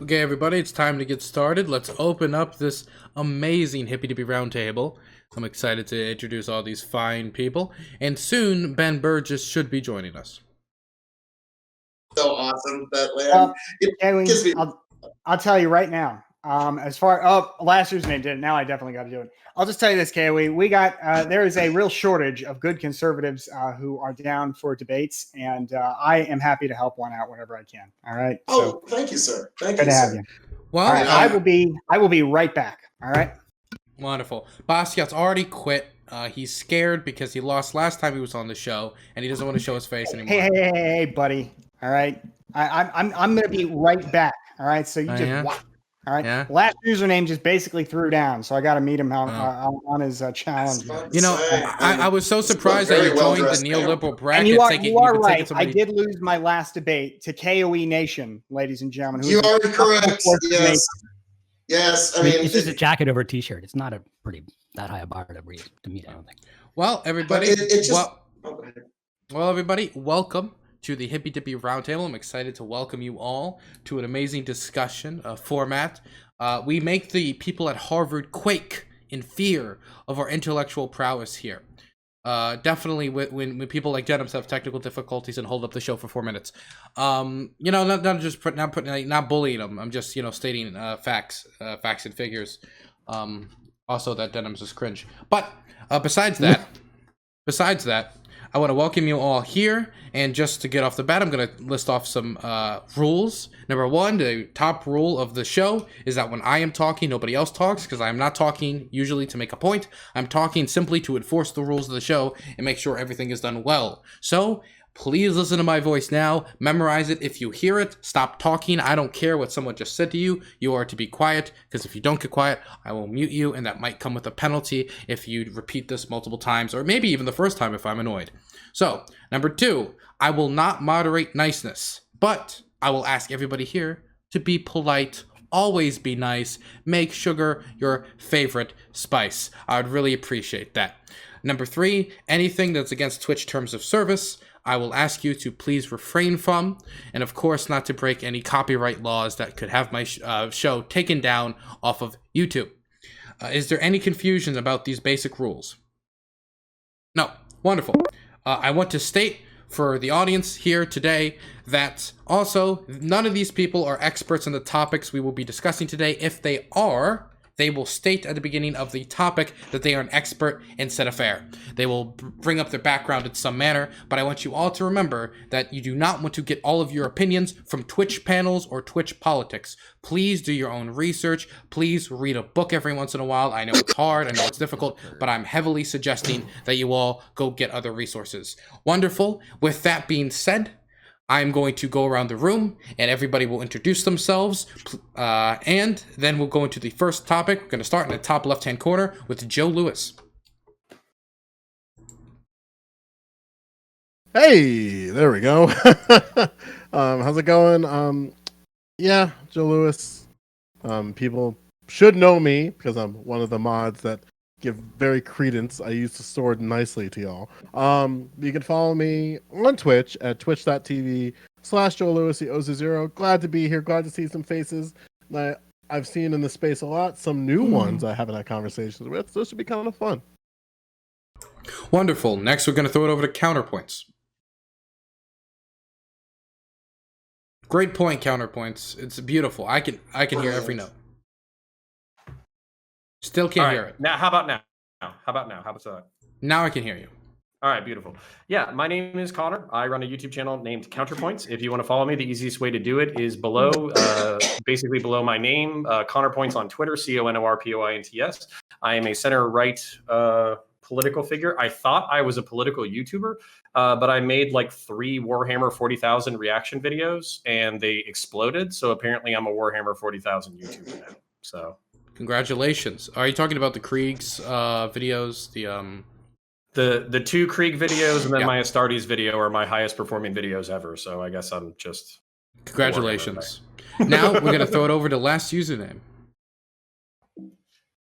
Okay, everybody, it's time to get started. Let's open up this amazing Hippy Dippy Roundtable. I'm excited to introduce all these fine people, and soon Ben Burgis should be joining us. So awesome that Well, it gives me. I'll tell you right now. As far last year's name did it. Now I definitely got to do it. I'll just tell you this, Kiwi. We got there is a real shortage of good conservatives who are down for debates, and I am happy to help one out whenever I can. All right. Oh, thank you, sir. Thank Good you, to have sir. you. Well, All right, I will be right back. All right. Wonderful. Bastiat's already quit. He's scared because he lost last time he was on the show, and he doesn't want to show his face anymore. Hey, buddy. All right. I'm gonna be right back. All right. So you just watch. All right. Yeah. Last username just basically threw down, so I got to meet him on his challenge. You know, I was so surprised that you joined the neoliberal bracket. And you are right. I did lose my last debate to KOE Nation, ladies and gentlemen. You are correct. Yes. Yes. I mean, it's just a jacket over a t-shirt. It's not that high a bar to meet, I don't think. Well, everybody. Everybody, welcome to the Hippy Dippy Roundtable. I'm excited to welcome you all to an amazing discussion format. We make the people at Harvard quake in fear of our intellectual prowess here. Definitely when people like Denims have technical difficulties and hold up the show for 4 minutes. You know, not bullying them. I'm just, you know, stating facts and figures. Also that Denims is cringe. But besides that, I want to welcome you all here, and just to get off the bat, I'm going to list off some rules. Number one, the top rule of the show is that when I am talking, nobody else talks, because I am not talking usually to make a point. I'm talking simply to enforce the rules of the show and make sure everything is done well. So please listen to my voice now. Memorize it. If you hear it, stop talking. I don't care what someone just said to you. You are to be quiet, because if you don't get quiet, I will mute you, and that might come with a penalty if you repeat this multiple times, or maybe even the first time if I'm annoyed. So, number two, I will not moderate niceness, but I will ask everybody here to be polite, always be nice, make sugar your favorite spice. I would really appreciate that. Number three, anything that's against Twitch terms of service, I will ask you to please refrain from, and of course not to break any copyright laws that could have my show taken down off of YouTube. Is there any confusion about these basic rules? No. Wonderful. I want to state for the audience here today that also none of these people are experts in the topics we will be discussing today. If they are, they will state at the beginning of the topic that they are an expert in set affair. They will bring up their background in some manner, but I want you all to remember that you do not want to get all of your opinions from Twitch panels or Twitch politics. Please do your own research. Please read a book every once in a while. I know it's hard, I know it's difficult, but I'm heavily suggesting that you all go get other resources. Wonderful. With that being said, I'm going to go around the room, and everybody will introduce themselves, and then we'll go into the first topic. We're going to start in the top left-hand corner with Joe Lewis. Hey, there we go. How's it going? Yeah, Joe Lewis. People should know me because I'm one of the mods that give very credence. I use the sword nicely to y'all. You can follow me on Twitch at twitch.tv/JoeLewis0. Glad to be here. Glad to see some faces that I've seen in the space a lot. Some new ones I haven't had conversations with. So this should be kind of fun. Wonderful. Next, we're going to throw it over to CounterPoints. Great point, CounterPoints. It's beautiful. I can hear every note. Still can't hear it. Now, how about now? How about that? Now I can hear you. All right, beautiful. Yeah, my name is Connor. I run a YouTube channel named CounterPoints. If you want to follow me, the easiest way to do it is below, basically below my name, ConnorPoints on Twitter, CONORPOINTS. I am a center-right political figure. I thought I was a political YouTuber, but I made like 3 Warhammer 40,000 reaction videos, and they exploded. So apparently I'm a Warhammer 40,000 YouTuber now. So... Congratulations. Are you talking about the Krieg's videos? The 2 Krieg videos and then my Astartes video are my highest performing videos ever. So I guess I'm just... Congratulations. Now we're going to throw it over to last username.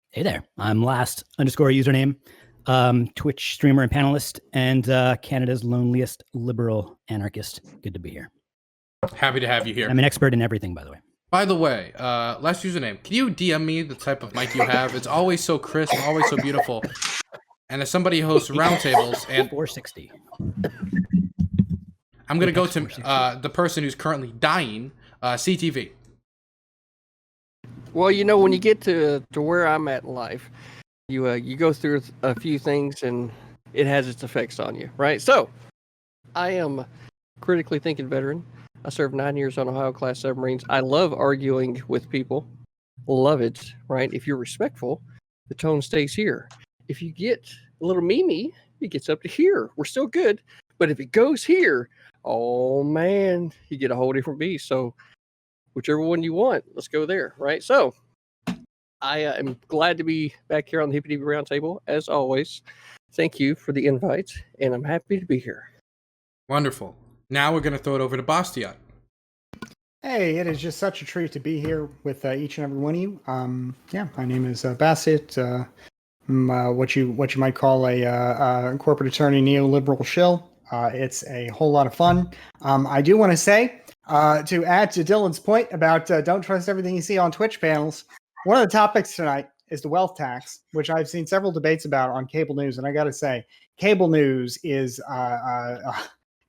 Hey there. I'm last_username, Twitch streamer and panelist, and Canada's loneliest liberal anarchist. Good to be here. Happy to have you here. I'm an expert in everything, by the way. By the way, last username, can you DM me the type of mic you have? It's always so crisp, always so beautiful. And as somebody who hosts roundtables, and 460. I'm going to go to the person who's currently dying, CTV. Well, you know, when you get to where I'm at in life, you go through a few things and it has its effects on you, right? So, I am a critically thinking veteran. I served 9 years on Ohio-class submarines. I love arguing with people. Love it, right? If you're respectful, the tone stays here. If you get a little memey, it gets up to here. We're still good. But if it goes here, oh, man, you get a whole different beast. So, whichever one you want, let's go there, right? So, I am glad to be back here on the Hippy Dippy Roundtable, as always. Thank you for the invite, and I'm happy to be here. Wonderful. Now we're going to throw it over to Bastiat. Hey, it is just such a treat to be here with each and every one of you. My name is Bastiat. What you might call a corporate attorney neoliberal shill. It's a whole lot of fun. I do want to say, to add to Dylan's point about don't trust everything you see on Twitch panels, one of the topics tonight is the wealth tax, which I've seen several debates about on cable news. And I got to say, cable news is...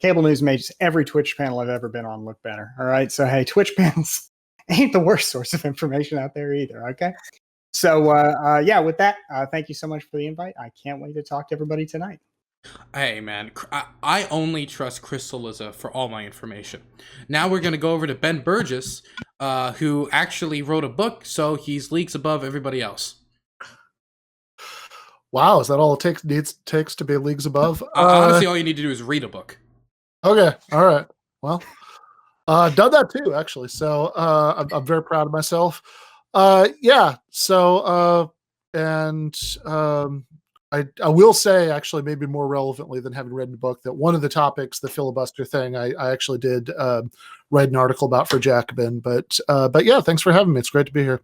Cable news makes every Twitch panel I've ever been on look better. All right. So, hey, Twitch panels ain't the worst source of information out there either. Okay. So, with that, thank you so much for the invite. I can't wait to talk to everybody tonight. Hey, man, I only trust Crystal Liza for all my information. Now we're going to go over to Ben Burgis, who actually wrote a book, so he's leagues above everybody else. Wow, is that all it takes to be leagues above? Honestly, all you need to do is read a book. Okay, all right. Well, done that too, actually. So I'm very proud of myself. I will say, actually, maybe more relevantly than having read the book, that one of the topics, the filibuster thing, I actually did write an article about for Jacobin. But yeah, thanks for having me. It's great to be here.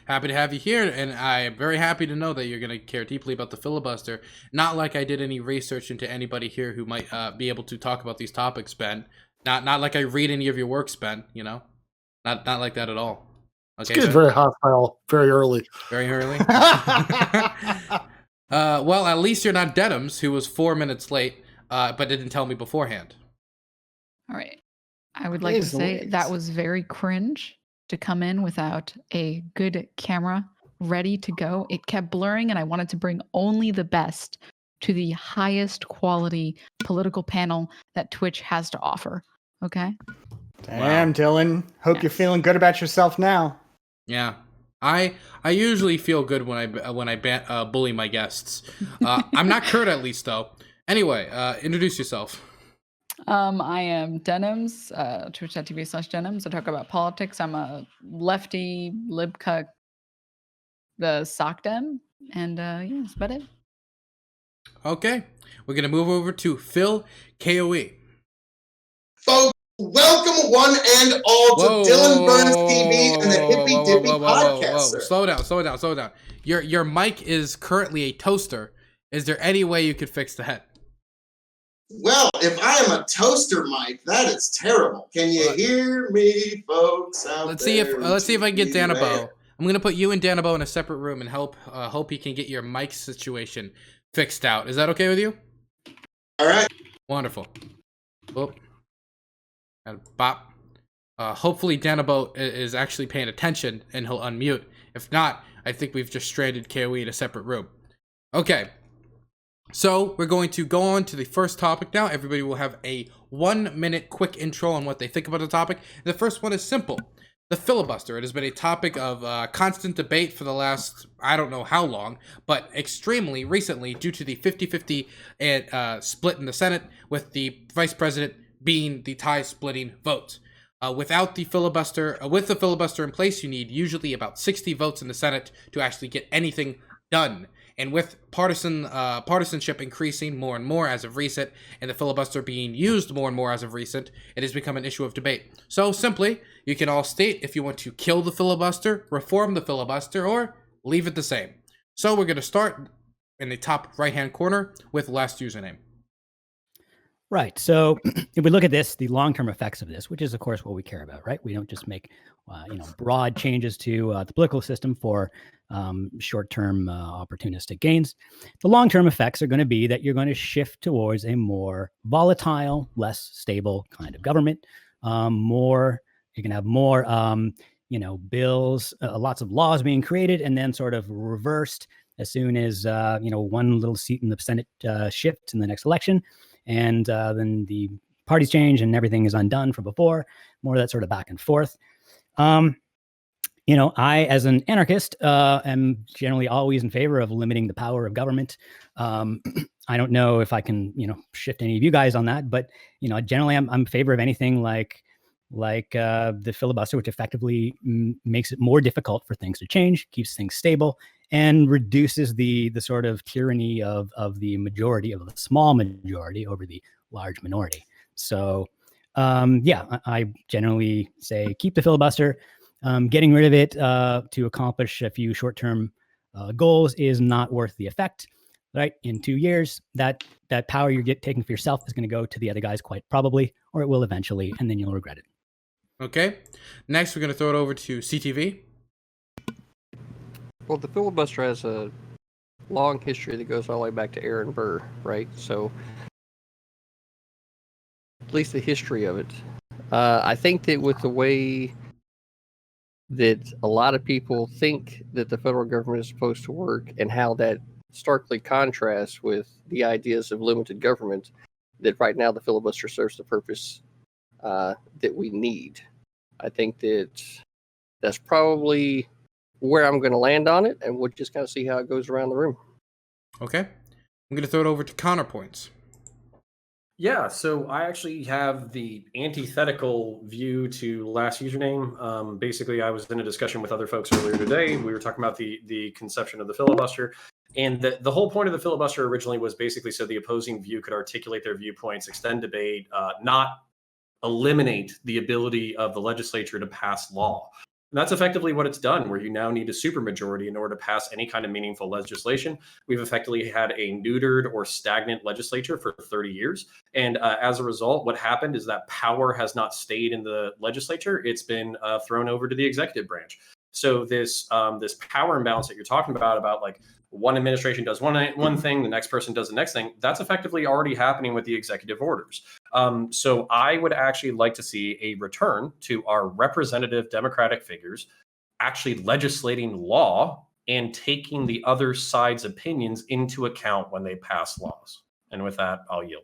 Happy to have you here, and I am very happy to know that you're going to care deeply about the filibuster. Not like I did any research into anybody here who might be able to talk about these topics, Ben. Not like I read any of your works, Ben. You know, not like that at all. Okay, it's very hostile, very early. Very early. Well, at least you're not Denims, who was 4 minutes late, but didn't tell me beforehand. All right, I would like to say that was very cringe. To come in without a good camera ready to go. It kept blurring, and I wanted to bring only the best to the highest quality political panel that Twitch has to offer. Okay? Damn, Dylan. Hope you're feeling good about yourself now. Yeah. I usually feel good when I bully my guests. I'm not Kurt, at least, though. Anyway, introduce yourself. I am Denims, twitch.tv/Denims. I talk about politics. I'm a lefty, libcuck, the SocDem, and that's about it. Okay, we're going to move over to Phil KOE. Folks, welcome one and all to Dylan Burns TV and the Hippy Dippy Podcast. Slow down. Your mic is currently a toaster. Is there any way you could fix the head? Well, if I am a toaster mic, that is terrible. Can you hear me, folks? Let's see if I can get Danabo. I'm gonna put you and Danabo in a separate room and hope he can get your mic situation fixed out. Is that okay with you? All right. Wonderful. Whoop. And bop. Hopefully Danabo is actually paying attention and he'll unmute. If not, I think we've just stranded KOE in a separate room. Okay. So we're going to go on to the first topic now. Everybody will have a 1 minute quick intro on what they think about the topic. The first one is simple. The filibuster. It has been a topic of constant debate for the last, I don't know how long, but extremely recently due to the 50-50 split in the Senate, with the vice president being the tie-splitting vote. With the filibuster in place, you need usually about 60 votes in the Senate to actually get anything done. And with partisanship increasing more and more as of recent, and the filibuster being used more and more as of recent, it has become an issue of debate. So simply, you can all state if you want to kill the filibuster, reform the filibuster, or leave it the same. So we're going to start in the top right-hand corner with last username. Right. So if we look at this, the long-term effects of this, which is, of course, what we care about, right? We don't just make, broad changes to the political system for short-term opportunistic gains. The long-term effects are going to be that you're going to shift towards a more volatile, less stable kind of government. You're going to have more, bills, lots of laws being created and then sort of reversed as soon as, one little seat in the Senate shifts in the next election. And then the parties change and everything is undone from before, more of that sort of back and forth. I, as an anarchist, am generally always in favor of limiting the power of government. I don't know if I can, shift any of you guys on that, but, generally I'm in favor of anything like the filibuster, which effectively makes it more difficult for things to change, keeps things stable, and reduces the sort of tyranny of the majority, of the small majority over the large minority. So, I generally say keep the filibuster. Getting rid of it to accomplish a few short-term goals is not worth the effect. Right? In 2 years, that power you're taking for yourself is going to go to the other guys quite probably, or it will eventually, and then you'll regret it. Okay. Next, we're going to throw it over to CTV. Well, the filibuster has a long history that goes all the way back to Aaron Burr, right? So, at least the history of it. I think that with the way that a lot of people think that the federal government is supposed to work and how that starkly contrasts with the ideas of limited government, that right now the filibuster serves the purpose that we need. I think that's probably where I'm going to land on it, and we'll just kind of see how it goes around the room. Okay. I'm going to throw it over to CounterPoints. Yeah, so I actually have the antithetical view to last username. Basically, I was in a discussion with other folks earlier today. We were talking about the conception of the filibuster. And the whole point of the filibuster originally was basically so the opposing view could articulate their viewpoints, extend debate, not eliminate the ability of the legislature to pass law. And that's effectively what it's done, where you now need a supermajority in order to pass any kind of meaningful legislation. We've effectively had a neutered or stagnant legislature for 30 years. And as a result, what happened is that power has not stayed in the legislature. It's been thrown over to the executive branch. So this power imbalance that you're talking about like one administration does one thing, the next person does the next thing, that's effectively already happening with the executive orders. So I would actually like to see a return to our representative democratic figures actually legislating law and taking the other side's opinions into account when they pass laws. And with that, I'll yield.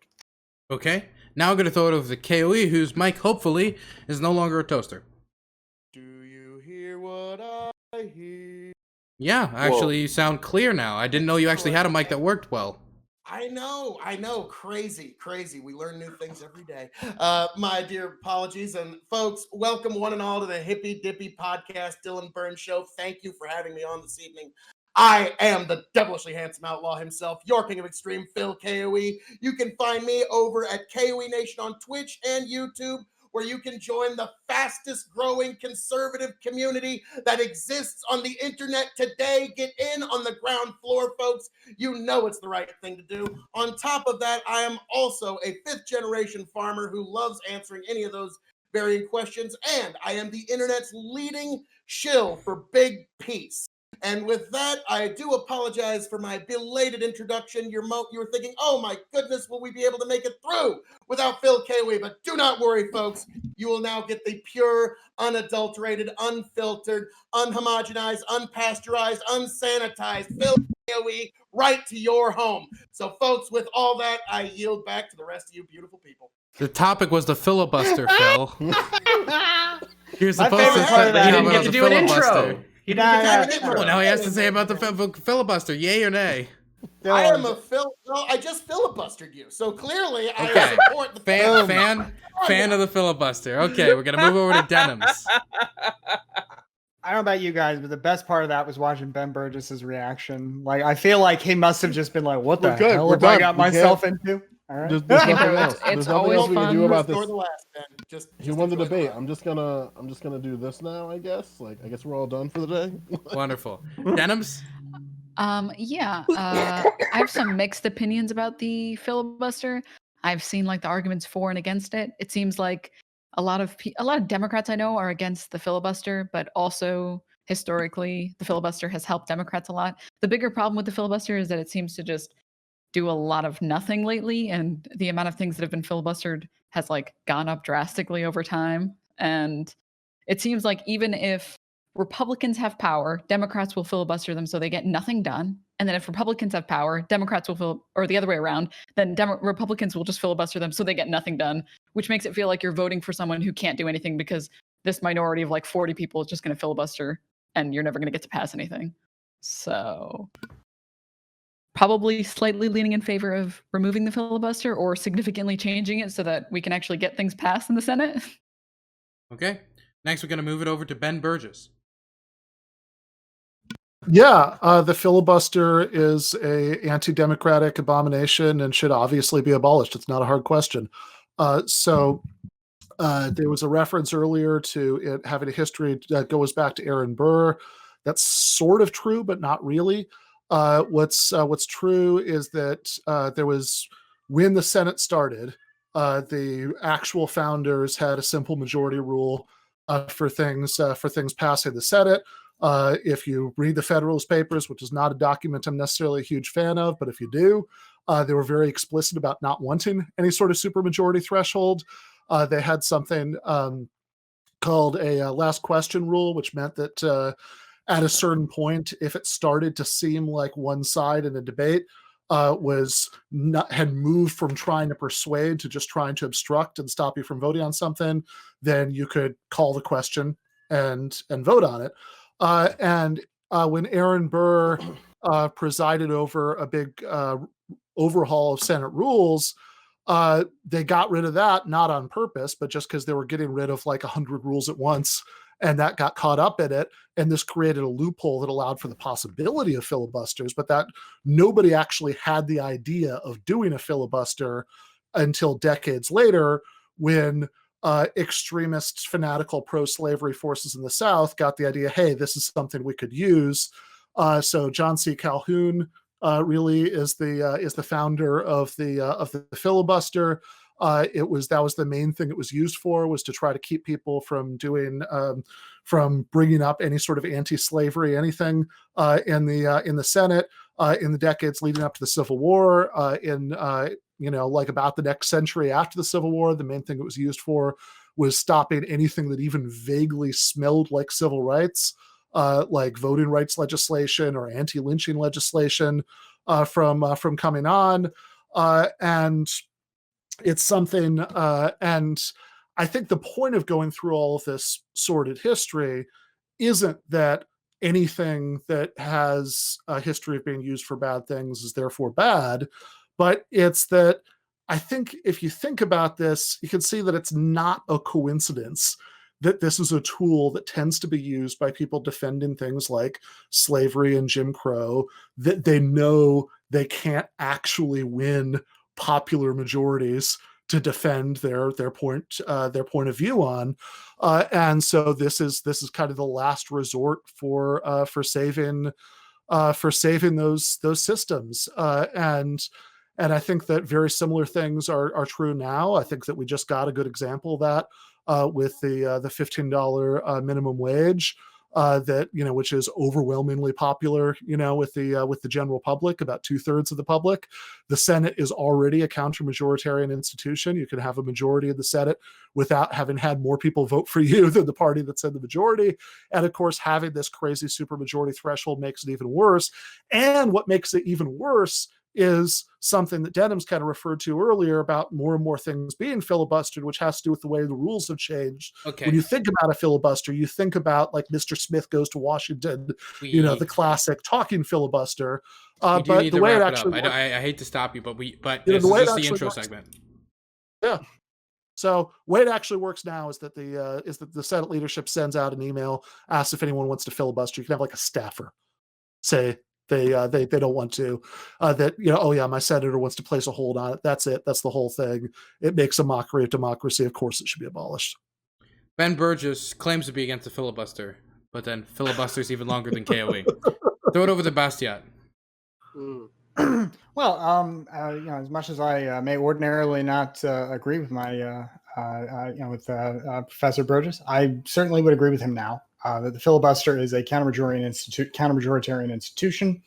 Okay. Now I'm going to throw it over to KOE, whose mic, hopefully, is no longer a toaster. Do you hear what I hear? Yeah, actually, you sound clear now. I didn't know you actually had a mic that worked well. I know. Crazy. We learn new things every day. My dear apologies. And folks, welcome one and all to the Hippy Dippy Podcast, Dylan Burns Show. Thank you for having me on this evening. I am the devilishly handsome outlaw himself, your king of extreme, Phil KOE. You can find me over at KOE Nation on Twitch and YouTube, where you can join the fastest growing conservative community that exists on the internet today. Get in on the ground floor, folks. You know it's the right thing to do. On top of that, I am also a fifth generation farmer who loves answering any of those varying questions. And I am the internet's leading shill for big peace. And with that, I do apologize for my belated introduction. You were thinking, oh my goodness, will we be able to make it through without Phil KOE? But do not worry, folks. You will now get the pure, unadulterated, unfiltered, unhomogenized, unpasteurized, unsanitized Phil KOE right to your home. So, folks, with all that, I yield back to the rest of you beautiful people. The topic was the filibuster, Phil. You're supposed favorite part of that- He didn't get to do an intro. He didn't get to do an intro. Well, now he has to say about the filibuster, yay or nay? I am a Well, I just filibustered you, so clearly I Okay. support the Fan of the filibuster. Okay, we're gonna move over to Denims. I don't know about you guys, but the best part of that was watching Ben Burgess's reaction. Like, I feel like he must have just been like, "What the We're good. hell We're have I done. got We can't- myself into?" All right. There's Hey, nothing bro, else. it's There's nothing always else we can do fun. about this. Ignore the last, Ben. Just You won the enjoy debate. last. I'm just gonna do this now. I guess. I guess we're all done for the day. Wonderful. Denims? I have some mixed opinions about the filibuster. I've seen like the arguments for and against it. It seems like a lot of Democrats I know are against the filibuster, but also historically the filibuster has helped Democrats a lot. The bigger problem with the filibuster is that it seems to just do a lot of nothing lately, and the amount of things that have been filibustered has like gone up drastically over time. And it seems like even if Republicans have power, Democrats will filibuster them so they get nothing done. And then if Republicans have power, Democrats will or the other way around, then Republicans will just filibuster them so they get nothing done, which makes it feel like you're voting for someone who can't do anything because this minority of like 40 people is just going to filibuster and you're never going to get to pass anything. So probably slightly leaning in favor of removing the filibuster or significantly changing it so that we can actually get things passed in the Senate. Okay. Next, we're going to move it over to Ben Burgis. Yeah, the filibuster is a anti-democratic abomination and should obviously be abolished. It's not a hard question. So there was a reference earlier to it having a history that goes back to Aaron Burr. That's sort of true, but not really. What's true is that there was, when the Senate started, the actual founders had a simple majority rule for things passing the Senate. If you read the Federalist Papers, which is not a document I'm necessarily a huge fan of, but if you do, they were very explicit about not wanting any sort of supermajority threshold. They had something called a last question rule, which meant that at a certain point, if it started to seem like one side in a debate had moved from trying to persuade to just trying to obstruct and stop you from voting on something, then you could call the question and vote on it. And when Aaron Burr presided over a big overhaul of Senate rules, they got rid of that, not on purpose, but just because they were getting rid of like 100 rules at once, and that got caught up in it. And this created a loophole that allowed for the possibility of filibusters, but that nobody actually had the idea of doing a filibuster until decades later, when extremist, fanatical pro-slavery forces in the South got the idea, hey, this is something we could use. So John C. Calhoun really is the founder of the filibuster. That was the main thing it was used for, was to try to keep people from bringing up any sort of anti-slavery anything in the Senate in the decades leading up to the Civil War. Like about the next century after the Civil War, the main thing it was used for was stopping anything that even vaguely smelled like civil rights, like voting rights legislation or anti-lynching legislation from coming on. And it's something, and I think the point of going through all of this sordid history isn't that anything that has a history of being used for bad things is therefore bad, but it's that I think if you think about this, you can see that it's not a coincidence that this is a tool that tends to be used by people defending things like slavery and Jim Crow, that they know they can't actually win popular majorities to defend their point of view on, and so this is kind of the last resort for saving those systems, and I think that very similar things are true now. I think that we just got a good example of that with the $15 minimum wage. Which is overwhelmingly popular, with the general public, about 2/3 of the public. The Senate is already a counter-majoritarian institution. You can have a majority of the Senate without having had more people vote for you than the party that's in the majority. And of course, having this crazy supermajority threshold makes it even worse. And what makes it even worse is something that Denims kind of referred to earlier about more and more things being filibustered, which has to do with the way the rules have changed. Okay. When you think about a filibuster, you think about like Mr. Smith Goes to Washington, the classic talking filibuster. We do But need the to way it wrap it actually up. I hate to stop you, but the this way is it just the actually intro works- segment. Yeah. So the way it actually works now is that the Senate leadership sends out an email, asks if anyone wants to filibuster. You can have like a staffer say they don't want to, oh yeah, my senator wants to place a hold on it. That's it. That's the whole thing. It makes a mockery of democracy. Of course it should be abolished. Ben Burgis claims to be against the filibuster, but then filibusters even longer than KOE. Throw it over to Bastiat. Well, as much as I may ordinarily not agree with my, with Professor Burgess, I certainly would agree with him now that the filibuster is a counter-majoritarian institution.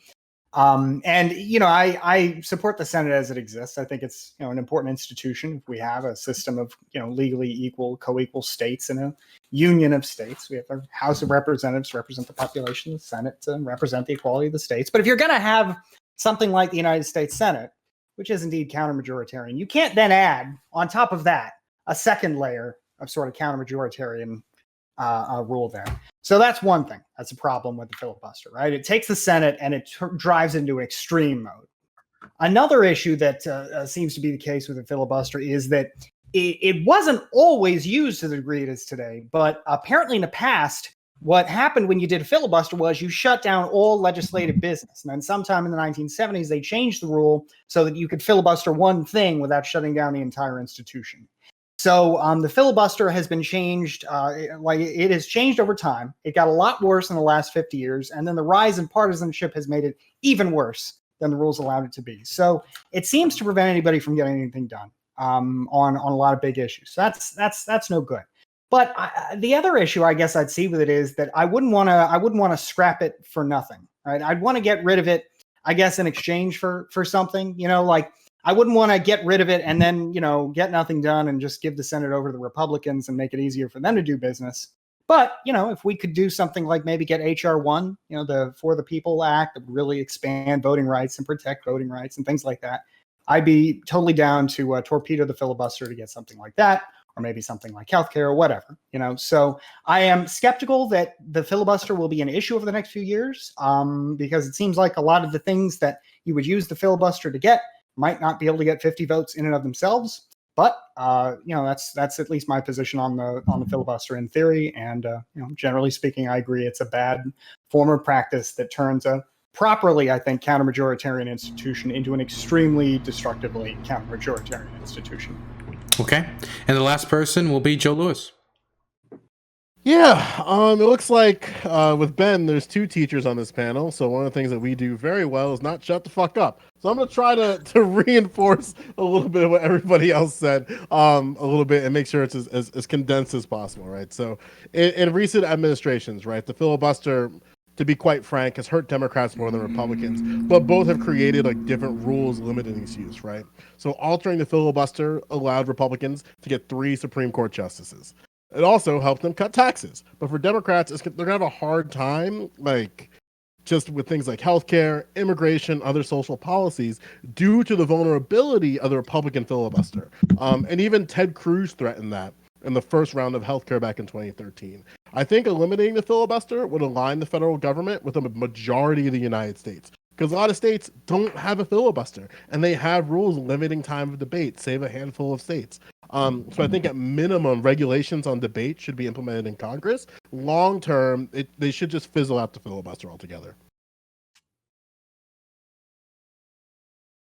And I support the Senate as it exists. I think it's an important institution. If we have a system of legally equal, co-equal states and a union of states, we have a House of Representatives to represent the population, the Senate to represent the equality of the states. But if you're going to have something like the United States Senate, which is indeed counter-majoritarian, you can't then add on top of that a second layer of sort of counter-majoritarian rule there. So that's one thing. That's a problem with the filibuster, right? It takes the Senate and it drives into extreme mode. Another issue that seems to be the case with the filibuster is that it wasn't always used to the degree it is today, but apparently in the past, what happened when you did a filibuster was you shut down all legislative business. And then sometime in the 1970s, they changed the rule so that you could filibuster one thing without shutting down the entire institution. So the filibuster has been changed, it has changed over time. It got a lot worse in the last 50 years. And then the rise in partisanship has made it even worse than the rules allowed it to be. So it seems to prevent anybody from getting anything done on a lot of big issues. So that's no good. But the other issue I guess I'd see with it is that I wouldn't want to scrap it for nothing, right? I'd want to get rid of it, I guess, in exchange for something, I wouldn't want to get rid of it and then, get nothing done and just give the Senate over to the Republicans and make it easier for them to do business. But, if we could do something like maybe get H.R. 1, the For the People Act that would really expand voting rights and protect voting rights and things like that, I'd be totally down to torpedo the filibuster to get something like that, or maybe something like healthcare or whatever, So I am skeptical that the filibuster will be an issue over the next few years because it seems like a lot of the things that you would use the filibuster to get might not be able to get 50 votes in and of themselves. But, that's at least my position on the filibuster in theory. And, generally speaking, I agree it's a bad form of practice that turns a properly, I think, counter-majoritarian institution into an extremely destructively counter-majoritarian institution. Okay. And the last person will be Joe Lewis. Yeah, it looks like with Ben, there's two teachers on this panel. So one of the things that we do very well is not shut the fuck up. So I'm going to try to reinforce a little bit of what everybody else said a little bit and make sure it's as condensed as possible, right? So in recent administrations, right, the filibuster, to be quite frank, has hurt Democrats more than Republicans, but both have created different rules limiting its use, right? So altering the filibuster allowed Republicans to get 3 Supreme Court justices. It also helped them cut taxes. But for Democrats, they're going to have a hard time, just with things like healthcare, immigration, other social policies, due to the vulnerability of the Republican filibuster. And even Ted Cruz threatened that in the first round of healthcare back in 2013. I think eliminating the filibuster would align the federal government with the majority of the United States. Because a lot of states don't have a filibuster, and they have rules limiting time of debate, save a handful of states. So I think at minimum, regulations on debate should be implemented in Congress. Long term, they should just fizzle out the filibuster altogether.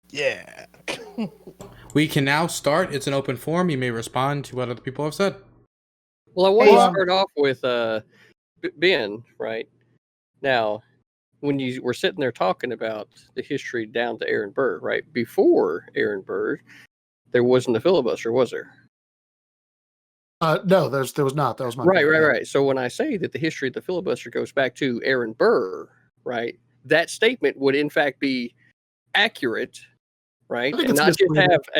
Yeah. We can now start. It's an open forum. You may respond to what other people have said. Well, I want to start off with Ben, right? Now, when you were sitting there talking about the history down to Aaron Burr, right? Before Aaron Burr, there wasn't a filibuster, was there? No, there was not. That was my right, point. right. So when I say that the history of the filibuster goes back to Aaron Burr, right? That statement would in fact be accurate, right? And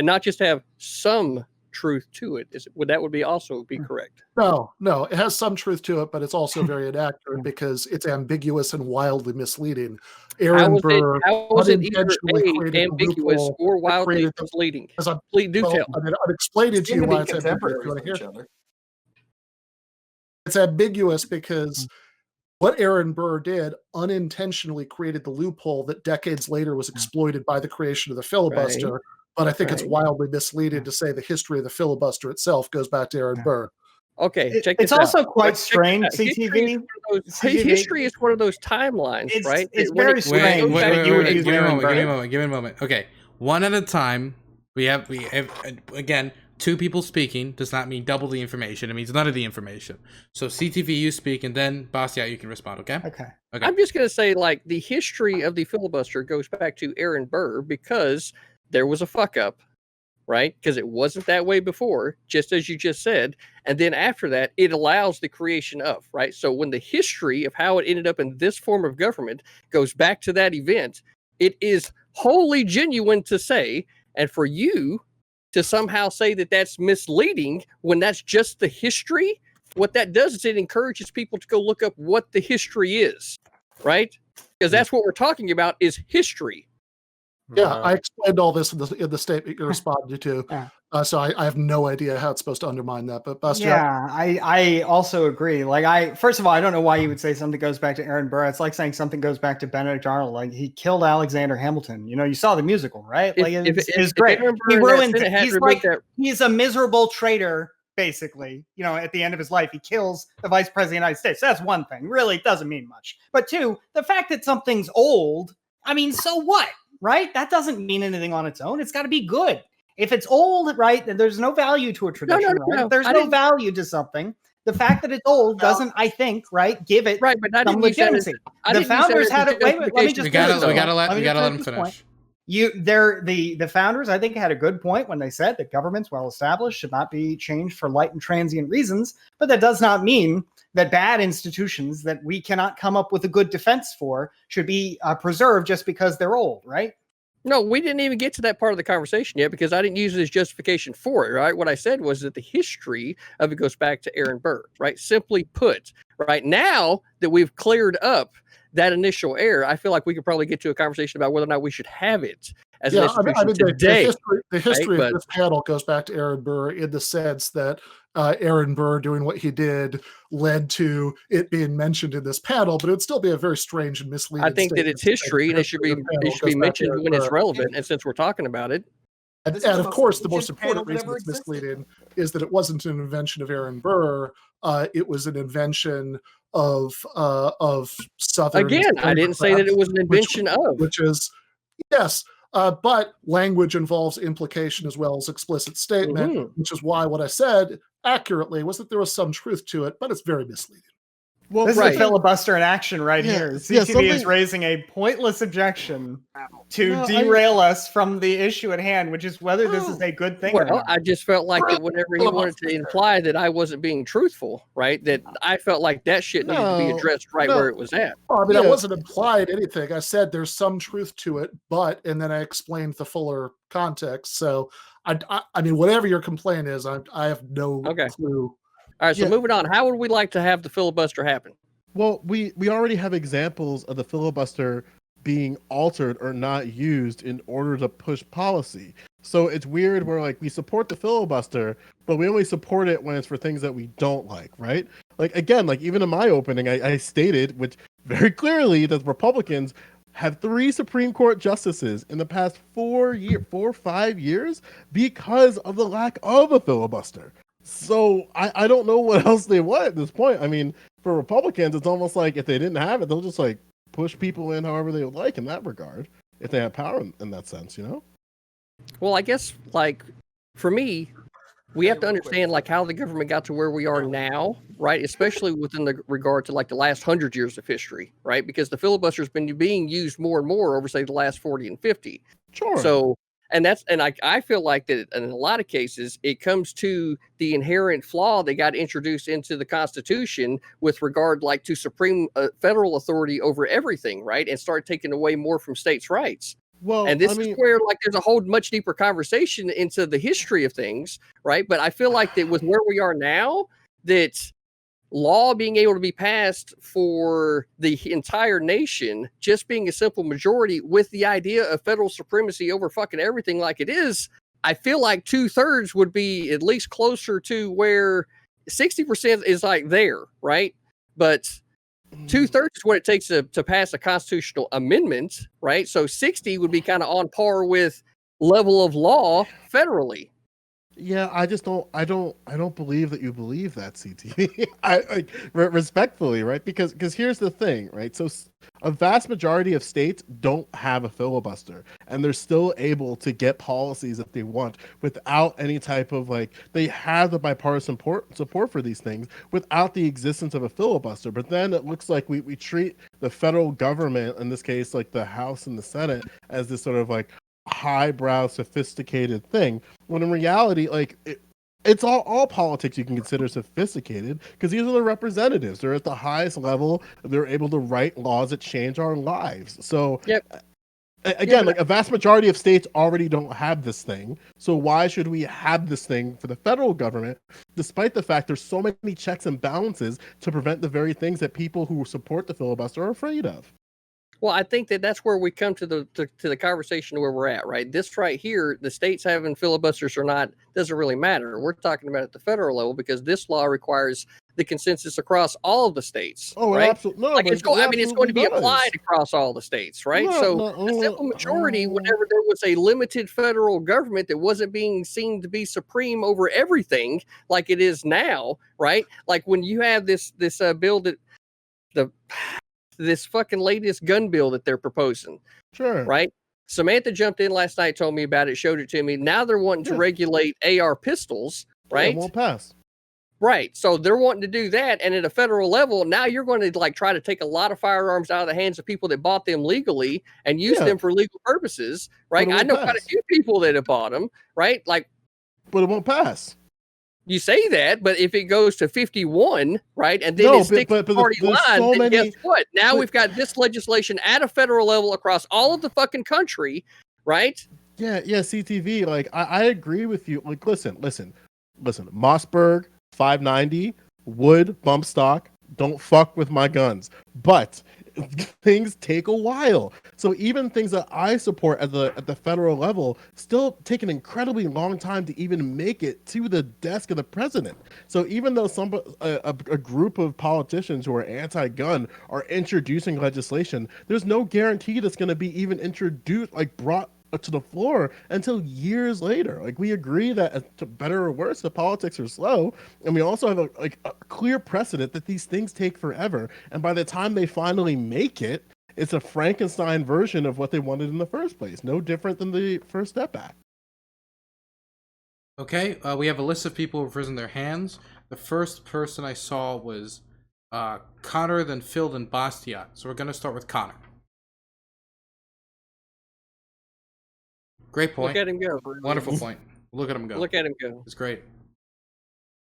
not just have some truth to it. That would be also be correct? No, it has some truth to it, but it's also very inaccurate because it's ambiguous and wildly misleading. Aaron Burr how was it either ambiguous or wildly misleading? Please do tell. I mean, I've explained it to you why it's ambiguous. It's ambiguous because what Aaron Burr did unintentionally created the loophole that decades later was exploited by the creation of the filibuster. Right. But I think it's wildly misleading to say the history of the filibuster itself goes back to Aaron Burr. Okay, it's also quite strange. CTV history is one of those timelines, right? It's very strange. Give me a moment. Okay, one at a time. We have again. two people speaking does not mean double the information. It means none of the information. So CTV, you speak, and then Bastiat, you can respond. Okay. Okay. Okay. I'm just going to say, like, the history of the filibuster goes back to Aaron Burr because there was a fuck up, right? Because it wasn't that way before, just as you just said. And then after that, it allows the creation of, right? So when the history of how it ended up in this form of government goes back to that event, it is wholly genuine to say, and for you to somehow say that that's misleading when that's just the history, what that does is it encourages people to go look up what the history is, right? Because that's what we're talking about is history. Yeah, I explained all this in the statement you responded to. Yeah. So I have no idea how it's supposed to undermine that. But Bastiat, Yeah, I also agree. Like, first of all, I don't know why you would say something goes back to Aaron Burr. It's like saying something goes back to Benedict Arnold. Like, he killed Alexander Hamilton. You know, you saw the musical, right? Like, it's great. He ruined it. He's a miserable traitor, basically. You know, at the end of his life, he kills the vice president of the United States. That's one thing. Really, it doesn't mean much. But two, the fact that something's old, I mean, so what? Right? That doesn't mean anything on its own. It's got to be good. If it's old, right, then there's no value to a tradition. Right? If there's no value to something, the fact that it's old doesn't, I think, right, give it right, but some legitimacy. The founders had it. Wait, let me just. We gotta let him finish. The founders, I think, had a good point when they said that governments, well established, should not be changed for light and transient reasons. But that does not mean that bad institutions that we cannot come up with a good defense for should be preserved just because they're old, right? No, we didn't even get to that part of the conversation yet because I didn't use it as justification for it, right? What I said was that the history of it goes back to Aaron Burr, right? Simply put, right now that we've cleared up that initial error, I feel like we could probably get to a conversation about whether or not we should have it as an institution today. The history of this panel goes back to Aaron Burr in the sense that Aaron Burr doing what he did led to it being mentioned in this panel, but it'd still be a very strange and misleading. I think that it's history and it should be mentioned when it's relevant. And since we're talking about it. And of course, the most important reason it's misleading is that it wasn't an invention of Aaron Burr. It was an invention of Southern. Again, I didn't say that it was an invention which is, yes, but language involves implication as well as explicit statement, which is why what I said accurately was that there was some truth to it, but it's very misleading. Well, this is a filibuster in action right here. CTV is raising a pointless objection to derail us from the issue at hand, which is whether this is a good thing or not. I just felt like that whenever he wanted to imply that I wasn't being truthful, right? That I felt like that shit needed to be addressed where it was at. Well, I mean, I wasn't implying anything. I said there's some truth to it, and then I explained the fuller context. So, I mean, whatever your complaint is, I have no clue. All right, so moving on. How would we like to have the filibuster happen? Well, we already have examples of the filibuster being altered or not used in order to push policy. So it's weird where like we support the filibuster, but we only support it when it's for things that we don't like, right? Like again, like even in my opening, I stated, which very clearly that Republicans have 3 Supreme Court justices in the past 4 or 5 years because of the lack of a filibuster. So I don't know what else they want at this point. I mean, for Republicans, it's almost like if they didn't have it, they'll just like push people in however they would like in that regard, if they have power in that sense, you know? Well, I guess like for me, we have to understand like how the government got to where we are now, right? Especially within the regard to like the last 100 years of history, right? Because the filibuster has been being used more and more over say the last 40 and 50. Sure. So I feel like that in a lot of cases, it comes to the inherent flaw that got introduced into the Constitution with regard like to supreme federal authority over everything, right? And start taking away more from states' rights. Well, and this is where like there's a whole much deeper conversation into the history of things, right? But I feel like that with where we are now, that law being able to be passed for the entire nation, just being a simple majority with the idea of federal supremacy over fucking everything like it is, I feel like 2/3 would be at least closer to where 60% is like there, right? But 2/3 is what it takes to pass a constitutional amendment, right? So 60 would be kind of on par with level of law federally. Yeah, I just don't. I don't believe that you believe that, CTV. Respectfully, right? Because here's the thing, right? So a vast majority of states don't have a filibuster, and they're still able to get policies that they want without any type of like. They have the bipartisan support for these things without the existence of a filibuster. But then it looks like we treat the federal government, in this case, like the House and the Senate, as this sort of like highbrow, sophisticated thing. When in reality, like it's all politics you can consider sophisticated because these are the representatives. They're at the highest level. They're able to write laws that change our lives. So Yep. again, like a vast majority of states already don't have this thing. So why should we have this thing for the federal government, despite the fact there's so many checks and balances to prevent the very things that people who support the filibuster are afraid of? Well, I think that's where we come to the conversation where we're at, right? This right here, the states having filibusters or not doesn't really matter. We're talking about at the federal level because this law requires the consensus across all of the states. Oh, right? absolutely. No, Like but it's going. I mean, it's going to be absolutely applied does. across all the states, right? No, So no, the simple majority, whenever there was a limited federal government that wasn't being seen to be supreme over everything, like it is now, right? Like when you have this bill that this fucking latest gun bill that they're proposing, Sure. right? Samantha jumped in last night, told me about it, showed it to me. Now they're wanting to Yeah. regulate AR pistols, Yeah, right? it won't pass. Right. So they're wanting to do that. And at a federal level, now you're going to like try to take a lot of firearms out of the hands of people that bought them legally and use Yeah. them for legal purposes, right? But it I won't know quite a pass. few people that have bought them, right? Like But it won't pass. you say that, but if it goes to 51, right, and then No, it sticks but to party there's line, so then many- guess what? Now but- we've got this legislation at a federal level across all of the fucking country, right? Yeah, CTV. Like I agree with you. Like listen. Mossberg 590 wood bump stock. Don't fuck with my guns. But things take a while. So even things that I support at the federal level still take an incredibly long time to even make it to the desk of the president. So even though a group of politicians who are anti-gun are introducing legislation, there's no guarantee that's going to be even introduced, like brought to the floor until years later. Like we agree that to better or worse, the politics are slow, and we also have a clear precedent that these things take forever. And by the time they finally make it, it's a Frankenstein version of what they wanted in the first place. No different than the First Step Act. Okay, we have a list of people who've risen their hands. The first person I saw was Connor, then Phil, then Bastiat. So we're going to start with Connor. Great point. Look at him go. Wonderful point. Look at him go. Look at him go. It's great.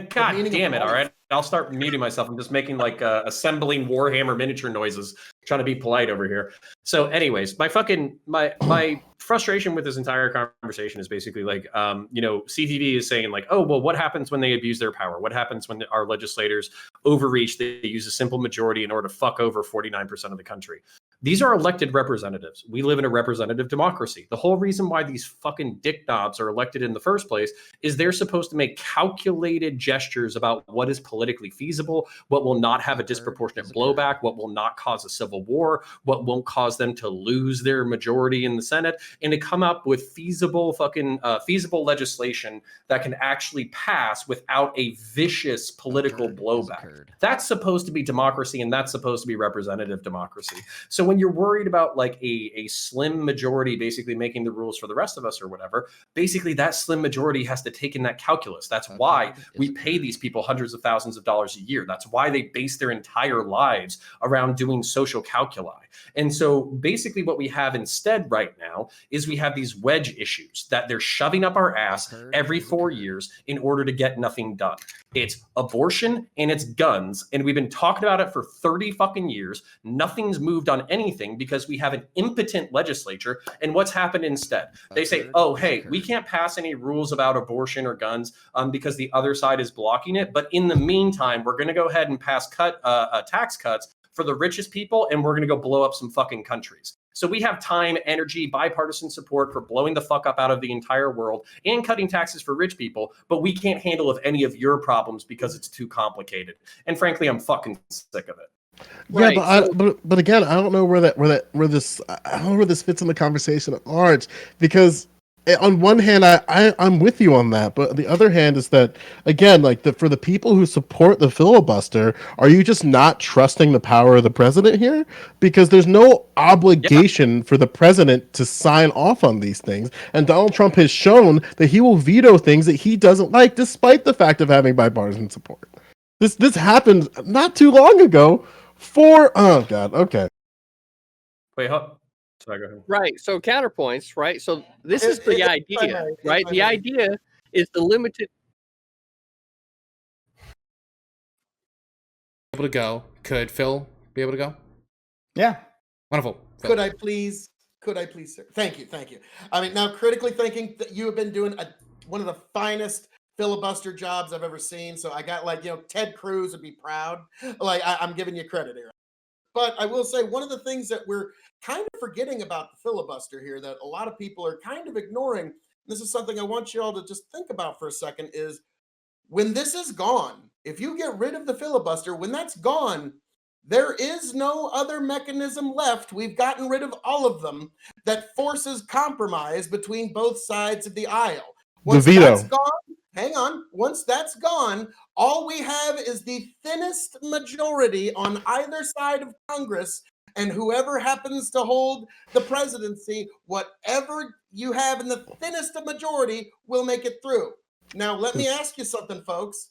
God meaning of damn it! life. All right, I'll start muting myself. I'm just making like assembling Warhammer miniature noises, trying to be polite over here. So, anyways, my frustration with this entire conversation is basically like, CTV is saying like, oh, well, what happens when they abuse their power? What happens when our legislators overreach? They use a simple majority in order to fuck over 49% of the country. These are elected representatives. We live in a representative democracy. The whole reason why these fucking dick knobs are elected in the first place is they're supposed to make calculated gestures about what is politically feasible, what will not have a disproportionate blowback, what will not cause a civil war, what won't cause them to lose their majority in the Senate, and to come up with feasible legislation that can actually pass without a vicious political blowback. That's supposed to be democracy, and that's supposed to be representative democracy. So when you're worried about like a slim majority basically making the rules for the rest of us or whatever, basically that slim majority has to take in that calculus. That's why we pay these people hundreds of thousands of dollars a year. That's why they base their entire lives around doing social calculi. And so basically what we have instead right now is we have these wedge issues that they're shoving up our ass every 4 years in order to get nothing done. It's abortion and it's guns. And we've been talking about it for 30 fucking years. Nothing's moved on anything because we have an impotent legislature. And what's happened instead? They say, oh, hey, we can't pass any rules about abortion or guns because the other side is blocking it. But in the meantime, we're going to go ahead and pass tax cuts for the richest people, and we're going to go blow up some fucking countries. So we have time, energy, bipartisan support for blowing the fuck up out of the entire world and cutting taxes for rich people, but we can't handle of any of your problems because it's too complicated. And frankly, I'm fucking sick of it. Right, yeah, but again, I don't know where this fits in the conversation at large, because on one hand, I'm with you on that, but the other hand is that, again, like for the people who support the filibuster, are you just not trusting the power of the president here? Because there's no obligation for the president to sign off on these things, and Donald Trump has shown that he will veto things that he doesn't like, despite the fact of having bipartisan support. This happened not too long ago. Oh god, okay. Wait, sorry, go ahead. Right. So counterpoints, right? So this is the idea, right? The idea is the limited. Able to go. Could Phil be able to go? Yeah. Wonderful. Phil. Could I please, sir? Thank you. I mean, now critically thinking that you have been doing one of the finest filibuster jobs I've ever seen. So I got Ted Cruz would be proud. I'm giving you credit here. But I will say one of the things that we're kind of forgetting about the filibuster here that a lot of people are kind of ignoring, this is something I want you all to just think about for a second, is when this is gone, if you get rid of the filibuster, when that's gone, there is no other mechanism left. We've gotten rid of all of them that forces compromise between both sides of the aisle. Once the veto. That's gone, hang on. Once that's gone, all we have is the thinnest majority on either side of Congress, and whoever happens to hold the presidency, whatever you have in the thinnest of majority will make it through. Now, let me ask you something, folks.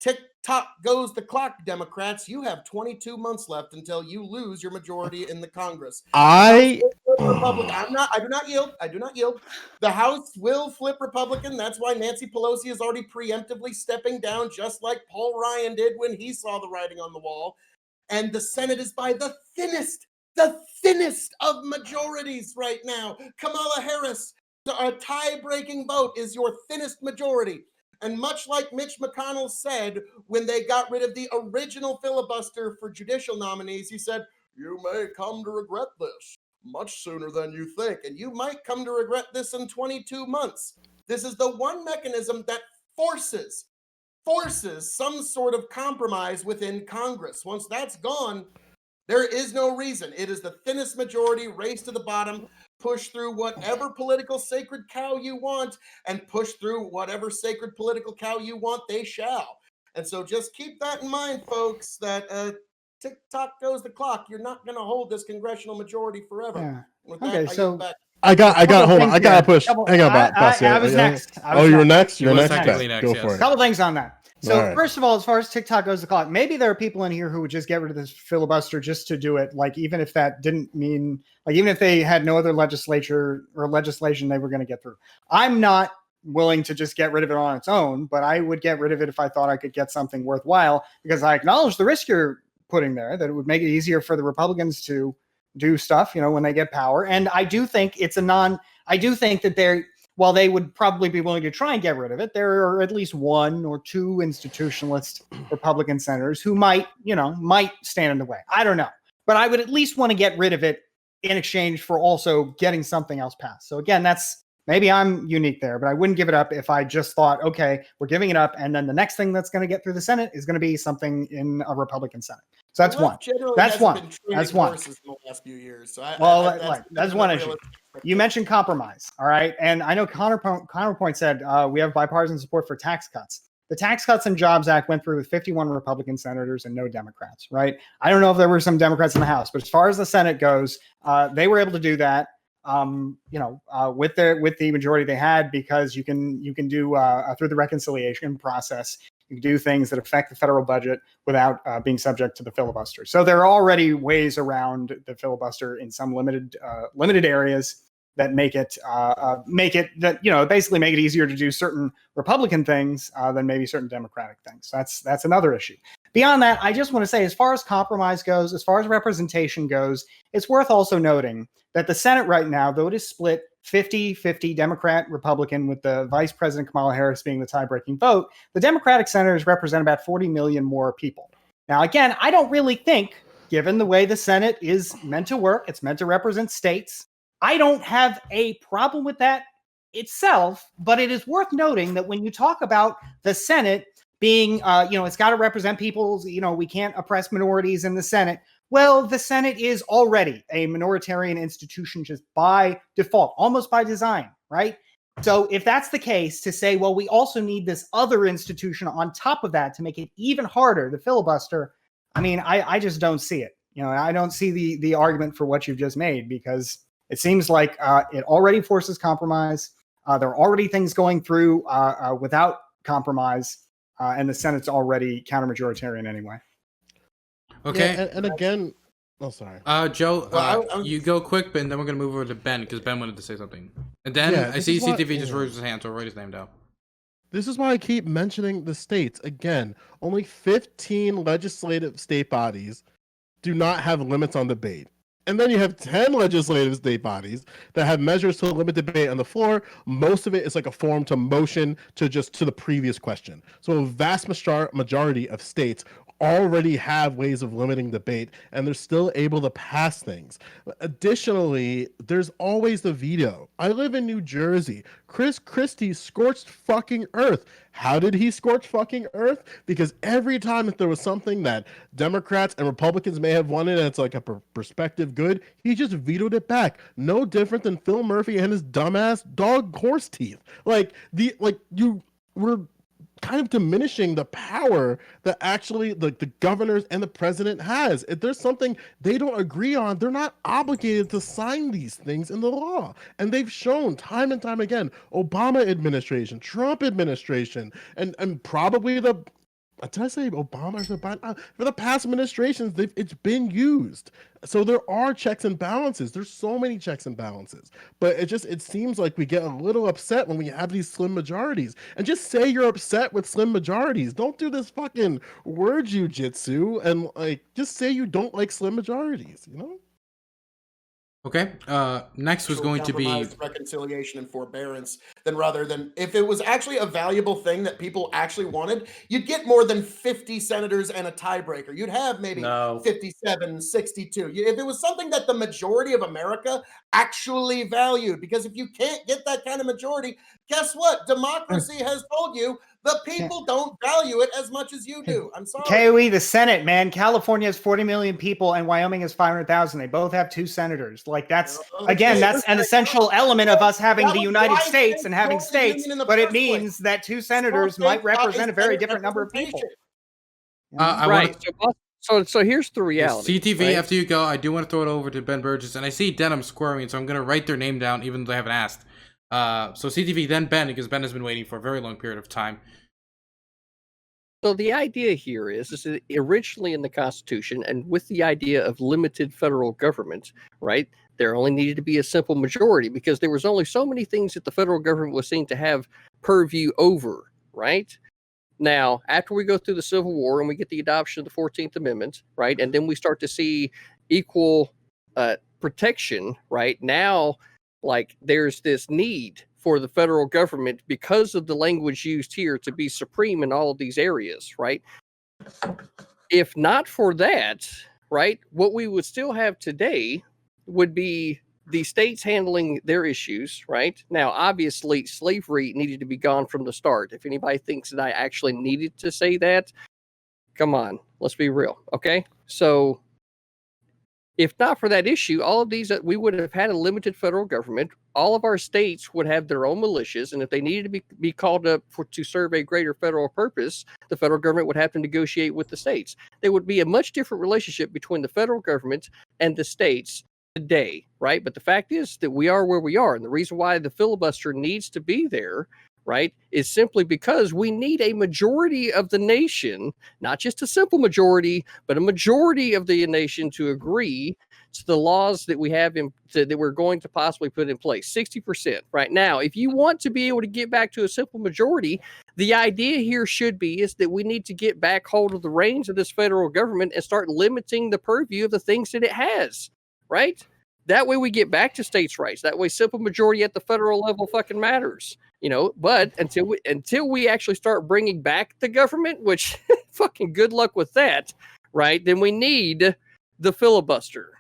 Tick-tock goes the clock, Democrats. You have 22 months left until you lose your majority in the Congress. I do not yield. The House will flip Republican. That's why Nancy Pelosi is already preemptively stepping down, just like Paul Ryan did when he saw the writing on the wall. And the Senate is by the thinnest of majorities right now. Kamala Harris, a tie-breaking vote, is your thinnest majority. And much like Mitch McConnell said when they got rid of the original filibuster for judicial nominees, he said, "You may come to regret this much sooner than you think, and you might come to regret this in 22 months." This is the one mechanism that forces some sort of compromise within Congress. Once that's gone, there is no reason. It is the thinnest majority, race to the bottom, push through whatever political sacred cow you want, and push through whatever sacred political cow you want, they shall. And so just keep that in mind, folks, that tick-tock goes the clock. You're not going to hold this congressional majority forever. Yeah. With that, So I got hold on. I got to push. Hang on, I was next. You were next? You're was next? technically next, Go yes. for it. Couple things on that. So All right. first of all, as far as TikTok goes the clock, maybe there are people in here who would just get rid of this filibuster just to do it. Like, even if that didn't mean, like, even if they had no other legislation they were going to get through. I'm not willing to just get rid of it on its own, but I would get rid of it if I thought I could get something worthwhile, because I acknowledge the risk you're putting there, that it would make it easier for the Republicans to do stuff, when they get power. And I do think I do think that while they would probably be willing to try and get rid of it, there are at least one or two institutionalist Republican senators who might stand in the way. I don't know. But I would at least want to get rid of it in exchange for also getting something else passed. So again, maybe I'm unique there, but I wouldn't give it up if I just thought, okay, we're giving it up, and then the next thing that's going to get through the Senate is going to be something in a Republican Senate. So that's one. That's one. In the last few years. So that's one issue. You mentioned compromise, all right? And I know CounterPoint said we have bipartisan support for tax cuts. The Tax Cuts and Jobs Act went through with 51 Republican senators and no Democrats, right? I don't know if there were some Democrats in the House, but as far as the Senate goes, they were able to do that. With the majority they had, because you can do through the reconciliation process, you can do things that affect the federal budget without being subject to the filibuster. So there are already ways around the filibuster in some limited areas that make it basically make it easier to do certain Republican things than maybe certain Democratic things. That's another issue. Beyond that, I just want to say, as far as compromise goes, as far as representation goes, it's worth also noting that the Senate right now, though it is split 50-50 Democrat, Republican, with the Vice President Kamala Harris being the tie-breaking vote, the Democratic senators represent about 40 million more people. Now, again, I don't really think, given the way the Senate is meant to work, it's meant to represent states, I don't have a problem with that itself, but it is worth noting that when you talk about the Senate being, it's got to represent people's, we can't oppress minorities in the Senate. Well, the Senate is already a minoritarian institution just by default, almost by design, right? So if that's the case, to say, well, we also need this other institution on top of that to make it even harder, the filibuster, I mean, I just don't see it. I don't see the argument for what you've just made, because it seems like it already forces compromise. There are already things going through without compromise, and the Senate's already counter-majoritarian anyway. Okay. Yeah, and again, oh, sorry. Joe, Well, you go quick, Ben, then we're going to move over to Ben, because Ben wanted to say something. And then Yeah, I this see is what- CTV just raised his hand, so I'll write his name down. This is why I keep mentioning the states. Again, only 15 legislative state bodies do not have limits on debate. And then you have 10 legislative state bodies that have measures to limit debate on the floor. Most of it is like a form to motion to the previous question. So a vast majority of states already have ways of limiting debate, and they're still able to pass things. Additionally, there's always the veto. I live in New Jersey. Chris Christie scorched fucking earth. How did he scorch fucking earth? Because every time that there was something that Democrats and Republicans may have wanted, and it's like a perspective good, he just vetoed it back. No different than Phil Murphy and his dumbass dog horse teeth. You were kind of diminishing the power that actually the governors and the president has. If there's something they don't agree on, they're not obligated to sign these things in the law. And they've shown time and time again, Obama administration, Trump administration, and probably did I say Obama or Biden? For the past administrations, it's been used. So there are checks and balances. There's so many checks and balances. But it seems like we get a little upset when we have these slim majorities. And just say you're upset with slim majorities. Don't do this fucking word jujitsu and just say you don't like slim majorities, Okay. Next was going to be compromise, reconciliation and forbearance, rather than if it was actually a valuable thing that people actually wanted, you'd get more than 50 senators and a tiebreaker. You'd have maybe 57, 62. If it was something that the majority of America actually valued, because if you can't get that kind of majority, guess what? Democracy has told you the people don't value it as much as you do. I'm sorry. KOE, the Senate, man. California has 40 million people and Wyoming has 500,000. They both have 2 senators. That's an essential element of us having the United States and having states, but it means that 2 senators might represent a very different number of people. So here's the reality. CTV, right? after you go, I do want to throw it over to Ben Burgis, and I see Denims squirming, so I'm going to write their name down, even though they haven't asked. So CTV, then Ben, because Ben has been waiting for a very long period of time. So the idea here is that originally in the Constitution, and with the idea of limited federal government, right, there only needed to be a simple majority because there was only so many things that the federal government was seen to have purview over, right? Now, after we go through the Civil War and we get the adoption of the 14th Amendment, right, and then we start to see equal protection, right, now, there's this need for the federal government because of the language used here to be supreme in all of these areas, right? If not for that, right, what we would still have today would be the states handling their issues, right? Now, obviously, slavery needed to be gone from the start. If anybody thinks that I actually needed to say that, come on, let's be real, okay? So if not for that issue, all of these, we would have had a limited federal government. All of our states would have their own militias, and if they needed to be called up to serve a greater federal purpose, the federal government would have to negotiate with the states. There would be a much different relationship between the federal government and the states today, right? But the fact is that we are where we are, and the reason why the filibuster needs to be there, right, is simply because we need a majority of the nation, not just a simple majority, but a majority of the nation to agree to the laws that we have that we're going to possibly put in place. 60%. Right now, if you want to be able to get back to a simple majority, the idea here should be is that we need to get back hold of the reins of this federal government and start limiting the purview of the things that it has, right? That way we get back to states' rights. That way simple majority at the federal level fucking matters. But until we actually start bringing back the government, which fucking good luck with that, right? Then we need the filibuster.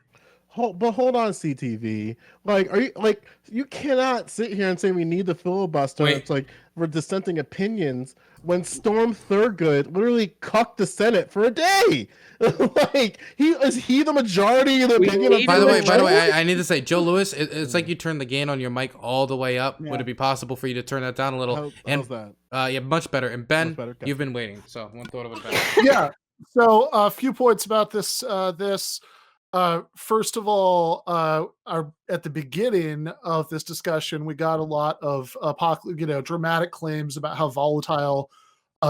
But hold on, CTV. Like, are you like you cannot sit here and say we need the filibuster? Wait. It's like we're dissenting opinions when Storm Thurgood literally cucked the Senate for a day. Like, is he the majority of the We opinion? need By the way, Joe? I need to say, Joe Lewis, it's like you turned the gain on your mic all the way up. Yeah. Would it be possible for you to turn that down a little? How's that? Yeah, much better. And Ben, Much better? Okay. you've been waiting, so one thought of it better. Yeah. So a few points about this. First of all, at the beginning of this discussion, we got a lot of dramatic claims about how volatile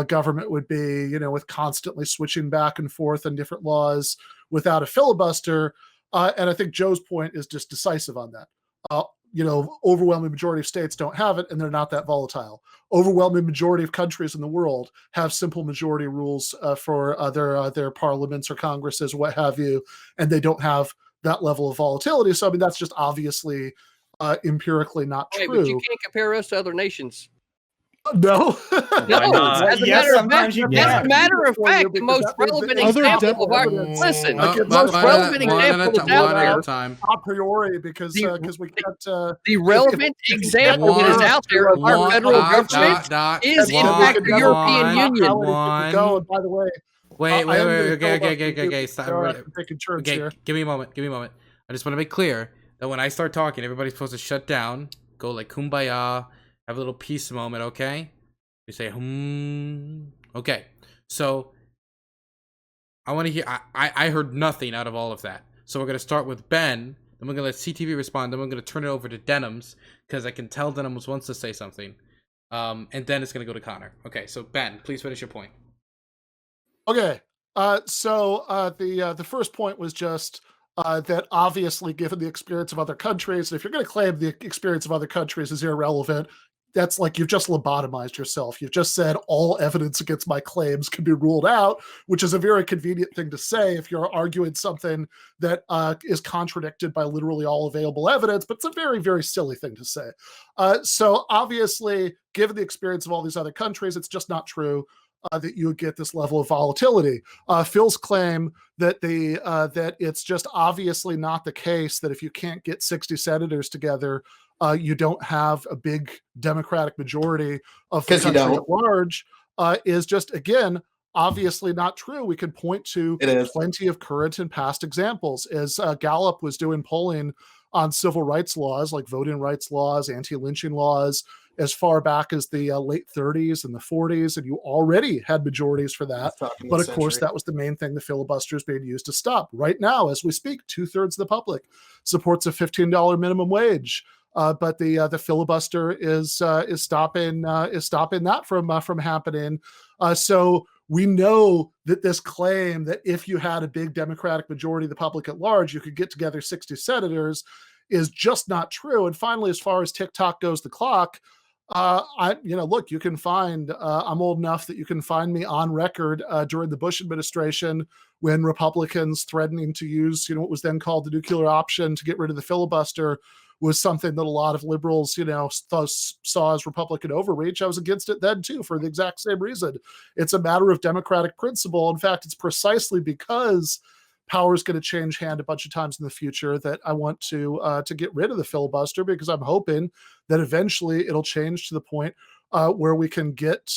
government would be, with constantly switching back and forth on different laws without a filibuster. And I think Joe's point is just decisive on that. Overwhelming majority of states don't have it, and they're not that volatile. Overwhelming majority of countries in the world have simple majority rules for their parliaments or congresses, what have you, and they don't have that level of volatility. So, I mean, that's just obviously empirically not Hey, true. but you can't compare us to other nations. No. No, not? as a Yes, matter of sometimes fact, you as can. a matter of fact, the Because most that was the relevant other example of our evidence. listen, Like, the it's most one- relevant one example that's one out at there. a time. a priori because The- we can't. The relevant example that is out there of our federal government is in fact the European Union. Go, and by the way, Wait, I am gonna okay, filibuster you. stop. Go Everybody. ahead, take insurance Okay, here. give me a moment. I just want to make clear that when I start talking, everybody's supposed to shut down, go like kumbaya, have a little peace moment, okay? We say Okay, so I want to hear. I heard nothing out of all of that. So we're gonna start with Ben. Then we're gonna let CTV respond. Then we're gonna turn it over to Denims because I can tell Denims wants to say something. And then it's gonna go to Connor. Okay, so Ben, please finish your point. Okay. So the first point was just that obviously, given the experience of other countries, and if you're going to claim the experience of other countries is irrelevant, that's like you've just lobotomized yourself. You've just said all evidence against my claims can be ruled out, which is a very convenient thing to say if you're arguing something that is contradicted by literally all available evidence, but it's a very, very silly thing to say. So obviously, given the experience of all these other countries, it's just not true that you would get this level of volatility. Phil's claim that that it's just obviously not the case that if you can't get 60 senators together, you don't have a big Democratic majority of the 'Cause you country don't. at large is just, again, obviously not true. We could point to It is. plenty of current and past examples. As Gallup was doing polling on civil rights laws, like voting rights laws, anti-lynching laws, as far back as the late 30s and the 40s, and you already had majorities for that. But of course, that was the main thing the filibuster is being used to stop. Right now, as we speak, 2/3 of the public supports a $15 minimum wage. But the filibuster is stopping that from happening. So we know that this claim that if you had a big Democratic majority of the public at large, you could get together 60 senators is just not true. And finally, as far as TikTok goes, the clock. Look, you can find. I'm old enough that you can find me on record during the Bush administration when Republicans threatening to use, what was then called the nuclear option to get rid of the filibuster was something that a lot of liberals, saw as Republican overreach. I was against it then too, for the exact same reason. It's a matter of democratic principle. In fact, it's precisely because power is going to change hand a bunch of times in the future that I want to get rid of the filibuster, because I'm hoping that eventually it'll change to the point where we can get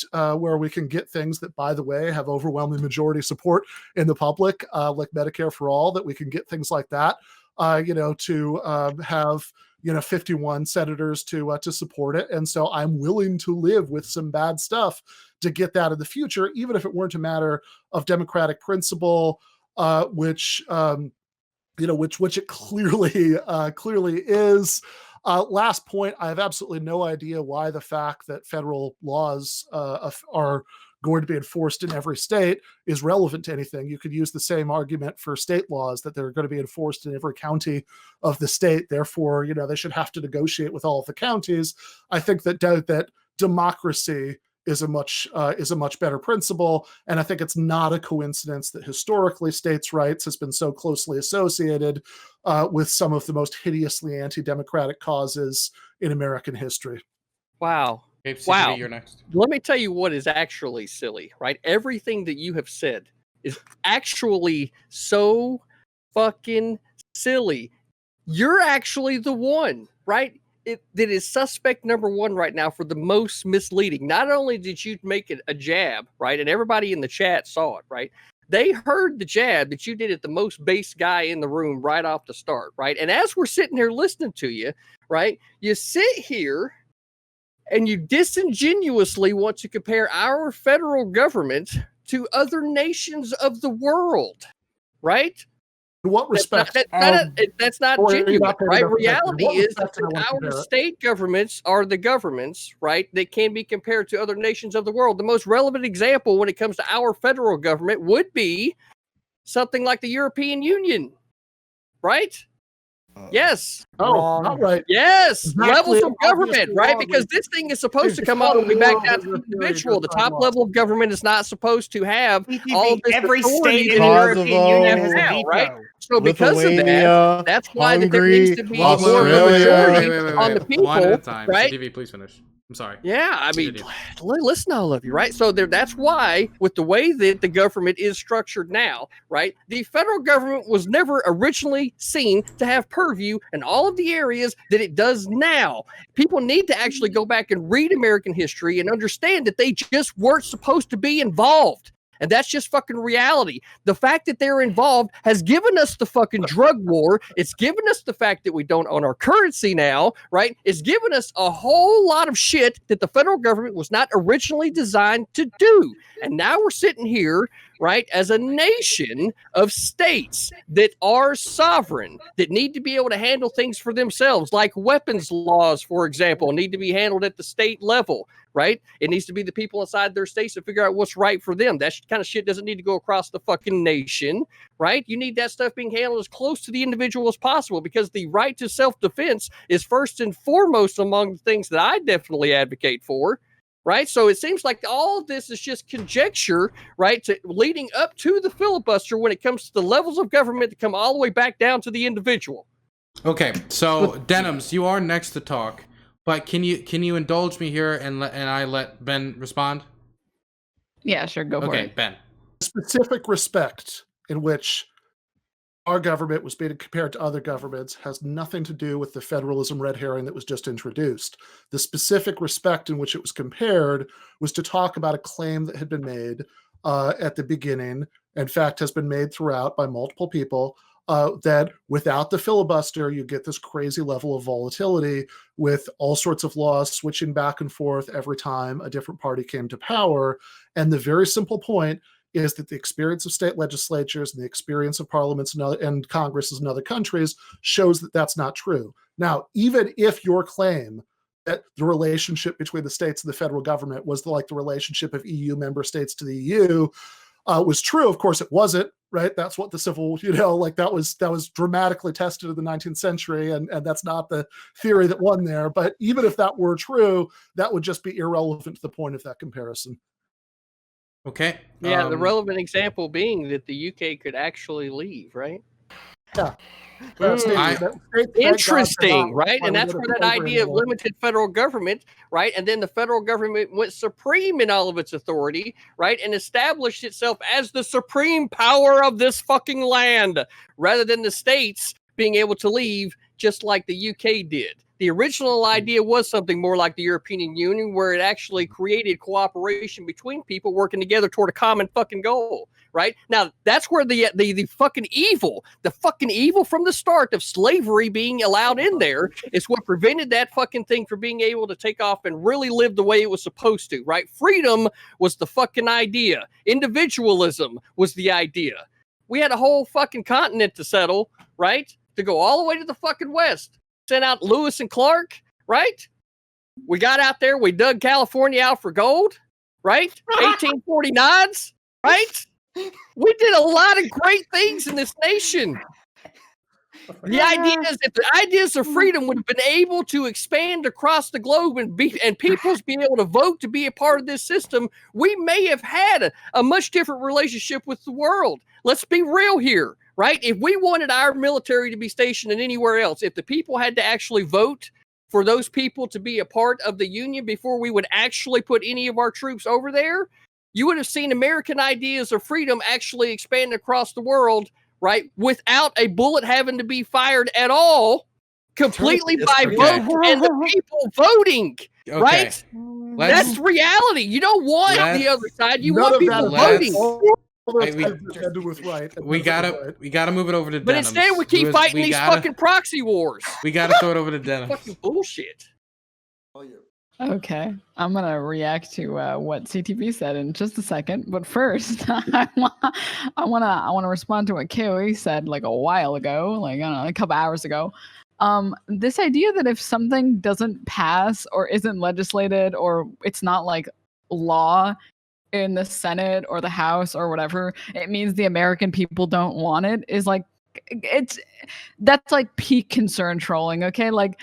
things that, by the way, have overwhelming majority support in the public, like Medicare for all. That we can get things like that, to have 51 senators to support it. And so I'm willing to live with some bad stuff to get that in the future, even if it weren't a matter of democratic principle. Which it clearly is. Last point, I have absolutely no idea why the fact that federal laws are going to be enforced in every state is relevant to anything. You could use the same argument for state laws, that they're going to be enforced in every county of the state. Therefore, they should have to negotiate with all of the counties. I think that democracy is a much better principle. And I think it's not a coincidence that historically states' rights has been so closely associated with some of the most hideously anti-democratic causes in American history. Wow. Okay, CTV, Wow. you're next. Let me tell you what is actually silly, right? Everything that you have said is actually so fucking silly. You're actually the one, right? That is suspect number one right now for the most misleading. Not only did you make it a jab, right? And everybody in the chat saw it, right? They heard the jab that you did at the most base guy in the room right off the start, right? And as we're sitting here listening to you, right? You sit here and you disingenuously want to compare our federal government to other nations of the world, right? In what respect? That's not or you're genuine, not paying right? enough attention. Reality What is respect that did I want to our compare it? state governments are the governments, right, that can be compared to other nations of the world. The most relevant example when it comes to our federal government would be something like the European Union, right? Yes. Oh, not right. Yes. Exactly, Levels of government, obviously right? wrong. Because this thing is supposed to It's come all the way called back moral down to the theory, individual. The just top not level of government is not supposed to have all this Every authority state in that the it Kosovo, European Union has a now, veto. right? So because of that, Lithuania, that's why that there needs Hungary, to be more of a Australia. majority on the people, One at a time. right? CTV, please finish. I'm sorry. Yeah, I mean, Continue. listen, all of you, right? So that's why, with the way that the government is structured now, right, the federal government was never originally seen to have purview in all of the areas that it does now. People need to actually go back and read American history and understand that they just weren't supposed to be involved. And that's just fucking reality. The fact that they're involved has given us the fucking drug war. It's given us the fact that we don't own our currency now, right? It's given us a whole lot of shit that the federal government was not originally designed to do. And now we're sitting here, right, as a nation of states that are sovereign, that need to be able to handle things for themselves, like weapons laws, for example, need to be handled at the state level. Right? It needs to be the people inside their states to figure out what's right for them. That kind of shit doesn't need to go across the fucking nation, right? You need that stuff being handled as close to the individual as possible, because the right to self-defense is first and foremost among the things that I definitely advocate for, right? So it seems like all of this is just conjecture, right, leading up to the filibuster when it comes to the levels of government to come all the way back down to the individual. Okay, so Denims, you are next to talk. But can you indulge me here and I let Ben respond? Yeah, sure, go for Okay, it. Ben. Specific respect in which our government was being compared to other governments has nothing to do with the federalism red herring that was just introduced. The specific respect in which it was compared was to talk about a claim that had been made at the beginning, in fact has been made throughout by multiple people, that without the filibuster, you get this crazy level of volatility with all sorts of laws switching back and forth every time a different party came to power. And the very simple point is that the experience of state legislatures and the experience of parliaments and Congresses in other countries shows that that's not true. Now, even if your claim that the relationship between the states and the federal government was like the relationship of EU member states to the EU was true, of course it wasn't, right? That's what the civil, that was dramatically tested in the 19th century, and that's not the theory that won there. But even if that were true, that would just be irrelevant to the point of that comparison. Okay. Yeah, the relevant example being that the UK could actually leave, right? Yeah. Interesting, right? And that's where that idea of limited federal government, right? And then the federal government went supreme in all of its authority, right? And established itself as the supreme power of this fucking land, rather than the states being able to leave just like the UK did. The original idea was something more like the European Union, where it actually created cooperation between people working together toward a common fucking goal. Right now, that's where the fucking evil from the start of slavery being allowed in there is what prevented that fucking thing from being able to take off and really live the way it was supposed to. Right? Freedom was the fucking idea. Individualism was the idea. We had a whole fucking continent to settle, right? To go all the way to the fucking west. Sent out Lewis and Clark, right? We got out there. We dug California out for gold, right? 1849s, right? We did a lot of great things in this nation. The idea is if the ideas of freedom would have been able to expand across the globe and peoples being able to vote to be a part of this system, we may have had a much different relationship with the world. Let's be real here, right? If we wanted our military to be stationed in anywhere else, if the people had to actually vote for those people to be a part of the Union before we would actually put any of our troops over there, you would have seen American ideas of freedom actually expand across the world right, without a bullet having to be fired at all, completely by Okay. vote and the people voting, right? That's reality. You don't want the other side. You want people voting. We gotta move it over to But Denims. instead, we keep fighting these fucking proxy wars. We gotta throw it over to Denims. Fucking bullshit. Okay, I'm gonna react to what CTV said in just a second, but first, I wanna respond to what KOE said like a while ago, like I don't know, a couple hours ago. This idea that if something doesn't pass or isn't legislated or it's not like law in the Senate or the House or whatever, it means the American people don't want it is like that's like peak concern trolling. Okay, like.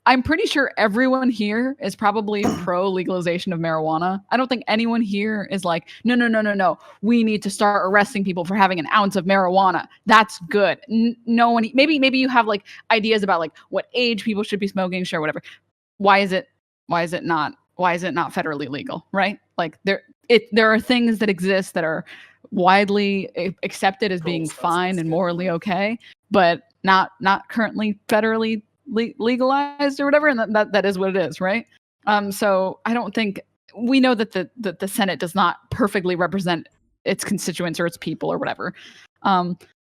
I'm pretty sure everyone here is probably pro legalization of marijuana. I don't think anyone here is like, no. We need to start arresting people for having an ounce of marijuana. That's good. No one. Maybe you have like ideas about like what age people should be smoking. Sure, whatever. Why is it not federally legal? Right? Like there are things that exist that are widely accepted as being fine and morally okay, but not currently federally legalized or whatever, and that is what it is, right? So I don't think we know that the Senate does not perfectly represent its constituents or its people or whatever.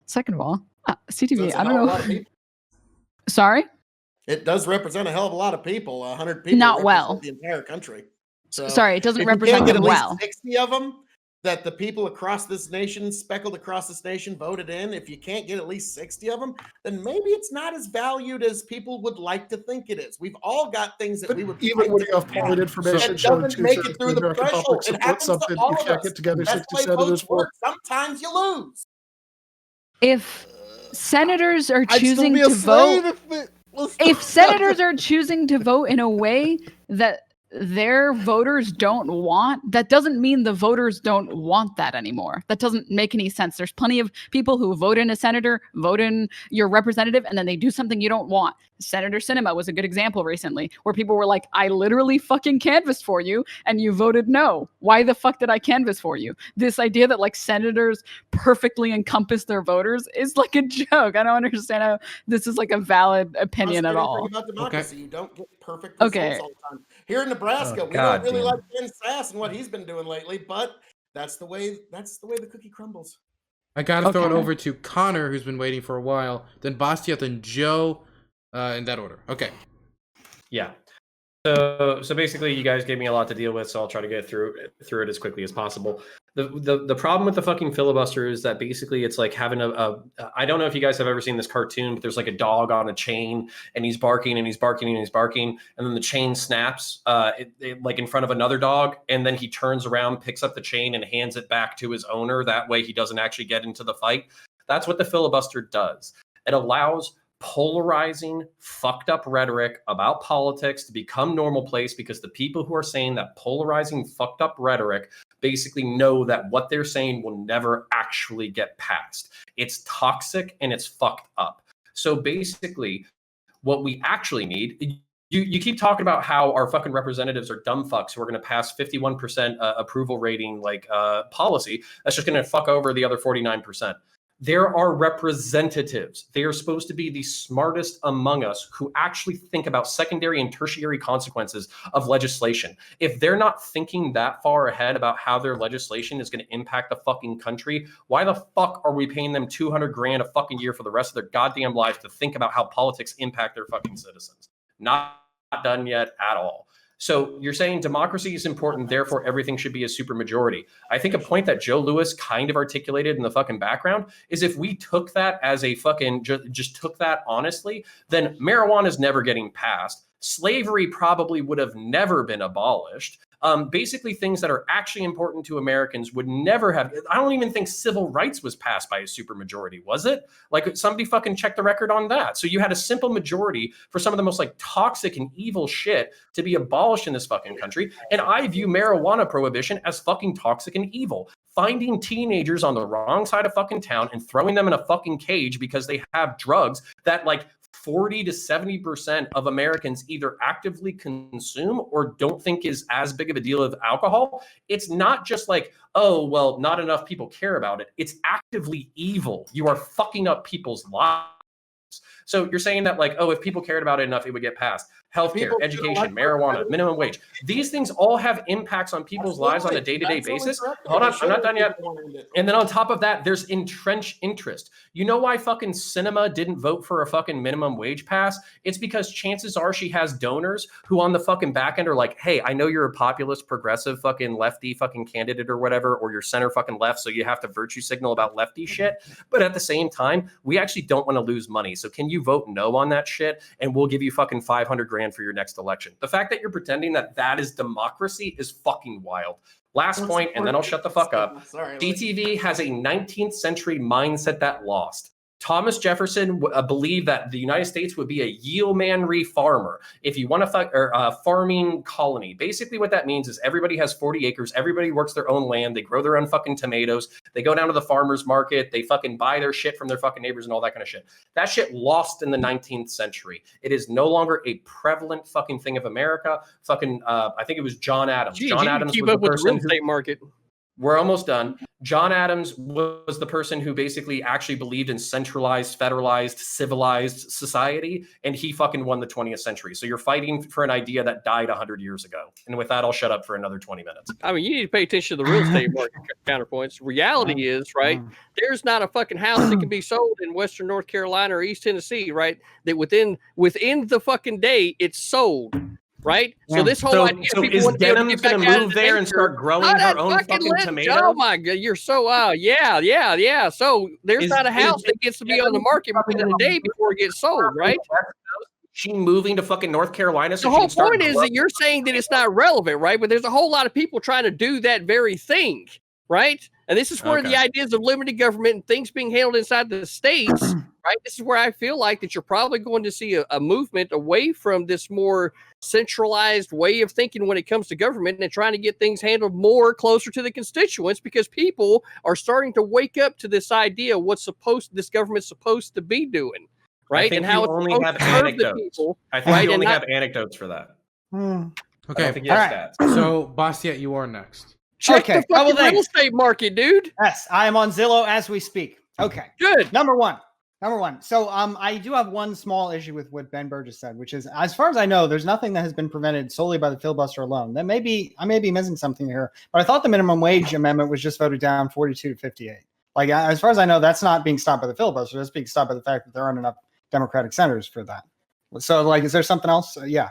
Second of all, CTV, I don't know. Sorry? It does represent a hell of a lot of people. 100 people. Not well. The entire country. So sorry, it doesn't if you represent can't get them at least well. 60 of them that the people across this nation, speckled across this nation, voted in. If you can't get at least 60 of them, then maybe it's not as valued as people would like to think it is. We've all got things that we would even when you have polling information that showing doesn't make it through the threshold. It happens to something all you of can't us. get together That's 60 why senators votes for. work. Sometimes you lose. If senators are choosing to vote, if senators are choosing to vote in a way that their voters don't want, that doesn't mean the voters don't want that anymore. That doesn't make any sense. There's plenty of people who vote in a senator, vote in your representative, and then they do something you don't want. Senator Sinema was a good example recently where people were like, I literally fucking canvassed for you and you voted no. Why the fuck did I canvass for you? This idea that like senators perfectly encompass their voters is like a joke. I don't understand how this is like a valid opinion at all. About democracy. You don't get perfect Okay. results all the time. Here in Nebraska, we don't really like Ben Sass and what he's been doing lately, but that's the way the cookie crumbles. I gotta throw it over to Connor, who's been waiting for a while, then Bastiat, then Joe, in that order. Okay. Yeah. So basically, you guys gave me a lot to deal with, so I'll try to get through it as quickly as possible. The problem with the fucking filibuster is that basically it's like having I don't know if you guys have ever seen this cartoon, but there's like a dog on a chain and he's barking and he's barking and he's barking, and then the chain snaps like in front of another dog, and then he turns around, picks up the chain and hands it back to his owner. That way he doesn't actually get into the fight. That's what the filibuster does. It allows polarizing, fucked up rhetoric about politics to become normal-place, because the people who are saying that polarizing, fucked up rhetoric basically know that what they're saying will never actually get passed. It's toxic and it's fucked up. So basically, what we actually need, you keep talking about how our fucking representatives are dumb fucks who are going to pass 51% approval rating policy that's just going to fuck over the other 49%. There are representatives. They are supposed to be the smartest among us who actually think about secondary and tertiary consequences of legislation. If they're not thinking that far ahead about how their legislation is going to impact the fucking country, why the fuck are we paying them $200,000 a fucking year for the rest of their goddamn lives to think about how politics impact their fucking citizens? Not done yet at all. So you're saying democracy is important, therefore everything should be a supermajority. I think a point that Joe Lewis kind of articulated in the fucking background is if we took that as a fucking, just took that honestly, then marijuana is never getting passed. Slavery probably would have never been abolished. Basically things that are actually important to Americans would never have. I don't even think civil rights was passed by a supermajority, was it? Like somebody fucking check the record on that. So you had a simple majority for some of the most like toxic and evil shit to be abolished in this fucking country. And I view marijuana prohibition as fucking toxic and evil. Finding teenagers on the wrong side of fucking town and throwing them in a fucking cage because they have drugs that like 40 to 70% of Americans either actively consume or don't think is as big of a deal of alcohol. It's not just like, oh, well, not enough people care about it. It's actively evil. You are fucking up people's lives. So you're saying that like, oh, if people cared about it enough, it would get passed. Healthcare, People feel education, like marijuana, minimum wage. These things all have impacts on people's lives on a day-to-day basis. Hold on, I'm not done yet. And then on top of that, there's entrenched interest. You know why fucking Cinema didn't vote for a fucking minimum wage pass? It's because chances are she has donors who on the fucking back end are like, hey, I know you're a populist, progressive fucking lefty fucking candidate or whatever, or you're center fucking left, so you have to virtue signal about lefty shit. But at the same time, we actually don't want to lose money. So can you vote no on that shit? And we'll give you fucking 500 grand for your next election. The fact that you're pretending that that is democracy is fucking wild. Last point, and then I'll shut the fuck up. DTV has a 19th century mindset that lost. Thomas Jefferson believed that the United States would be a yeomanry farmer. If you want a farming colony, basically what that means is everybody has 40 acres. Everybody works their own land. They grow their own fucking tomatoes. They go down to the farmer's market. They fucking buy their shit from their fucking neighbors and all that kind of shit. That shit lost in the 19th century. It is no longer a prevalent fucking thing of America. Fucking, I think it was John Adams. Jeez, John you Adams keep was up the with the real person estate market. We're almost done. John Adams was the person who basically actually believed in centralized, federalized, civilized society, and he fucking won the 20th century. So you're fighting for an idea that died 100 years ago. And with that, I'll shut up for another 20 minutes. I mean, you need to pay attention to the real estate market counterpoints. Reality is, right, there's not a fucking house that can be sold in Western North Carolina or East Tennessee, right, that within the fucking day it's sold. Right, so this whole idea so people is want to be able to Denims get going back to out move of the there and nature. start growing her own fucking tomatoes? Oh my god, you're so yeah. So there's not a house that gets to be on the market within a day before it gets sold, right? She moving to fucking North Carolina. So The whole point is that you're saying that it's not relevant, right? But there's a whole lot of people trying to do that very thing, right? And this is where the ideas of limited government and things being handled inside the states, right? This is where I feel like that you're probably going to see a movement away from this more centralized way of thinking when it comes to government and trying to get things handled more closer to the constituents, because people are starting to wake up to this idea of what this government's supposed to be doing, right? And how it's only supposed have to serve the anecdotes. people. I think right? you only And have anecdotes for that. Okay. I don't think you have stats. So, Bastiat, you are next. Check Okay, the couple fucking real things. estate market, dude. Yes, I am on Zillow as we speak. Okay. Good. Number one. So I do have one small issue with what Ben Burgis said, which is, as far as I know, there's nothing that has been prevented solely by the filibuster alone. I may be missing something here, but I thought the minimum wage amendment was just voted down 42 to 58. Like, as far as I know, that's not being stopped by the filibuster. That's being stopped by the fact that there aren't enough Democratic senators for that. So, like, is there something else? Yeah.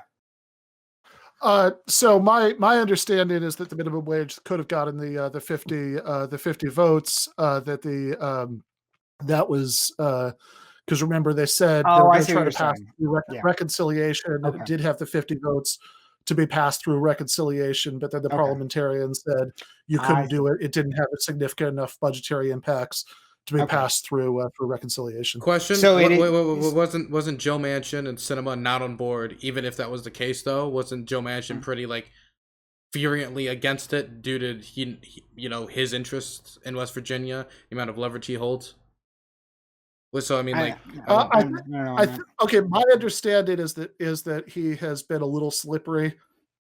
So my understanding is that the minimum wage could have gotten the 50 votes. That was because remember they said they were going to try to pass through reconciliation, and it did have the 50 votes to be passed through reconciliation, but then the parliamentarians said you couldn't do it. It didn't have a significant enough budgetary impacts to be passed through reconciliation. Question: So wasn't Joe Manchin and Cinema not on board? Even if that was the case, though, wasn't Joe Manchin pretty like virulently against it due to his interests in West Virginia, the amount of leverage he holds? So I mean, like, okay. My understanding is that he has been a little slippery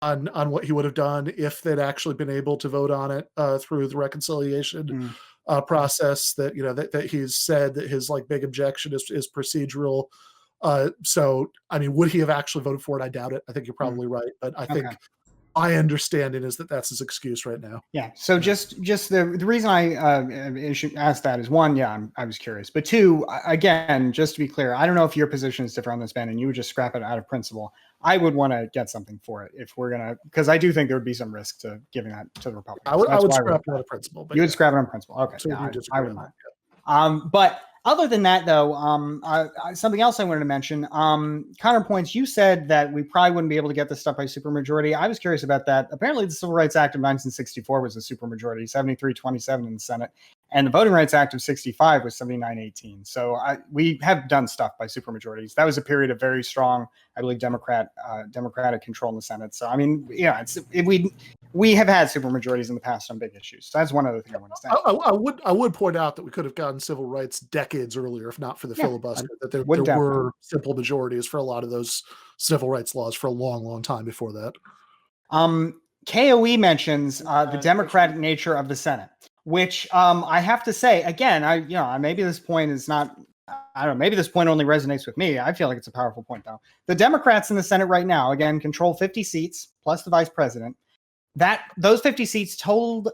on what he would have done if they'd actually been able to vote on it through the reconciliation process. That he's said that his like big objection is procedural. So I mean, would he have actually voted for it? I doubt it. I think you're probably right, but I think my understanding is that that's his excuse right now. Yeah. So just the reason I asked that is, one, I was curious, but two, again, just to be clear, I don't know if your position is different on this, Ben, and you would just scrap it out of principle. I would want to get something for it if we're gonna, because I do think there would be some risk to giving that to the Republicans. I would scrap it out of principle. But you would scrap it on principle. Okay. So I would not. But other than that, though, something else I wanted to mention, CounterPoints, you said that we probably wouldn't be able to get this stuff by supermajority. I was curious about that. Apparently, the Civil Rights Act of 1964 was a supermajority, 73-27 in the Senate. And the Voting Rights Act of 65 was 79-18. So we have done stuff by supermajorities. That was a period of very strong, I believe, Democratic control in the Senate. So, I mean, we we have had supermajorities in the past on big issues. So that's one other thing I want to say. I would point out that we could have gotten civil rights decades earlier if not for the filibuster. That there were simple majorities for a lot of those civil rights laws for a long, long time before that. KOE mentions the democratic nature of the Senate, which I have to say again. Maybe this point is not. I don't know. Maybe this point only resonates with me. I feel like it's a powerful point, though. The Democrats in the Senate right now, again, control 50 seats plus the vice president. Those 50 seats tallied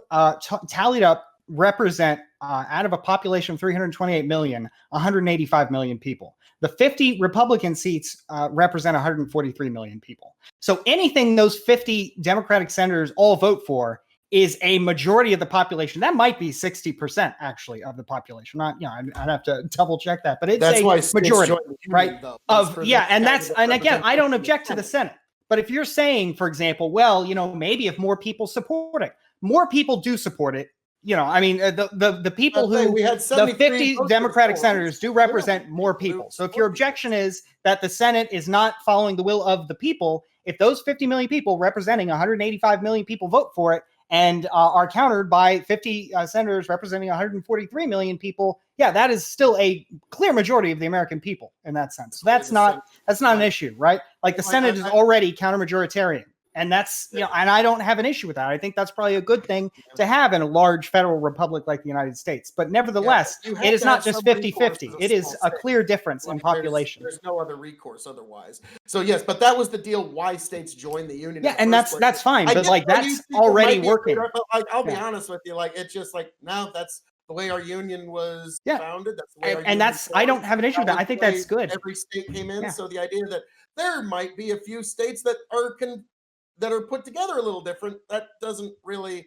up represent out of a population of 328 million, 185 million people. The 50 Republican seats represent 143 million people. So anything those 50 Democratic senators all vote for is a majority of the population. That might be 60% actually of the population. I'd have to double check that, but it's a majority, right? And again, I don't object to the Senate. But if you're saying, for example, well, maybe if more people support it, more people do support it. The people the 50 Democratic senators do represent more people. So if your objection is that the Senate is not following the will of the people, if those 50 million people representing 185 million people vote for it and are countered by 50 senators representing 143 million people, that is still a clear majority of the American people in that sense. So that's not an issue, right? Like the Senate is already counter-majoritarian. And that's, and I don't have an issue with that. I think that's probably a good thing to have in a large federal republic like the United States. But nevertheless, it is not just 50-50. It is a clear difference in population. There's no other recourse otherwise. So yes, but that was the deal why states joined the union. Yeah, and that's fine. But that's already working. But I'll be honest with you. It's just now that's the way our union was founded. That's the way I don't have an issue with that. I think that's good. Every state came in. So the idea that there might be a few states that are put together a little different, that doesn't really,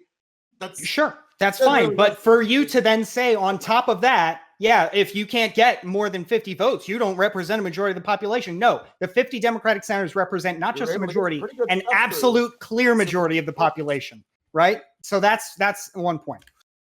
that's fine. Really, but for you to then say on top of that, if you can't get more than 50 votes, you don't represent a majority of the population. No, the 50 Democratic senators represent not just a majority, an absolute clear majority of the population, right? So that's one point.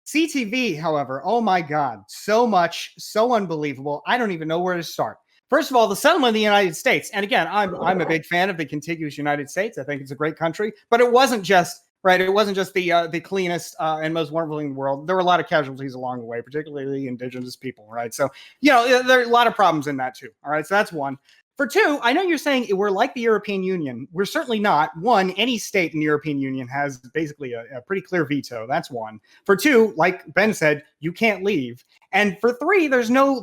CTV, however, oh my God, so much, so unbelievable. I don't even know where to start. First of all, the settlement of the United States. And again, I'm a big fan of the contiguous United States. I think it's a great country, but it wasn't just the cleanest and most wonderful thing in the world. There were a lot of casualties along the way, particularly indigenous people, right? So, there are a lot of problems in that too. All right. So that's one. For two, I know you're saying we're like the European Union. We're certainly not. One, any state in the European Union has basically a pretty clear veto. That's one. For two, like Ben said, you can't leave. And for three, there's no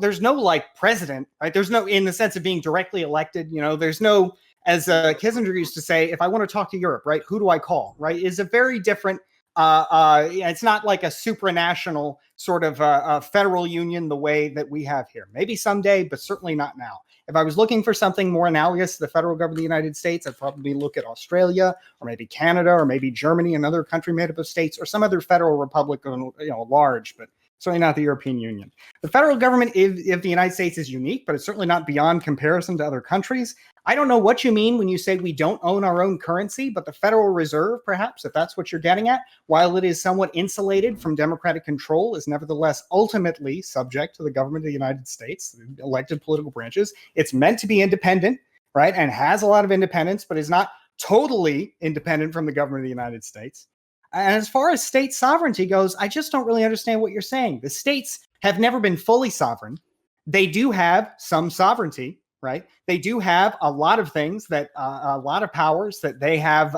president, right? There's no, in the sense of being directly elected, there's no, as Kissinger used to say, if I want to talk to Europe, right, who do I call, right? Is a very different, it's not like a supranational sort of federal union the way that we have here. Maybe someday, but certainly not now. If I was looking for something more analogous to the federal government of the United States, I'd probably look at Australia or maybe Canada or maybe Germany, another country made up of states, or some other federal republic, large, but certainly not the European Union. The federal government of the United States is unique, but it's certainly not beyond comparison to other countries. I don't know what you mean when you say we don't own our own currency, but the Federal Reserve, perhaps, if that's what you're getting at, while it is somewhat insulated from democratic control, is nevertheless ultimately subject to the government of the United States, the elected political branches. It's meant to be independent, right, and has a lot of independence, but is not totally independent from the government of the United States. And as far as state sovereignty goes, I just don't really understand what you're saying. The states have never been fully sovereign. They do have some sovereignty, right? They do have a lot of things that, a lot of powers that they have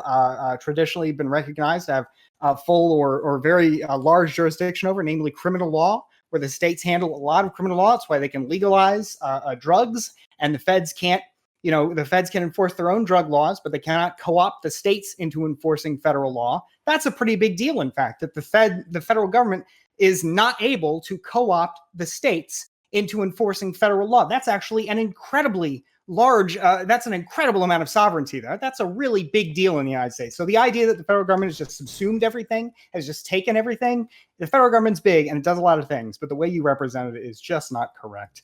traditionally been recognized to have full or very large jurisdiction over, namely criminal law, where the states handle a lot of criminal law. That's why they can legalize drugs, and the feds can't. The feds can enforce their own drug laws, but they cannot co-opt the states into enforcing federal law. That's a pretty big deal, in fact, that the federal government is not able to co-opt the states into enforcing federal law. That's actually an incredibly large, that's an incredible amount of sovereignty there. That's a really big deal in the United States. So the idea that the federal government has just subsumed everything, has just taken everything, the federal government's big and it does a lot of things, but the way you represent it is just not correct.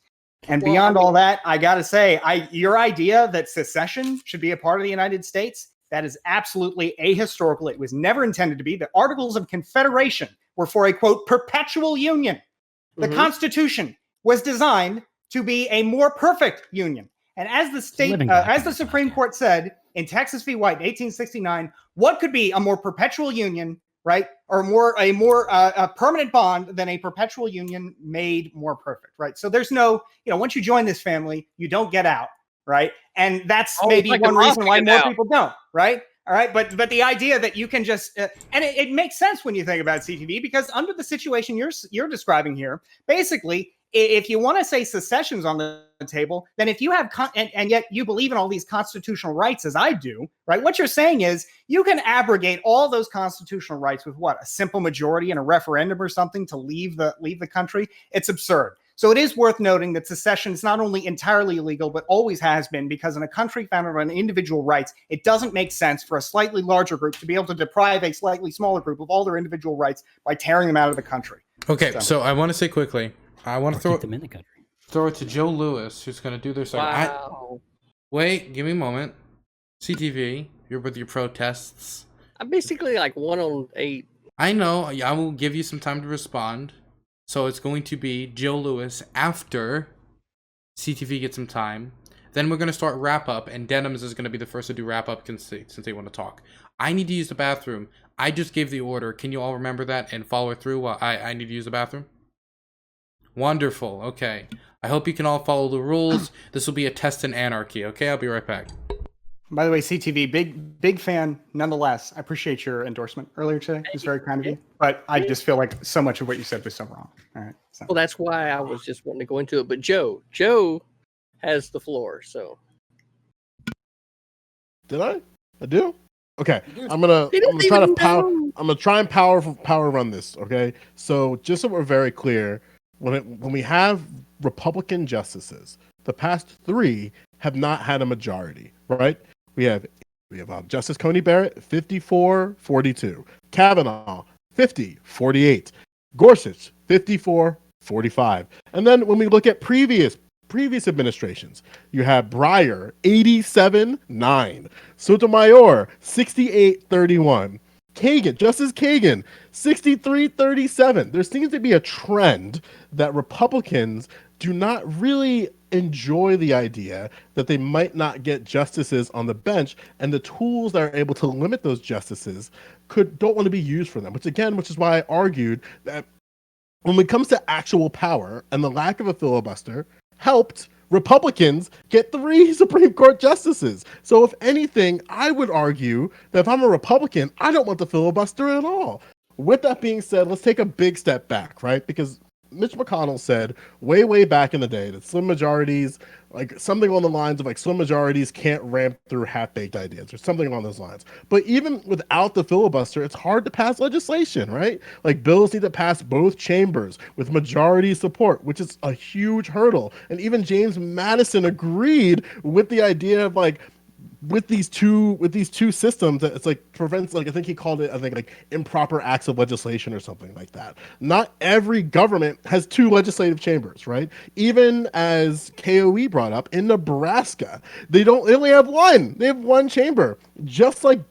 And beyond all that, I got to say, your idea that secession should be a part of the United States, that is absolutely ahistorical. It was never intended to be. The Articles of Confederation were for a, quote, perpetual union. The Constitution was designed to be a more perfect union. And as the Supreme Court said, in Texas v. White in 1869, what could be a more perpetual union, right? Or a more permanent bond than a perpetual union made more perfect, right? So there's no, once you join this family, you don't get out, right? And that's maybe like one a reason why mafia more now. people don't, right? All right, but the idea that you can just and it makes sense when you think about CTV, because under the situation you're describing here, basically, if you want to say secession's on the table, then if you have and yet you believe in all these constitutional rights as I do, right? What you're saying is you can abrogate all those constitutional rights with what, a simple majority in a referendum or something to leave the country. It's absurd. So it is worth noting that secession is not only entirely illegal, but always has been, because in a country founded on individual rights, it doesn't make sense for a slightly larger group to be able to deprive a slightly smaller group of all their individual rights by tearing them out of the country. Okay, so I want to say quickly, I want to Keep them in the country. throw it to Joe Lewis, who's going to do their second. Wow. Wait, give me a moment. CTV, you're with your protests. I'm basically like 1 on 8. I know. I will give you some time to respond. So it's going to be Joe Lewis after CTV gets some time. Then we're going to start wrap up, and Denims is going to be the first to do wrap up since they want to talk. I need to use the bathroom. I just gave the order. Can you all remember that and follow it through while I need to use the bathroom? Wonderful. Okay. I hope you can all follow the rules. This will be a test in anarchy. Okay, I'll be right back. By the way, CTV, big fan nonetheless. I appreciate your endorsement earlier today. It was very kind of you. But I just feel like so much of what you said was so wrong. All right. So. Well, that's why I was just wanting to go into it. But Joe has the floor. So Did I? I do? Okay. I'm gonna try and power run this. Okay. So just so we're very clear, when we have Republican justices, the past 3 have not had a majority, right? We have Justice Coney Barrett, 54-42. Kavanaugh, 50-48. Gorsuch, 54-45. And then when we look at previous administrations, you have Breyer, 87-9. Sotomayor, 68-31. Justice Kagan, 63-37. There seems to be a trend that Republicans do not really enjoy the idea that they might not get justices on the bench, and the tools that are able to limit those justices don't want to be used for them, which is why I argued that when it comes to actual power and the lack of a filibuster helped Republicans get 3 Supreme Court justices. So if anything, I would argue that if I'm a Republican, I don't want the filibuster at all. With that being said, let's take a big step back, right? Because Mitch McConnell said way back in the day that slim majorities, like something along the lines of like slim majorities can't ramp through half-baked ideas or something along those lines. But even without the filibuster, it's hard to pass legislation, right? Like bills need to pass both chambers with majority support, which is a huge hurdle. And even James Madison agreed with the idea of like, with these two systems, that it's like prevents, like I think he called it, like improper acts of legislation or something like that. Not every government has 2 legislative chambers, right? Even as KOE brought up, in Nebraska, they only have 1. They have 1 chamber, just like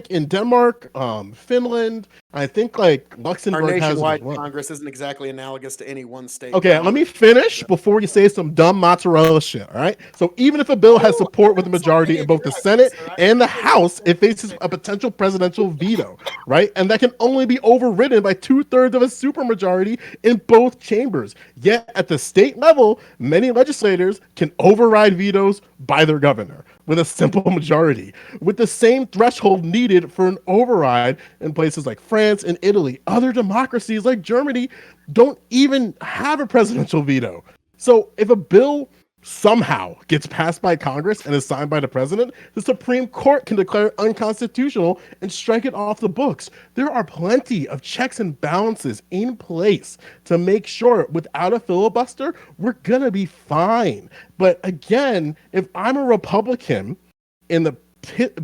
in Denmark, Finland. I think like Luxembourg Our has nationwide as well. Congress isn't exactly analogous to any one state. Okay, let me finish before you say some dumb mozzarella shit, all right? So even if a bill has support with a majority in both the Senate and the House, it faces a potential presidential veto, right? And that can only be overridden by 2/3 of a supermajority in both chambers. Yet at the state level, many legislators can override vetoes by their governor with a simple majority, with the same threshold needed for an override in places like France and Italy. Other democracies like Germany don't even have a presidential veto. So if a bill somehow gets passed by Congress and is signed by the president, the Supreme Court can declare it unconstitutional and strike it off the books. There are plenty of checks and balances in place to make sure without a filibuster, we're gonna be fine. But again, if I'm a Republican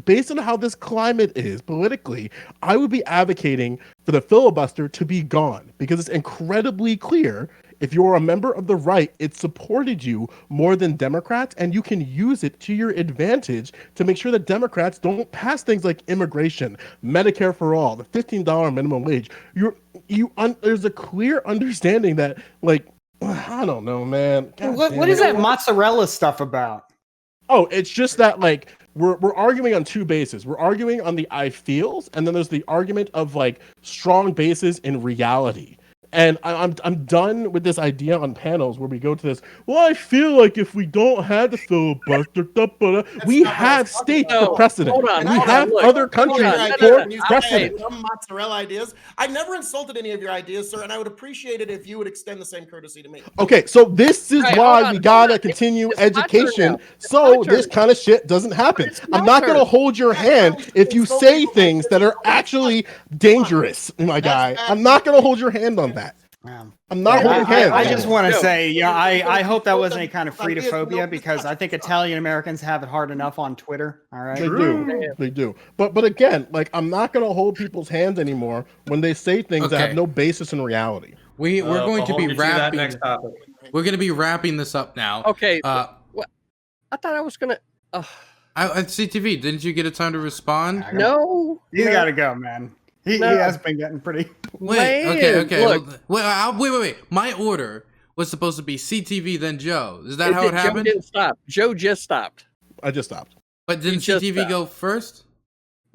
based on how this climate is politically, I would be advocating for the filibuster to be gone, because it's incredibly clear if you're a member of the right, it supported you more than Democrats, and you can use it to your advantage to make sure that Democrats don't pass things like immigration, Medicare for all, the $15 minimum wage. There's a clear understanding that, like, I don't know, man. What is that mozzarella stuff about? Oh, it's just that, like, we're arguing on two bases. We're arguing on the I feels, and then there's the argument of like strong bases in reality. And I'm done with this idea on panels where we go to this. Well, I feel like if we don't have the filibuster, we have state the precedent. Hold on, We hold on, have look, other countries hold on, for You precedent. say some mozzarella ideas. I never insulted any of your ideas, sir, and I would appreciate it if you would extend the same courtesy to me. Okay, so this is Right, why hold on, we hold gotta on. continue It's my turn education, now. It's so my this turn. kind of shit doesn't happen. It's my I'm not gonna turn. hold your hand if you say things that are actually dangerous, my guy. I'm not gonna hold your hand on that. I'm not holding hands. I just want to No. say, I hope that wasn't any kind of freedophobia, because I think Italian Americans have it hard enough on Twitter. All right. They do. But again, like, I'm not gonna hold people's hands anymore when they say things that have Okay. no basis in reality. We're going to I'll be get you that wrapping. next topic. We're going to be wrapping this up now. Okay. Uh, I thought I was gonna. at CTV, didn't you get a time to respond? No. He's no. got to go, man. He No. has been getting pretty. Wait. Man, Okay. look. Wait. My order was supposed to be CTV then Joe. Is that how it Joe happened? didn't stop. Joe just stopped. I just stopped. But didn't just CTV go first?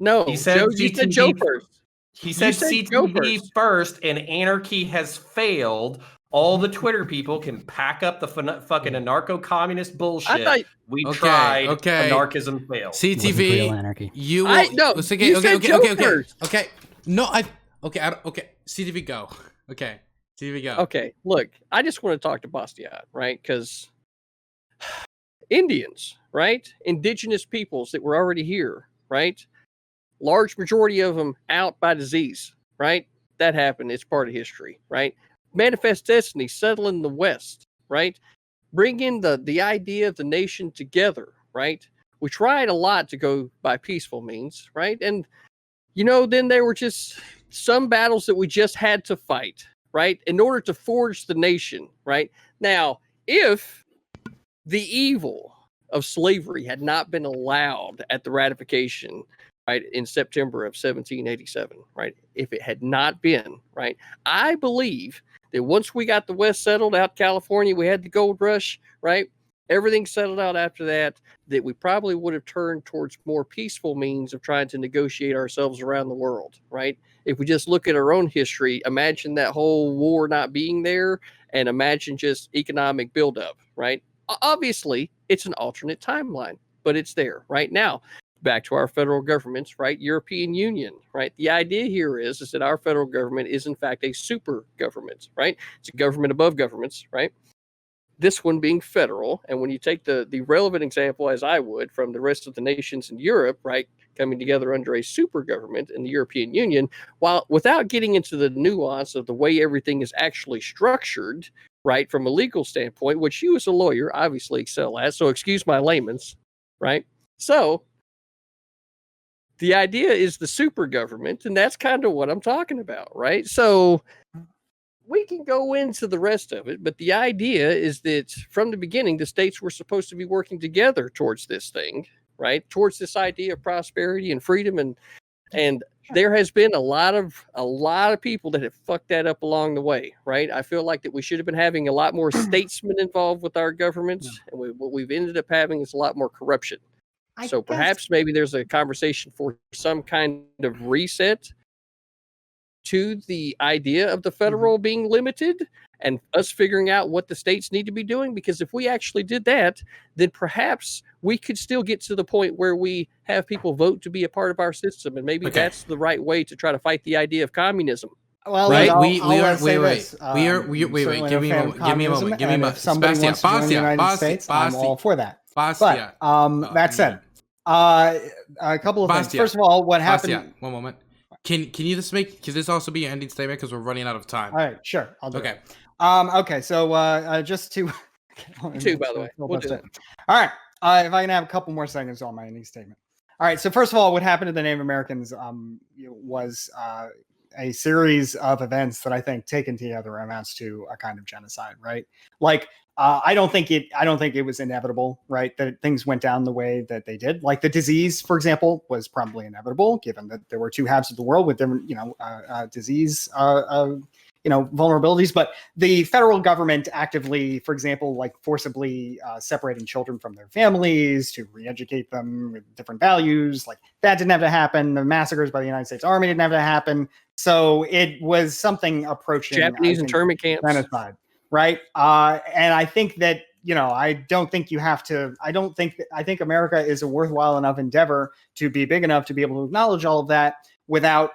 No, He said Joe, you said Joe CTV first. He said said Joe CTV first, and anarchy has failed. All the Twitter people can pack up the fucking anarcho-communist bullshit. I thought we Okay, tried. okay. Anarchism failed. Wasn't real CTV, anarchy. you will. I- no, okay, you okay, said okay, Joe okay, okay, first. okay. No, okay. CTV go. Okay, CTV go. Okay, look, I just want to talk to Bastiat, right? Because Indians, right? Indigenous peoples that were already here, right? Large majority of them out by disease, right? That happened. It's part of history, right? Manifest Destiny, settle in the West, right? Bring in the idea of the nation together, right? We tried a lot to go by peaceful means, right? And, then there were just some battles that we just had to fight, right? In order to forge the nation, right? Now, if the evil of slavery had not been allowed at the ratification, right, in September of 1787, right? If it had not been, right, I believe that once we got the West settled out, California, we had the gold rush, right? Everything settled out after that, that we probably would have turned towards more peaceful means of trying to negotiate ourselves around the world, right? If we just look at our own history, imagine that whole war not being there, and imagine just economic buildup, right? Obviously, it's an alternate timeline, but it's there right now. Back to our federal governments, right? European Union, right? The idea here is that our federal government is in fact a super government, right? It's a government above governments, right? This one being federal. And when you take the relevant example, as I would, from the rest of the nations in Europe, right, coming together under a super government in the European Union, without getting into the nuance of the way everything is actually structured, right, from a legal standpoint, which you as a lawyer obviously excel at, so excuse my layman's, right? So the idea is the super government, and that's kind of what I'm talking about, right? So we can go into the rest of it, but the idea is that from the beginning, the states were supposed to be working together towards this thing, right? Towards this idea of prosperity and freedom, and there has been a lot of people that have fucked that up along the way, right? I feel like that we should have been having a lot more statesmen involved with our governments, and what we've ended up having is a lot more corruption. So perhaps maybe there's a conversation for some kind of reset to the idea of the federal being limited and us figuring out what the states need to be doing. Because if we actually did that, then perhaps we could still get to the point where we have people vote to be a part of our system. And maybe that's the right way to try to fight the idea of communism. Well, Right, I'll wait. certainly Give me a no fan of moment. Give me a communism, moment. Give me a and moment. if somebody wants to join the United States, I'm all for that. Bastiat. But that said, a couple of things. Bastiat. First of all, what happened? Bastiat, one moment. Can you just make? Can this also be your ending statement because we're running out of time? All right, sure, I'll do Okay. it. Okay, so just to Two, by the way. We'll do that. All right, if I can have a couple more seconds on my ending statement. All right, so first of all, what happened to the Native Americans was a series of events that I think taken together amounts to a kind of genocide, right? Like, I don't think it was inevitable, right, that things went down the way that they did. Like the disease, for example, was probably inevitable, given that there were two halves of the world with different, disease vulnerabilities. But the federal government actively, for example, like forcibly separating children from their families to re-educate them with different values, like that didn't have to happen. The massacres by the United States Army didn't have to happen. So it was something approaching Japanese internment camps, genocide, right? And I think that I don't think you have to. I think America is a worthwhile enough endeavor to be big enough to be able to acknowledge all of that without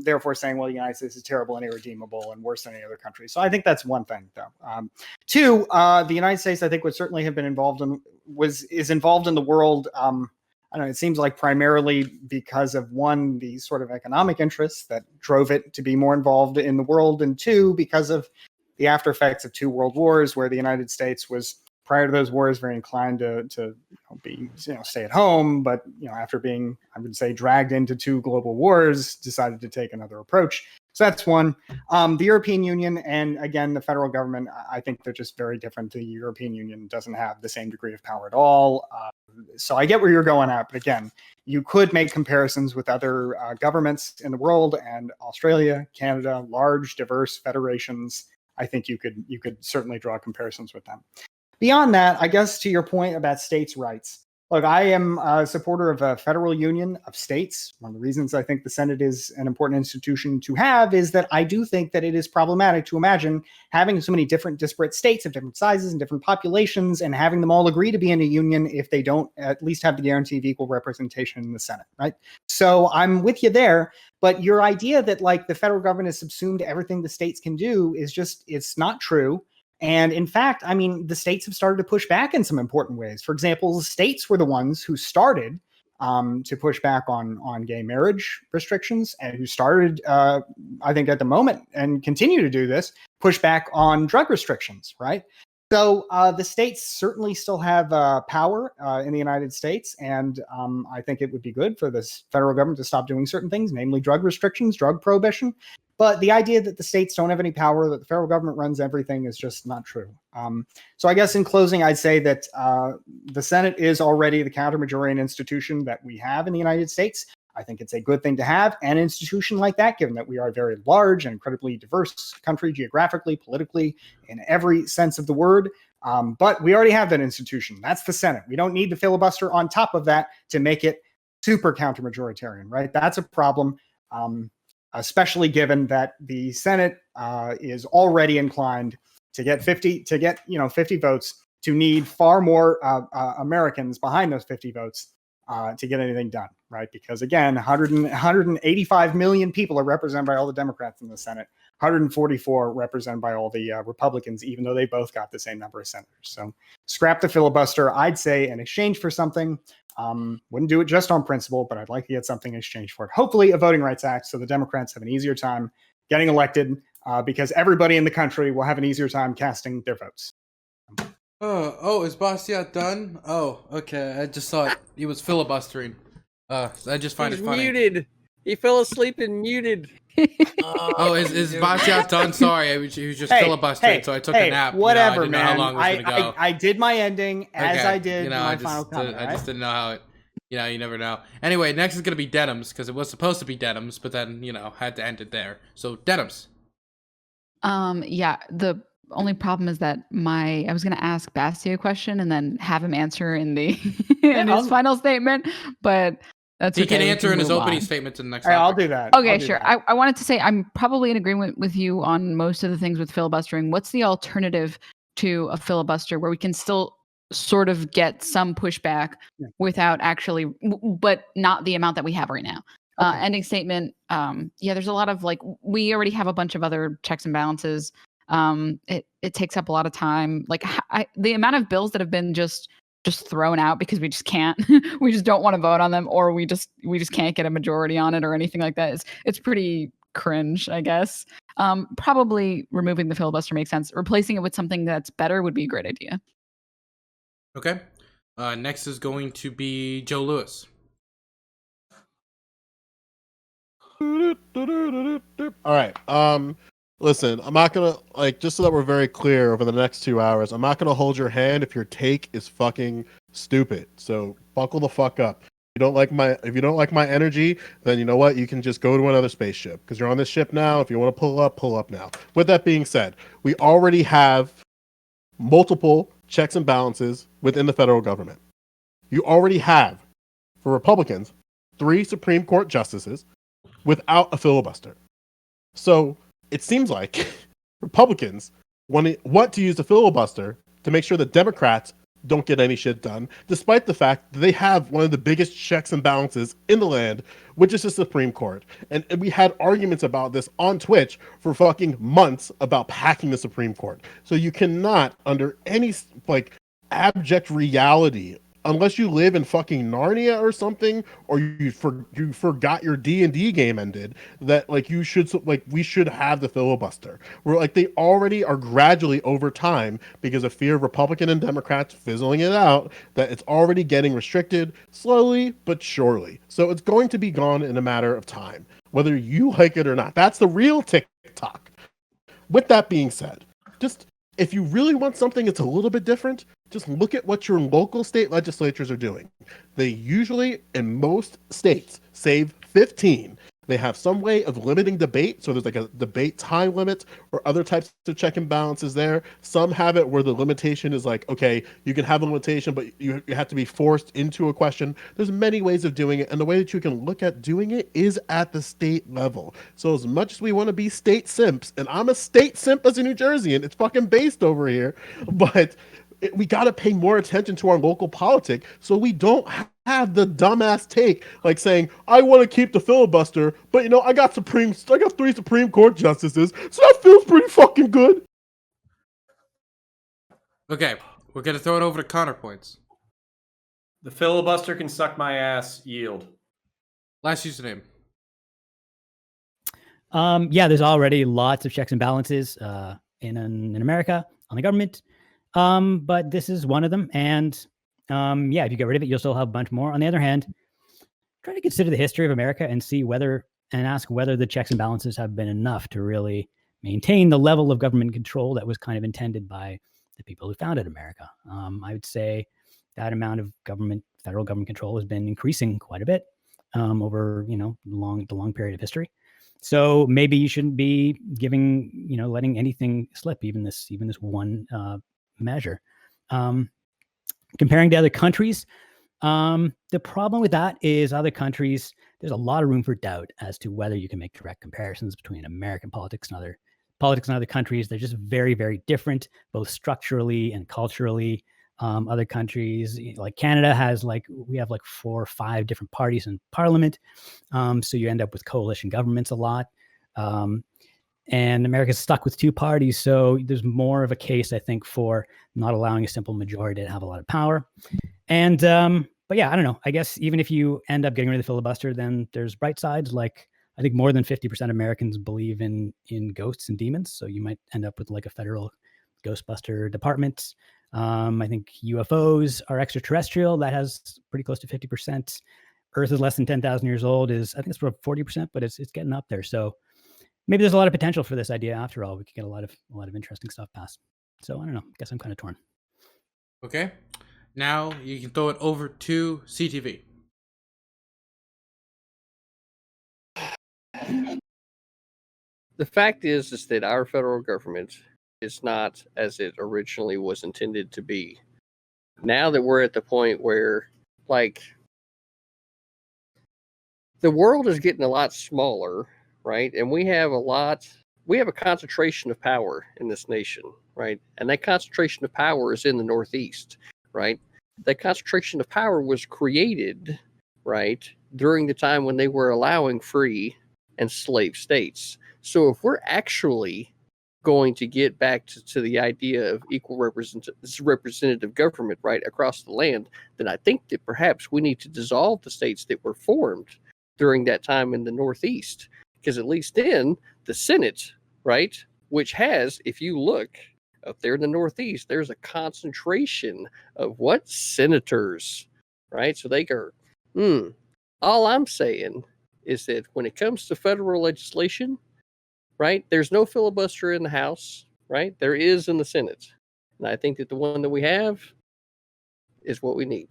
therefore saying, well, the United States is terrible and irredeemable and worse than any other country. So I think that's one thing, though. Two, the United States, I think, would certainly have been is involved in the world. I don't know. It seems like primarily because of one, the sort of economic interests that drove it to be more involved in the world, and two, because of the after effects of two world wars, where the United States was, prior to those wars, very inclined to be stay at home, but after being, I would say, dragged into two global wars, decided to take another approach. So that's one. The European Union and again the federal government, I think they're just very different. The European Union doesn't have the same degree of power at all. So I get where you're going at, but again, you could make comparisons with other governments in the world, and Australia, Canada, large, diverse federations. I think you could certainly draw comparisons with them. Beyond that, I guess to your point about states' rights, look, I am a supporter of a federal union of states. One of the reasons I think the Senate is an important institution to have is that I do think that it is problematic to imagine having so many different disparate states of different sizes and different populations and having them all agree to be in a union if they don't at least have the guarantee of equal representation in the Senate, right? So I'm with you there. But your idea that like the federal government is subsumed to everything the states can do is just, it's not true. And in fact, I mean, the states have started to push back in some important ways. For example, the states were the ones who started to push back on gay marriage restrictions, and who started, I think at the moment, and continue to do this, push back on drug restrictions, right? So the states certainly still have power in the United States, and I think it would be good for the federal government to stop doing certain things, namely drug restrictions, drug prohibition. But the idea that the states don't have any power, that the federal government runs everything, is just not true. So I guess in closing, I'd say that the Senate is already the counter-majority institution that we have in the United States. I think it's a good thing to have an institution like that, given that we are a very large and incredibly diverse country geographically, politically, in every sense of the word. But we already have that institution. That's the Senate. We don't need the filibuster on top of that to make it super counter-majoritarian, right? That's a problem. Especially given that the Senate is already inclined to get 50 votes, to need far more Americans behind those 50 votes to get anything done, right? Because again, 185 million people are represented by all the Democrats in the Senate, 144 represented by all the Republicans, even though they both got the same number of senators. So scrap the filibuster, I'd say, in exchange for something. Wouldn't do it just on principle, but I'd like to get something in exchange for it. Hopefully a Voting Rights Act, so the Democrats have an easier time getting elected, because everybody in the country will have an easier time casting their votes. Is Bastiat done? Oh, okay. I just thought he was filibustering. I just find it funny. Muted. He fell asleep and muted. Is Bastiat done? Sorry, he was just filibustering, so I took a nap. Whatever, I didn't man. know how long it was gonna go. I did my ending as Okay. I did my final comment. I just didn't know how it. You never know. Anyway, next is gonna be Denims, because it was supposed to be Denims, but then had to end it there. So Denims. Yeah. The only problem is that I was gonna ask Bastiat a question and then have him answer in the in his final statement, but. That's he okay. can answer in his opening on. statement to the next. I'll do that. Okay, sure. I wanted to say I'm probably in agreement with you on most of the things with filibustering. What's the alternative to a filibuster where we can still sort of get some pushback without actually, but not the amount that we have right now? Okay. Ending statement. There's a lot of we already have a bunch of other checks and balances. It takes up a lot of time. The amount of bills that have been just thrown out because we just can't, we just don't want to vote on them, or we just can't get a majority on it or anything like that. It's pretty cringe, I guess. Probably removing the filibuster makes sense. Replacing it with something that's better would be a great idea. Okay. Next is going to be Joe Lewis. All right. Listen, I'm not gonna just so that we're very clear over the next 2 hours, I'm not gonna hold your hand if your take is fucking stupid. So buckle the fuck up. You don't like my energy, then you know what? You can just go to another spaceship because you're on this ship now. If you want to pull up now. With that being said, we already have multiple checks and balances within the federal government. You already have, for Republicans, 3 Supreme Court justices without a filibuster. So it seems like Republicans want to use the filibuster to make sure that Democrats don't get any shit done, despite the fact that they have one of the biggest checks and balances in the land, which is the Supreme Court. And we had arguments about this on Twitch for fucking months about packing the Supreme Court. So you cannot, under any abject reality, unless you live in fucking Narnia or something, or you forgot your D&D game ended, that we should have the filibuster. Where they already are gradually over time, because of fear of Republican and Democrats fizzling it out, that it's already getting restricted slowly but surely. So it's going to be gone in a matter of time, whether you like it or not. That's the real TikTok. With that being said, just if you really want something that's a little bit different, just look at what your local state legislatures are doing. They usually, in most states, save 15. They have some way of limiting debate, so there's a debate time limit or other types of check and balances there. Some have it where the limitation is okay, you can have a limitation, but you have to be forced into a question. There's many ways of doing it, and the way that you can look at doing it is at the state level. So as much as we want to be state simps, and I'm a state simp as a New Jerseyan, it's fucking based over here, but we got to pay more attention to our local politics so we don't have the dumbass take saying, I want to keep the filibuster, but I got 3 Supreme Court justices, so that feels pretty fucking good. Okay, we're gonna throw it over to CounterPoints. The filibuster can suck my ass. Yield. Last username. Yeah, there's already lots of checks and balances in America on the government. But this is one of them. And yeah, if you get rid of it, you'll still have a bunch more. On the other hand, try to consider the history of America and ask whether the checks and balances have been enough to really maintain the level of government control that was kind of intended by the people who founded America. I would say that amount of federal government control has been increasing quite a bit over, the long period of history. So maybe you shouldn't be letting anything slip, even this one measure. Comparing to other countries, the problem with that is other countries, there's a lot of room for doubt as to whether you can make direct comparisons between American politics and other countries. They're just very, very different, both structurally and culturally. Other countries like Canada we have 4 or 5 different parties in parliament. So you end up with coalition governments a lot. And America's stuck with 2 parties. So there's more of a case, I think, for not allowing a simple majority to have a lot of power. And, but yeah, I don't know. I guess even if you end up getting rid of the filibuster, then there's bright sides. I think more than 50% of Americans believe in ghosts and demons. So you might end up with a federal Ghostbuster department. I think UFOs are extraterrestrial. That has pretty close to 50%. Earth is less than 10,000 years old I think it's about 40%, but it's getting up there. So maybe there's a lot of potential for this idea. After all, we could get a lot of interesting stuff passed. So I don't know. I guess I'm kind of torn. Okay. Now you can throw it over to CTV. The fact is that our federal government is not as it originally was intended to be. Now that we're at the point where, the world is getting a lot smaller, right? And we have a concentration of power in this nation, right? And that concentration of power is in the Northeast, right? That concentration of power was created, right, during the time when they were allowing free and slave states. So if we're actually going to get back to the idea of equal representative government right across the land, then I think that perhaps we need to dissolve the states that were formed during that time in the Northeast, because at least then the Senate, right, which has, if you look up there in the Northeast, there's a concentration of what? Senators, right? So they go, all I'm saying is that when it comes to federal legislation, right, there's no filibuster in the House, right? There is in the Senate. And I think that the one that we have is what we need.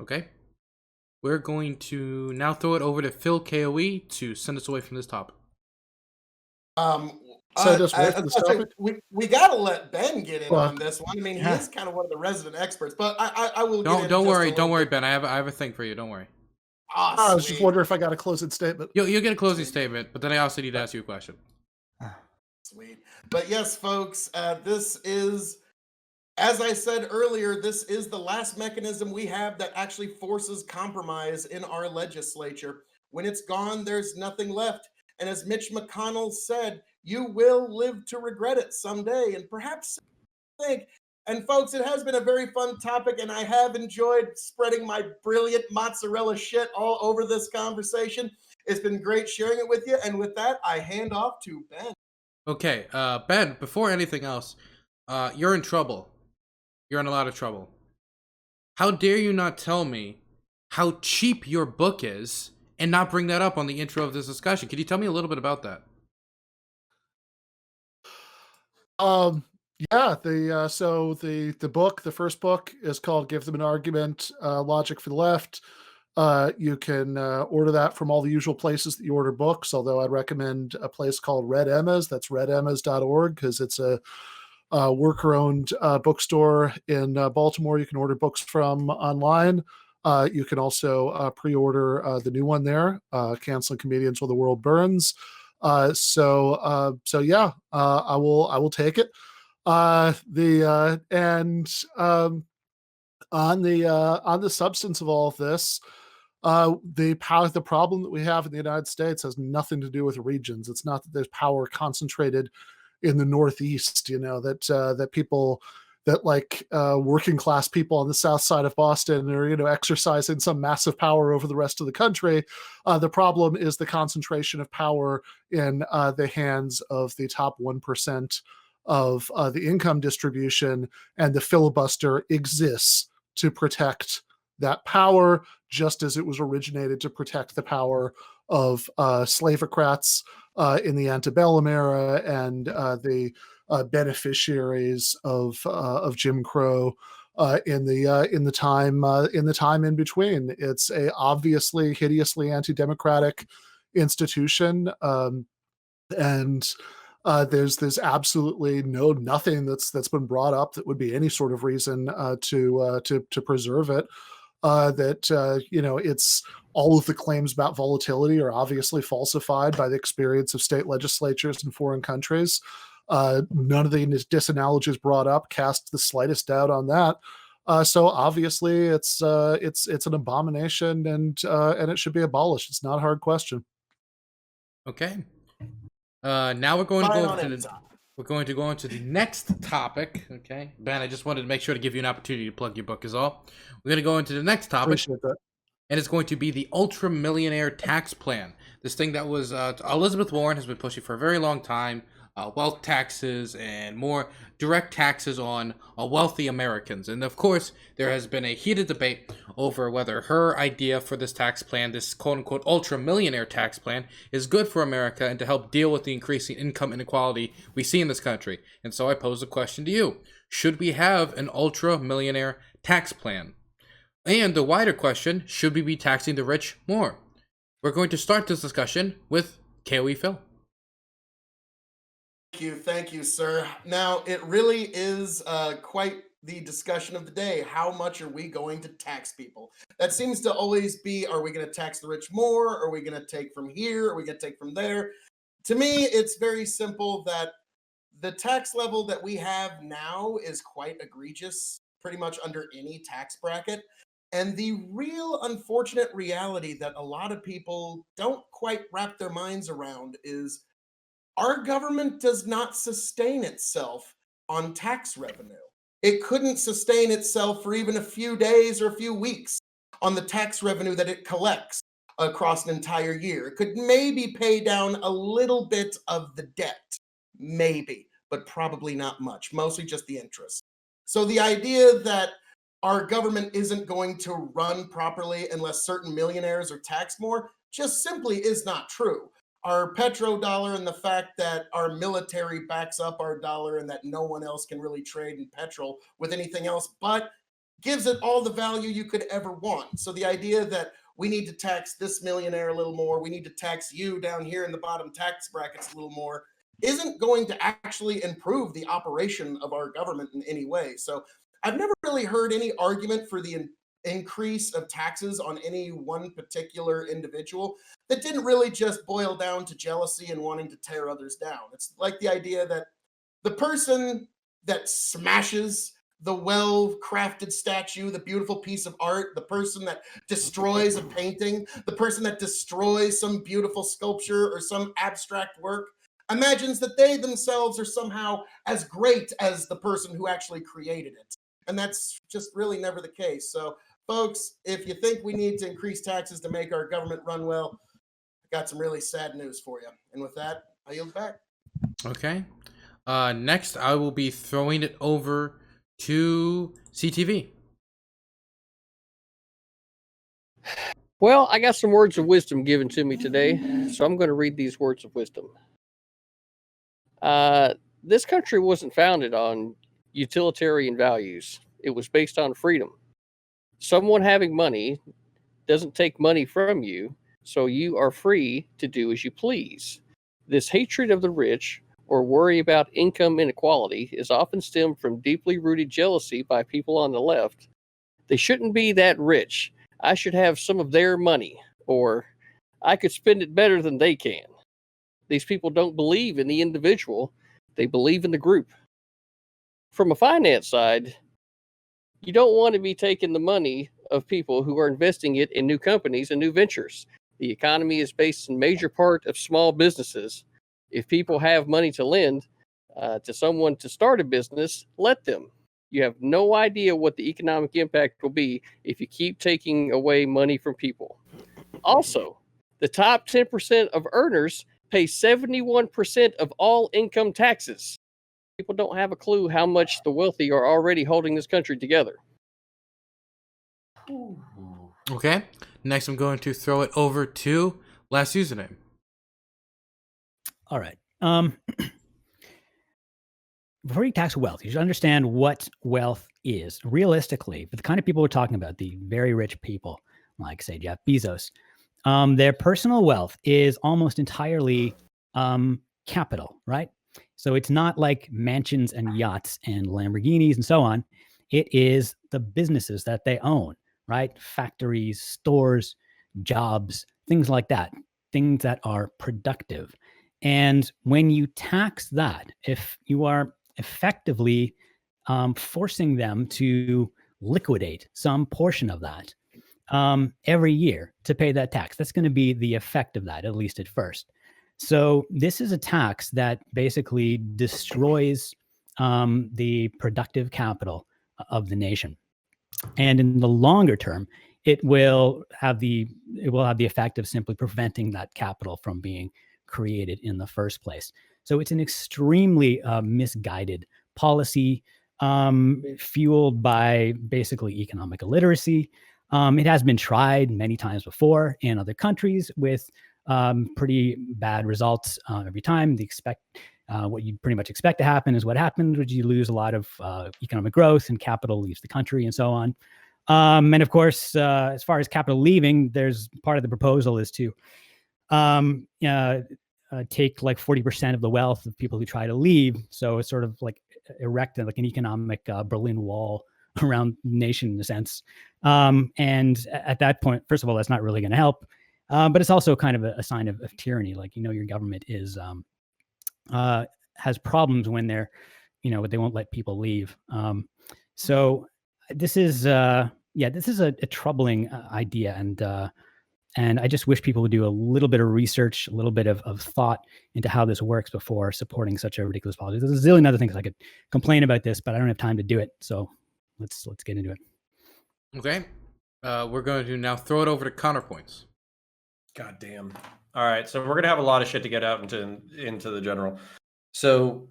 Okay. we're going to now throw it over to Phil KOE to send us away from this topic. So just wait for this topic. We gotta let Ben get in Well, on this one. I mean, he yeah. is kind of one of the resident experts, but I will. Don't worry, Ben. I have a thing for you. Don't worry. I was just wondering if I got a closing statement. You'll get a closing statement, but then I also need to ask you a question. Sweet. But yes, folks, this is, as I said earlier, this is the last mechanism we have that actually forces compromise in our legislature. When it's gone, there's nothing left. And as Mitch McConnell said, you will live to regret it someday, and perhaps think. And folks, it has been a very fun topic, and I have enjoyed spreading my brilliant mozzarella shit all over this conversation. It's been great sharing it with you. And with that, I hand off to Ben. Okay, Ben, before anything else, you're in trouble. You're in a lot of trouble. How dare you not tell me how cheap your book is and not bring that up on the intro of this discussion? Can you tell me a little bit about that? Yeah, the book, the first book, is called "Give Them an Argument: Logic for the Left." You can order that from all the usual places that you order books, although I'd recommend a place called Red Emma's. That's redemmas.org, because it's a worker-owned bookstore in Baltimore. You can order books from online. You can also pre-order the new one there, Canceling Comedians While the World Burns. So yeah, I will take it. On the substance of all of this, the problem that we have in the United States has nothing to do with regions. It's not that there's power concentrated in the Northeast, that people that working class people on the south side of Boston are, exercising some massive power over the rest of the country. The problem is the concentration of power in the hands of the top 1% of the income distribution, and the filibuster exists to protect that power, just as it was originated to protect the power of slavocrats in the antebellum era, and the beneficiaries of Jim Crow in the time in between. It's a obviously hideously anti-democratic institution, and there's absolutely nothing that's been brought up that would be any sort of reason to preserve it. It's all of the claims about volatility are obviously falsified by the experience of state legislatures in foreign countries. None of the disanalogies brought up cast the slightest doubt on that. So obviously it's an abomination, and it should be abolished. It's not a hard question. Okay. Now we're going to go into the next topic. Okay, Ben, I just wanted to make sure to give you an opportunity to plug your book is all. We're going to go into the next topic. Appreciate that. And it's going to be the ultra millionaire tax plan. This thing that was Elizabeth Warren has been pushing for a very long time. Wealth taxes and more direct taxes on wealthy Americans. And of course, there has been a heated debate over whether her idea for this tax plan, this quote-unquote ultra-millionaire tax plan, is good for America and to help deal with the increasing income inequality we see in this country. And so I pose a question to you. Should we have an ultra-millionaire tax plan? And the wider question, should we be taxing the rich more? We're going to start this discussion with KOE Phil. Thank you, sir. Now, it really is quite the discussion of the day. How much are we going to tax people? That seems to always be, are we going to tax the rich more? Are we going to take from here? Are we going to take from there? To me, it's very simple that the tax level that we have now is quite egregious, pretty much under any tax bracket. And the real unfortunate reality that a lot of people don't quite wrap their minds around is our government does not sustain itself on tax revenue. It couldn't sustain itself for even a few days or a few weeks on the tax revenue that it collects across an entire year. It could maybe pay down a little bit of the debt, maybe, but probably not much, mostly just the interest. So the idea that our government isn't going to run properly unless certain millionaires are taxed more just simply is not true. Our petrodollar and the fact that our military backs up our dollar and that no one else can really trade in petrol with anything else but gives it all the value you could ever want. So the idea that we need to tax this millionaire a little more, we need to tax you down here in the bottom tax brackets a little more, isn't going to actually improve the operation of our government in any way. So I've never really heard any argument for the increase of taxes on any one particular individual that didn't really just boil down to jealousy and wanting to tear others down. It's like the idea that the person that smashes the well-crafted statue, the beautiful piece of art, the person that destroys a painting, the person that destroys some beautiful sculpture or some abstract work, imagines that they themselves are somehow as great as the person who actually created it. And that's just really never the case. So, folks, if you think we need to increase taxes to make our government run well, I got some really sad news for you. And with that, I yield back. Okay. Next, I will be throwing it over to CTV. Well, I got some words of wisdom given to me today, so I'm going to read these words of wisdom. This country wasn't founded on utilitarian values. It was based on freedom. Someone having money doesn't take money from you, so you are free to do as you please. This hatred of the rich or worry about income inequality is often stemmed from deeply rooted jealousy by people on the left. They shouldn't be that rich. I should have some of their money, or I could spend it better than they can. These people don't believe in the individual, they believe in the group. From a finance side, you don't want to be taking the money of people who are investing it in new companies and new ventures. The economy is based in major part of small businesses. If people have money to lend to someone to start a business, let them. You have no idea what the economic impact will be if you keep taking away money from people. Also, the top 10% of earners pay 71% of all income taxes. People don't have a clue how much the wealthy are already holding this country together. Okay. Next, I'm going to throw it over to last username. All right. Before you tax wealth, you should understand what wealth is. Realistically, for the kind of people we're talking about, the very rich people, like, say, Jeff Bezos, their personal wealth is almost entirely capital, right? So it's not like mansions and yachts and Lamborghinis and so on. It is the businesses that they own, right? Factories, stores, jobs, things like that, things that are productive. And when you tax that, if you are effectively forcing them to liquidate some portion of that every year to pay that tax, that's going to be the effect of that, at least at first. So this is a tax that basically destroys the productive capital of the nation. And in the longer term, it will have the effect of simply preventing that capital from being created in the first place. So it's an extremely misguided policy fueled by basically economic illiteracy. It has been tried many times before in other countries with pretty bad results every time. What you pretty much expect to happen is what happens, which you lose a lot of economic growth and capital leaves the country and so on. And of course, as far as capital leaving, there's part of the proposal is to take like 40% of the wealth of people who try to leave. So it's sort of like erect like an economic Berlin Wall around the nation in a sense. And at that point, first of all, that's not really going to help. But it's also kind of a sign of tyranny. Like, your government is has problems when they won't let people leave. So this is a troubling idea, and I just wish people would do a little bit of research, a little bit of thought into how this works before supporting such a ridiculous policy. There's a zillion other things I could complain about this, but I don't have time to do it. So let's get into it. Okay. We're going to now throw it over to CounterPoints. God damn. All right, so we're gonna have a lot of shit to get out into the general. So,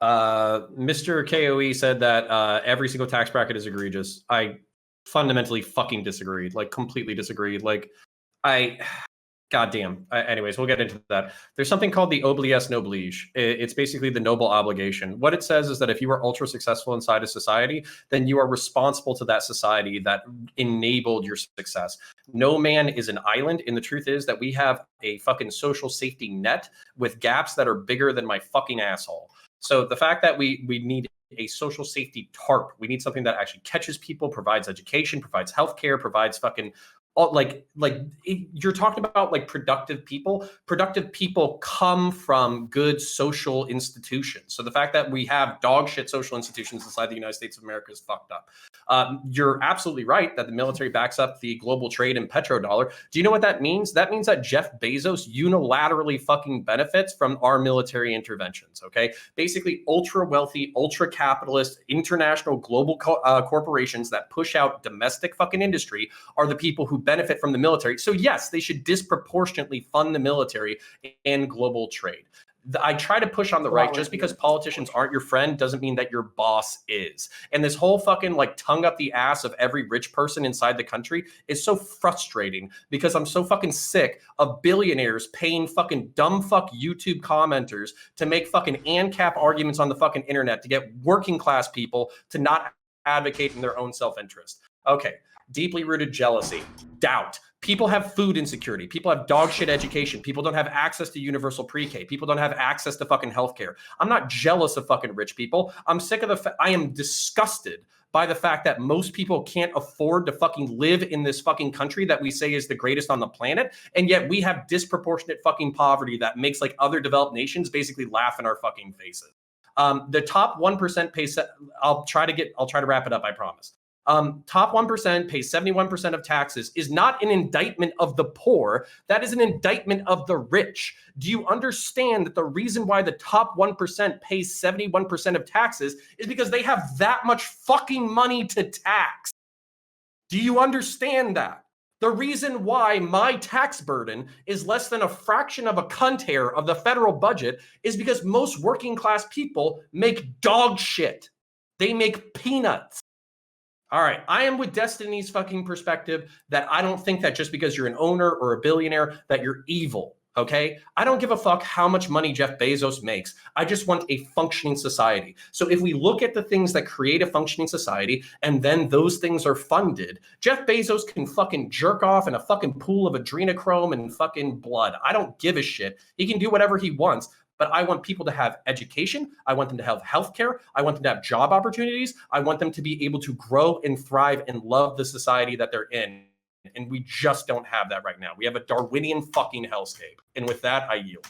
Mr. KOE said that every single tax bracket is egregious. I fundamentally fucking disagreed. Like, completely disagreed. Like, Goddamn. Anyways, we'll get into that. There's something called the obliges noblige. It's basically the noble obligation. What it says is that if you are ultra successful inside a society, then you are responsible to that society that enabled your success. No man is an island. And the truth is that we have a fucking social safety net with gaps that are bigger than my fucking asshole. So the fact that we need a social safety tarp, we need something that actually catches people, provides education, provides healthcare, provides fucking you're talking about like productive people. Productive people come from good social institutions. So the fact that we have dog shit social institutions inside the United States of America is fucked up. You're absolutely right that the military backs up the global trade and petrodollar. Do you know what that means? That means that Jeff Bezos unilaterally fucking benefits from our military interventions. Okay, basically ultra wealthy, ultra capitalist, international global corporations that push out domestic fucking industry are the people who benefit from the military. So yes, they should disproportionately fund the military and global trade. I try to push on the right. Just because politicians aren't your friend doesn't mean that your boss is. And this whole fucking like tongue up the ass of every rich person inside the country is so frustrating because I'm so fucking sick of billionaires paying fucking dumb fuck YouTube commenters to make fucking ANCAP arguments on the fucking internet to get working class people to not advocate in their own self-interest. Okay. Deeply rooted jealousy, doubt. People have food insecurity. People have dog shit education. People don't have access to universal pre-K. People don't have access to fucking healthcare. I'm not jealous of fucking rich people. I'm sick of I am disgusted by the fact that most people can't afford to fucking live in this fucking country that we say is the greatest on the planet. And yet we have disproportionate fucking poverty that makes like other developed nations basically laugh in our fucking faces. The top 1% pay, I'll try to wrap it up, I promise. Top 1% pays 71% of taxes is not an indictment of the poor. That is an indictment of the rich. Do you understand that the reason why the top 1% pays 71% of taxes is because they have that much fucking money to tax? Do you understand that? The reason why my tax burden is less than a fraction of a cunt of the federal budget is because most working class people make dog shit. They make peanuts. All right, I am with Destiny's fucking perspective that I don't think that just because you're an owner or a billionaire that you're evil, okay? I don't give a fuck how much money Jeff Bezos makes. I just want a functioning society. So if we look at the things that create a functioning society and then those things are funded, Jeff Bezos can fucking jerk off in a fucking pool of adrenochrome and fucking blood. I don't give a shit. He can do whatever he wants. But I want people to have education. I want them to have healthcare. I want them to have job opportunities. I want them to be able to grow and thrive and love the society that they're in. And we just don't have that right now. We have a Darwinian fucking hellscape. And with that, I yield.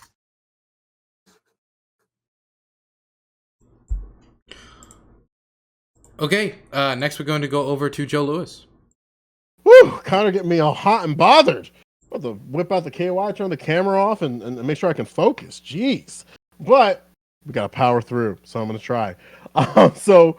Okay, next we're going to go over to Joe Lewis. Woo! Connor getting me all hot and bothered. I'm about to whip out the KY, turn the camera off, and make sure I can focus. Jeez. But we got to power through, so I'm going to try. So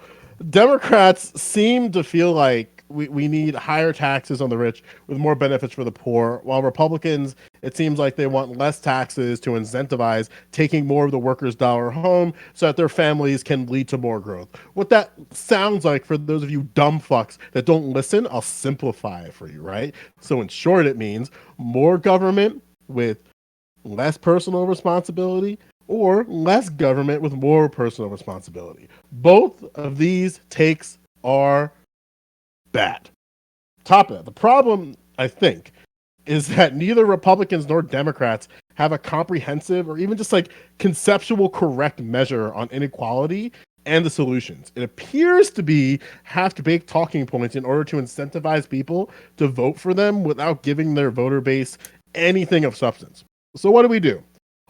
Democrats seem to feel like we need higher taxes on the rich with more benefits for the poor, while Republicans, it seems like they want less taxes to incentivize taking more of the workers' dollar home so that their families can lead to more growth. What that sounds like, for those of you dumb fucks that don't listen, I'll simplify it for you, right? So in short, it means more government with less personal responsibility, or less government with more personal responsibility. Both of these takes are bad. Top of that, the problem, I think, is that neither Republicans nor Democrats have a comprehensive or even just like conceptual correct measure on inequality and the solutions. It appears to be half-baked talking points in order to incentivize people to vote for them without giving their voter base anything of substance. So what do?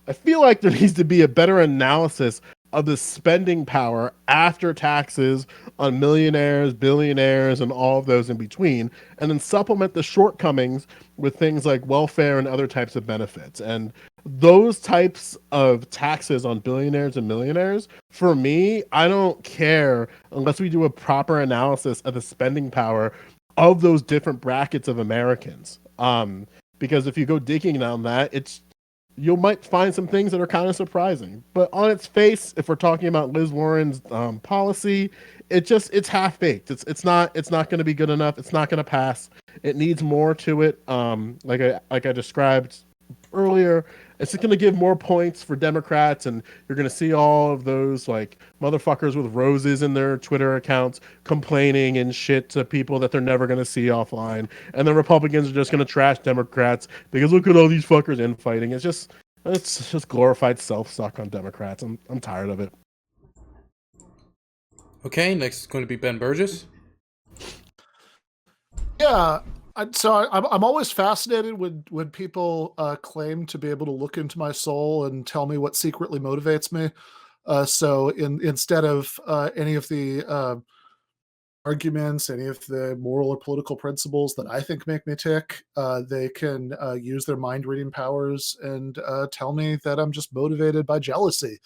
I feel like there needs to be a better analysis of the spending power after taxes on millionaires, billionaires, and all of those in between, and then supplement the shortcomings with things like welfare and other types of benefits. And those types of taxes on billionaires and millionaires, for me, I don't care unless we do a proper analysis of the spending power of those different brackets of Americans. Because if you go digging on that, you might find some things that are kind of surprising. But on its face, if we're talking about Liz Warren's policy, it's half-baked. It's not going to be good enough. It's not going to pass. It needs more to it. Like I described earlier, it's just going to give more points for Democrats, and you're going to see all of those like motherfuckers with roses in their Twitter accounts complaining and shit to people that they're never going to see offline, and the Republicans are just going to trash Democrats because look at all these fuckers infighting. It's just glorified self-suck on Democrats. I'm tired of it. Okay, next is going to be Ben Burgess. Yeah. I'm always fascinated when people claim to be able to look into my soul and tell me what secretly motivates me. So instead of any of the arguments, any of the moral or political principles that I think make me tick, they can use their mind reading powers and tell me that I'm just motivated by jealousy.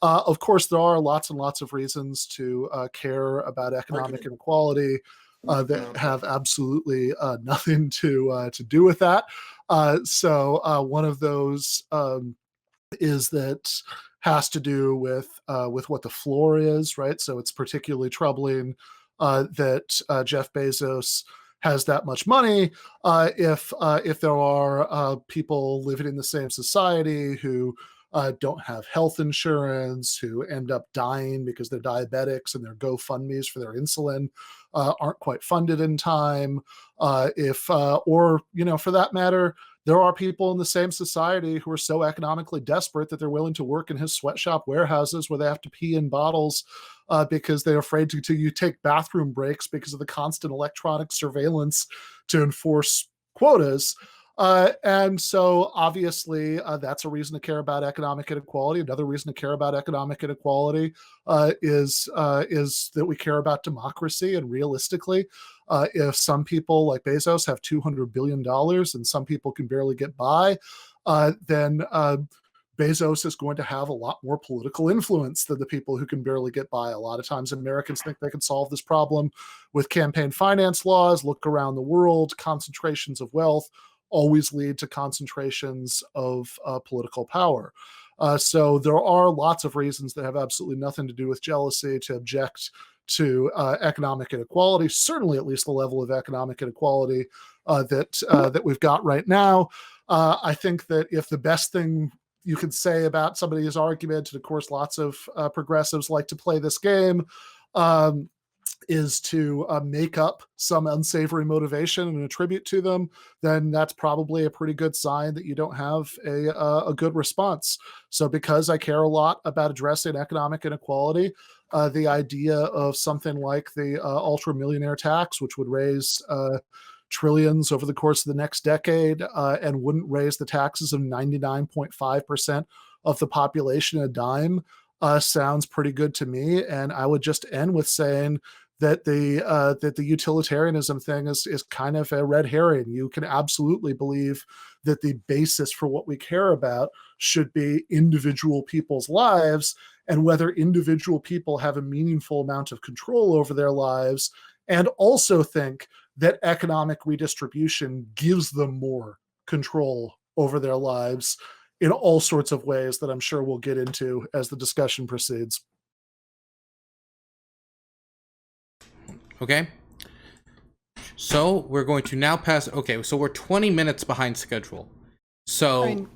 Of course, there are lots and lots of reasons to care about economic inequality that have absolutely nothing to do with that. So one of those is that has to do with what the floor is, right? So it's particularly troubling that Jeff Bezos has that much money. If there are people living in the same society who don't have health insurance, who end up dying because they're diabetics and their GoFundMe's for their insulin aren't quite funded in time. Or for that matter, there are people in the same society who are so economically desperate that they're willing to work in his sweatshop warehouses where they have to pee in bottles because they're afraid to take bathroom breaks because of the constant electronic surveillance to enforce quotas. And so obviously that's a reason to care about economic inequality. Another reason to care about economic inequality is that we care about democracy. And realistically, if some people like Bezos have $200 billion and some people can barely get by, then Bezos is going to have a lot more political influence than the people who can barely get by. A lot of times Americans think they can solve this problem with campaign finance laws. Look around the world, concentrations of wealth always lead to concentrations of political power. So there are lots of reasons that have absolutely nothing to do with jealousy to object to economic inequality, certainly at least the level of economic inequality that we've got right now. I think that if the best thing you could say about somebody's argument, and of course lots of progressives like to play this game, is to make up some unsavory motivation and attribute to them, then that's probably a pretty good sign that you don't have a good response. So because I care a lot about addressing economic inequality, the idea of something like the ultra millionaire tax, which would raise trillions over the course of the next decade and wouldn't raise the taxes of 99.5% of the population a dime, sounds pretty good to me. And I would just end with saying that the utilitarianism thing is kind of a red herring. You can absolutely believe that the basis for what we care about should be individual people's lives and whether individual people have a meaningful amount of control over their lives, and also think that economic redistribution gives them more control over their lives in all sorts of ways that I'm sure we'll get into as the discussion proceeds. Okay. So we're going to now pass. Okay, so we're 20 minutes behind schedule. So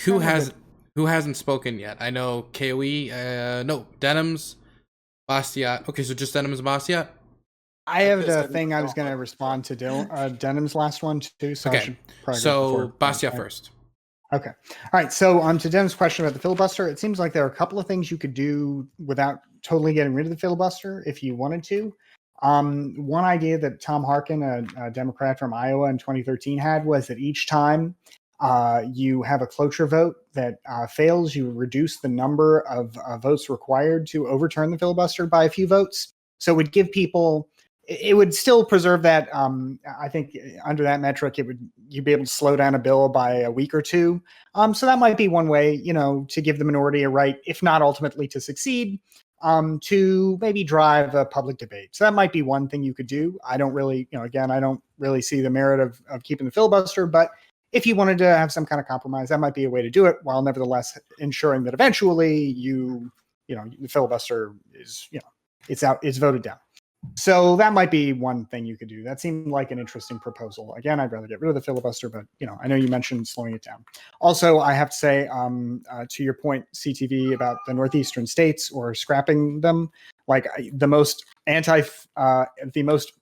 who hasn't spoken yet? I know KOE. No, Denims, Bastiat. Okay, so just Denims and Bastiat. I have the thing I was going to respond to Denim's last one too. So okay. So Bastiat first. Okay. All right. So to Denim's question about the filibuster, it seems like there are a couple of things you could do without totally getting rid of the filibuster if you wanted to. One idea that Tom Harkin, a Democrat from Iowa in 2013 had was that each time you have a cloture vote that fails, you reduce the number of votes required to overturn the filibuster by a few votes. So it would give people, it would still preserve that. I think under that metric, you'd be able to slow down a bill by a week or two. So that might be one way, to give the minority a right, if not ultimately to succeed, to maybe drive a public debate. So that might be one thing you could do. I don't really, again, I don't really see the merit of keeping the filibuster, but if you wanted to have some kind of compromise, that might be a way to do it, while nevertheless ensuring that eventually the filibuster is, it's voted down. So that might be one thing you could do. That seemed like an interesting proposal. Again, I'd rather get rid of the filibuster, but I know you mentioned slowing it down. Also, I have to say, to your point, CTV, about the northeastern states or scrapping them, like the most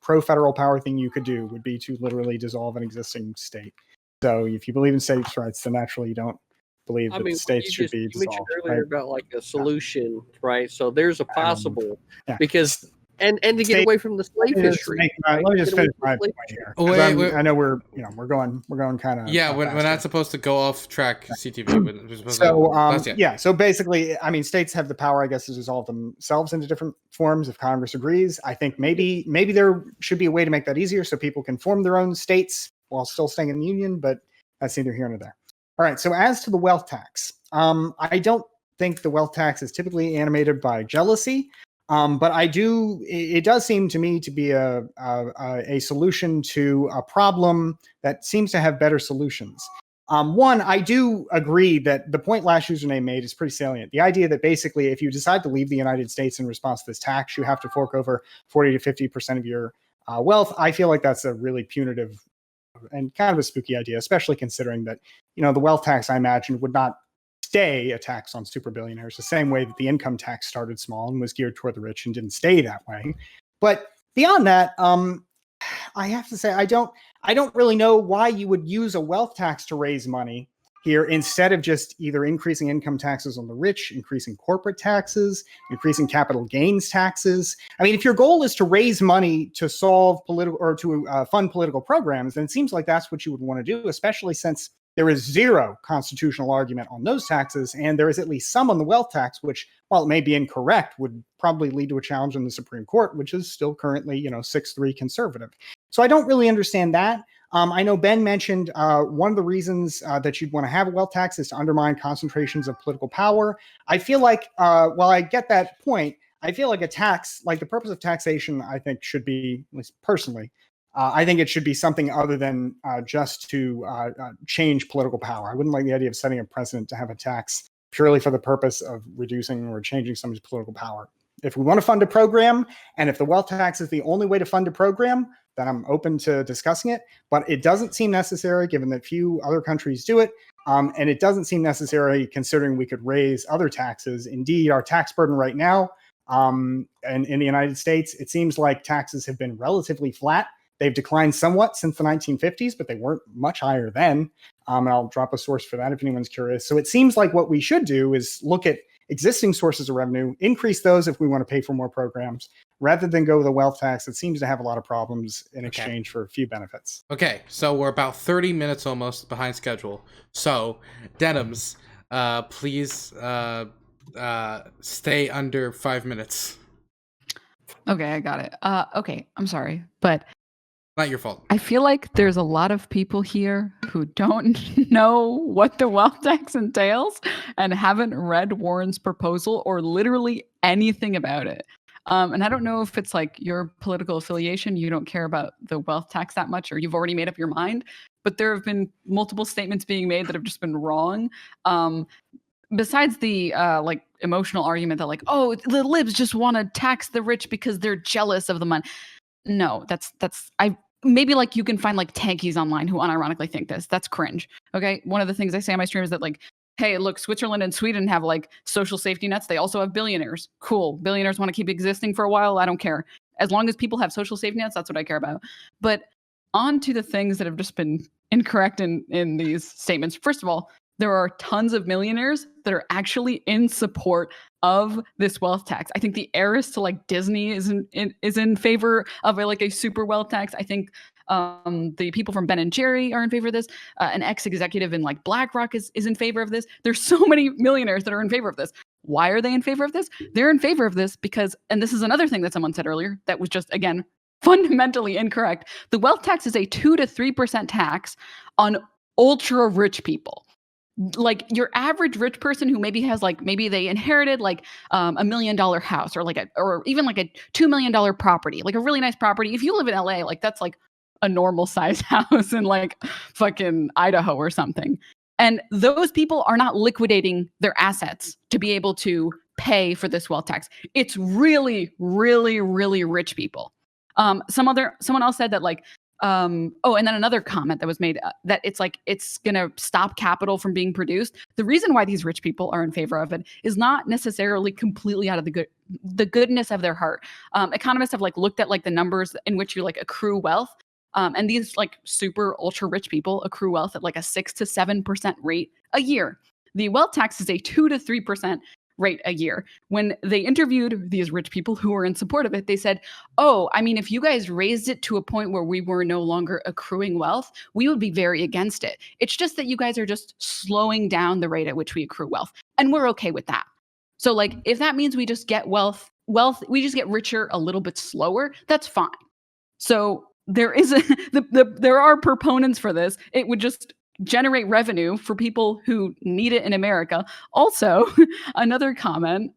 pro-federal power thing you could do would be to literally dissolve an existing state. So if you believe in states' rights, then naturally you don't believe that states should be you mentioned dissolved. earlier about like a solution, right? So there's a possible because. And to get away from the slave history. Let me just finish my point here. Wait. I know we're going kind of. Yeah, we're not supposed to go off track, CTV. So basically, I mean, states have the power, I guess, to dissolve themselves into different forms if Congress agrees. I think maybe there should be a way to make that easier so people can form their own states while still staying in the union, but that's neither here nor there. All right. So as to the wealth tax, I don't think the wealth tax is typically animated by jealousy. But it does seem to me to be a solution to a problem that seems to have better solutions. One, I do agree that the point last username made is pretty salient. The idea that basically if you decide to leave the United States in response to this tax, you have to fork over 40 to 50% of your wealth. I feel like that's a really punitive and kind of a spooky idea, especially considering that, the wealth tax, I imagine, would not stay a tax on super billionaires the same way that the income tax started small and was geared toward the rich and didn't stay that way. But beyond that, I have to say I don't really know why you would use a wealth tax to raise money here instead of just either increasing income taxes on the rich, increasing corporate taxes, increasing capital gains taxes. I mean, if your goal is to raise money to solve political or to fund political programs, then it seems like that's what you would want to do, especially since there is zero constitutional argument on those taxes, and there is at least some on the wealth tax, which, while it may be incorrect, would probably lead to a challenge in the Supreme Court, which is still currently, 6-3 conservative. So I don't really understand that. I know Ben mentioned one of the reasons that you'd want to have a wealth tax is to undermine concentrations of political power. I feel like, while I get that point, I feel like a tax, like the purpose of taxation, I think should be, at least personally, I think it should be something other than just to change political power. I wouldn't like the idea of setting a precedent to have a tax purely for the purpose of reducing or changing somebody's political power. If we want to fund a program, and if the wealth tax is the only way to fund a program, then I'm open to discussing it. But it doesn't seem necessary, given that few other countries do it. And it doesn't seem necessary considering we could raise other taxes. Indeed, our tax burden right now and in the United States, it seems like taxes have been relatively flat. They've declined somewhat since the 1950s, but they weren't much higher then. And I'll drop a source for that if anyone's curious. So it seems like what we should do is look at existing sources of revenue, increase those if we want to pay for more programs, rather than go with a wealth tax that seems to have a lot of problems in exchange for a few benefits. Okay, so we're about 30 minutes almost behind schedule. So, Denims, please stay under 5 minutes. Okay, I got it. Okay, I'm sorry, but not your fault. I feel like there's a lot of people here who don't know what the wealth tax entails and haven't read Warren's proposal or literally anything about it. And I don't know if it's like your political affiliation, you don't care about the wealth tax that much, or you've already made up your mind, but there have been multiple statements being made that have just been wrong. Besides the like emotional argument that like, oh, the libs just want to tax the rich because they're jealous of the money. No, maybe like you can find like tankies online who unironically think this. That's cringe. Okay. One of the things I say on my stream is that like, hey, look, Switzerland and Sweden have like social safety nets. They also have billionaires. Cool. Billionaires want to keep existing for a while. I don't care. As long as people have social safety nets, that's what I care about. But on to the things that have just been incorrect in these statements. First of all, there are tons of millionaires that are actually in support of this wealth tax. I think the heiress to like Disney is in favor of a super wealth tax. I think the people from Ben and Jerry are in favor of this. An ex-executive in like BlackRock is in favor of this. There's so many millionaires that are in favor of this. Why are they in favor of this? They're in favor of this because, and this is another thing that someone said earlier that was just, again, fundamentally incorrect. The wealth tax is a 2 to 3% tax on ultra rich people. Like your average rich person who maybe has like, maybe they inherited like $1 million house or even like a $2 million property, like a really nice property. If you live in LA, like that's like a normal size house in like fucking Idaho or something. And those people are not liquidating their assets to be able to pay for this wealth tax. It's really, really, really rich people. Someone else said that like, and then another comment that was made that it's like it's gonna stop capital from being produced. The reason why these rich people are in favor of it is not necessarily completely out of the goodness of their heart. Economists have like looked at like the numbers in which you like accrue wealth, and these like super ultra rich people accrue wealth at like a 6 to 7% rate a year. The wealth tax is a 2 to 3% rate a year. When they interviewed these rich people who were in support of it, they said, oh, I mean, if you guys raised it to a point where we were no longer accruing wealth, we would be very against it. It's just that you guys are just slowing down the rate at which we accrue wealth. And we're okay with that. So like, if that means we just get wealth, we just get richer a little bit slower, that's fine. So there is there are proponents for this. It would just generate revenue for people who need it in America. Also, another comment,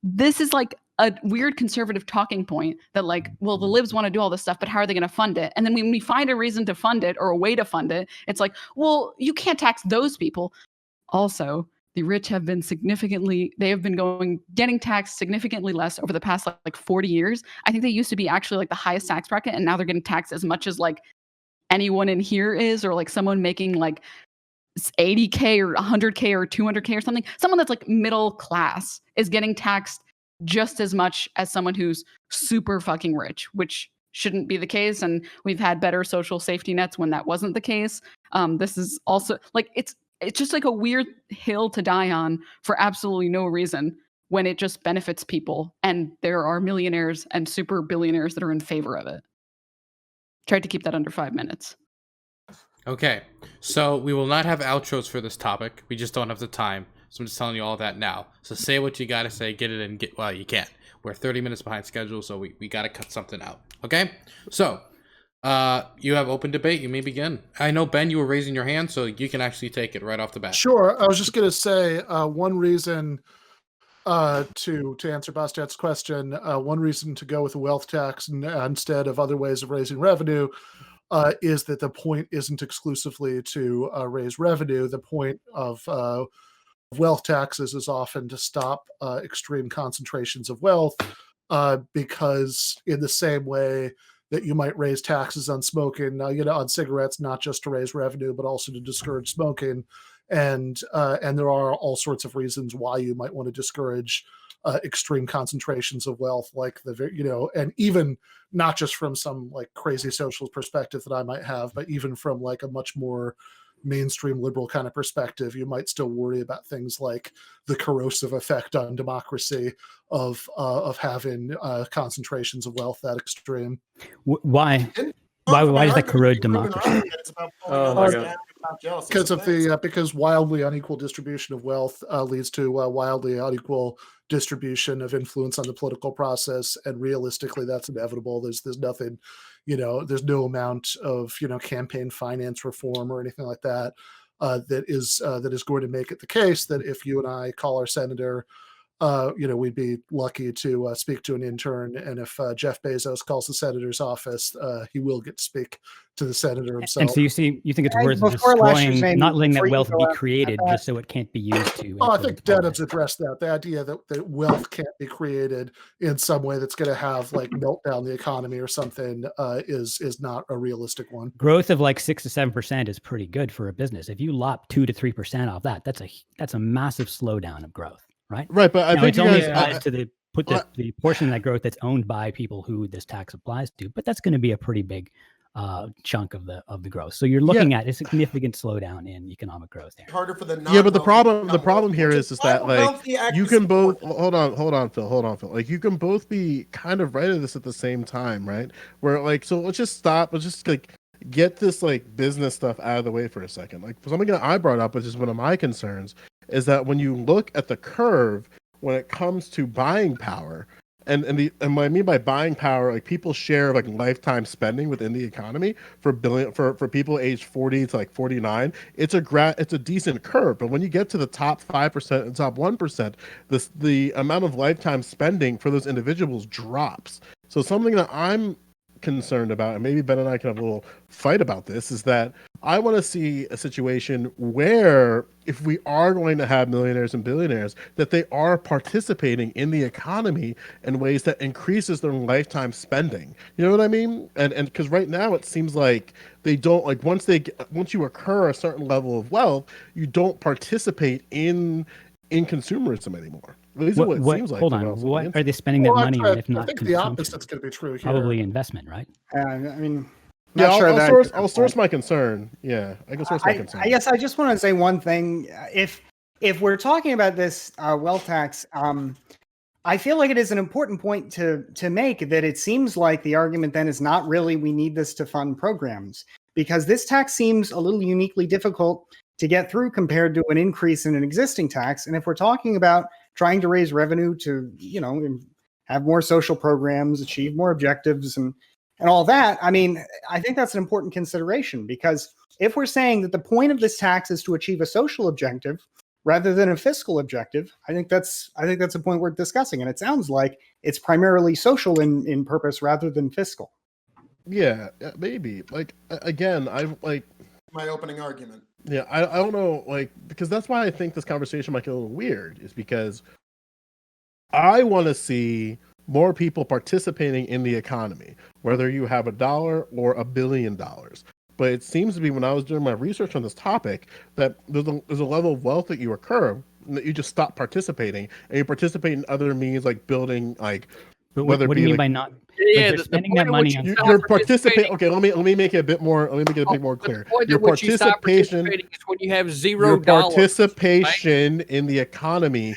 this is like a weird conservative talking point that like, well, the libs want to do all this stuff, but how are they going to fund it? And then when we find a reason to fund it or a way to fund it, it's like, well, you can't tax those people. Also, the rich have been getting taxed significantly less over the past like 40 years. I think they used to be actually like the highest tax bracket, and now they're getting taxed as much as like anyone in here is, or like someone making like 80K or 100K or 200K or something. Someone that's like middle class is getting taxed just as much as someone who's super fucking rich, which shouldn't be the case. And we've had better social safety nets when that wasn't the case. This is also like, it's just like a weird hill to die on for absolutely no reason when it just benefits people. And there are millionaires and super billionaires that are in favor of it. Tried to keep that under 5 minutes. Okay, so we will not have outros for this topic. We just don't have the time. So I'm just telling you all that now. So say what you got to say, get it in, well, you can't. We're 30 minutes behind schedule, so we got to cut something out. Okay? So, you have open debate. You may begin. I know, Ben, you were raising your hand, so you can actually take it right off the bat. Sure. I was just going to say one reason to answer Bastiat's question, one reason to go with a wealth tax instead of other ways of raising revenue is that the point isn't exclusively to raise revenue. The point of wealth taxes is often to stop extreme concentrations of wealth, because in the same way that you might raise taxes on smoking, on cigarettes, not just to raise revenue, but also to discourage smoking. And there are all sorts of reasons why you might want to discourage extreme concentrations of wealth, like and even not just from some like crazy socialist perspective that I might have, but even from like a much more mainstream liberal kind of perspective, you might still worry about things like the corrosive effect on democracy of having concentrations of wealth that extreme. Why does that corrode democracy? Oh my God. Because wildly unequal distribution of wealth leads to wildly unequal distribution of influence on the political process, and realistically, that's inevitable. There's nothing, there's no amount of campaign finance reform or anything like that that is going to make it the case that if you and I call our senator, we'd be lucky to speak to an intern, and if Jeff Bezos calls the senator's office, he will get to speak to the senator himself. And so you think it's worth destroying, not letting that wealth be created, just so it can't be used to. I think Denims addressed that. The idea that wealth can't be created in some way that's going to have like melt down the economy or something is not a realistic one. Growth of like 6 to 7% is pretty good for a business. If you lop 2 to 3% off that, that's a massive slowdown of growth. Right. But I think it's only applies to the portion of that growth that's owned by people who this tax applies to, but that's going to be a pretty big chunk of the growth. So you're looking at a significant slowdown in economic growth there. Harder for the but the problem here is that like you can both hold on Phil. Like you can both be kind of right at this at the same time, right? Where like, so let's just like get this like business stuff out of the way for a second. Like something that I brought up, which is one of my concerns, is that when you look at the curve when it comes to buying power, and what I mean by buying power, like people's share of like lifetime spending within the economy for people aged 40 to like 49, it's a decent curve. But when you get to the top 5% and top 1%, the amount of lifetime spending for those individuals drops. So something that I'm concerned about, and maybe Ben and I can have a little fight about this, is that I want to see a situation where if we are going to have millionaires and billionaires, that they are participating in the economy in ways that increases their lifetime spending. You know what I mean? And because right now it seems like they don't, like, once you occur a certain level of wealth, you don't participate in consumerism anymore. At least what it seems like. Hold on. What are they spending that money on if I not think the consumption? opposite's going to be true here. Probably investment, right? I mean, Yeah, not sure I'll source my concern. Yeah, I can source my concern. I guess I just want to say one thing. If we're talking about this wealth tax, I feel like it is an important point to make that it seems like the argument then is not really we need this to fund programs, because this tax seems a little uniquely difficult to get through compared to an increase in an existing tax. And if we're talking about trying to raise revenue to, have more social programs, achieve more objectives and all that, I mean, I think that's an important consideration, because if we're saying that the point of this tax is to achieve a social objective rather than a fiscal objective, I think that's a point worth discussing. And it sounds like it's primarily social in purpose rather than fiscal. Yeah, maybe. Like, again, my opening argument. Yeah, I don't know, like, because that's why I think this conversation might get a little weird, is because I want to see more people participating in the economy, whether you have $1 or $1 billion. But it seems to be, when I was doing my research on this topic, that there's a level of wealth that you occur that you just stop participating, and you participate in other means like building, like, but what do you mean by not? Yeah, they're spending that money on. You're participating. Okay, let me make it a bit more. Let me make it a bit more clear. Your participation is when you have $0. Your participation in the economy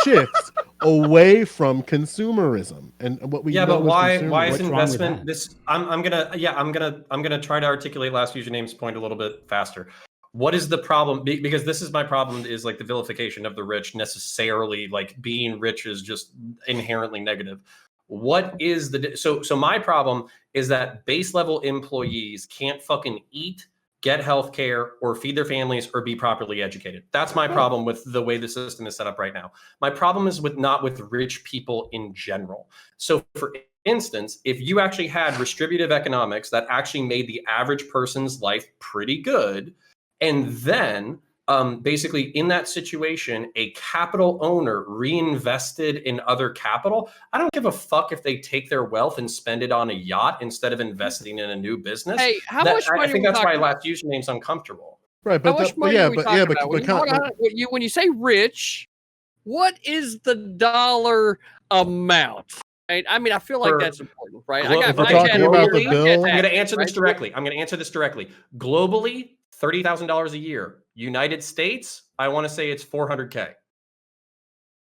shifts away from consumerism, and what we but why is What's investment this? I'm gonna try to articulate last username's point a little bit faster. What is the problem? Because this is my problem, is like the vilification of the rich necessarily, like being rich is just inherently negative. What is so my problem is that base level employees can't fucking eat, get health care, or feed their families, or be properly educated. That's my problem with the way the system is set up right now. My problem is not with rich people in general. So for instance, if you actually had distributive economics that actually made the average person's life pretty good, and then basically in that situation, a capital owner reinvested in other capital, I don't give a fuck if they take their wealth and spend it on a yacht instead of investing in a new business. Hey, how much money? I think that's why last username's uncomfortable. Right, but when you say rich, what is the dollar amount? Right? I mean, I feel like that's important, right? I'm going to answer this directly. Globally, $30,000 a year. United States, I want to say it's $400K.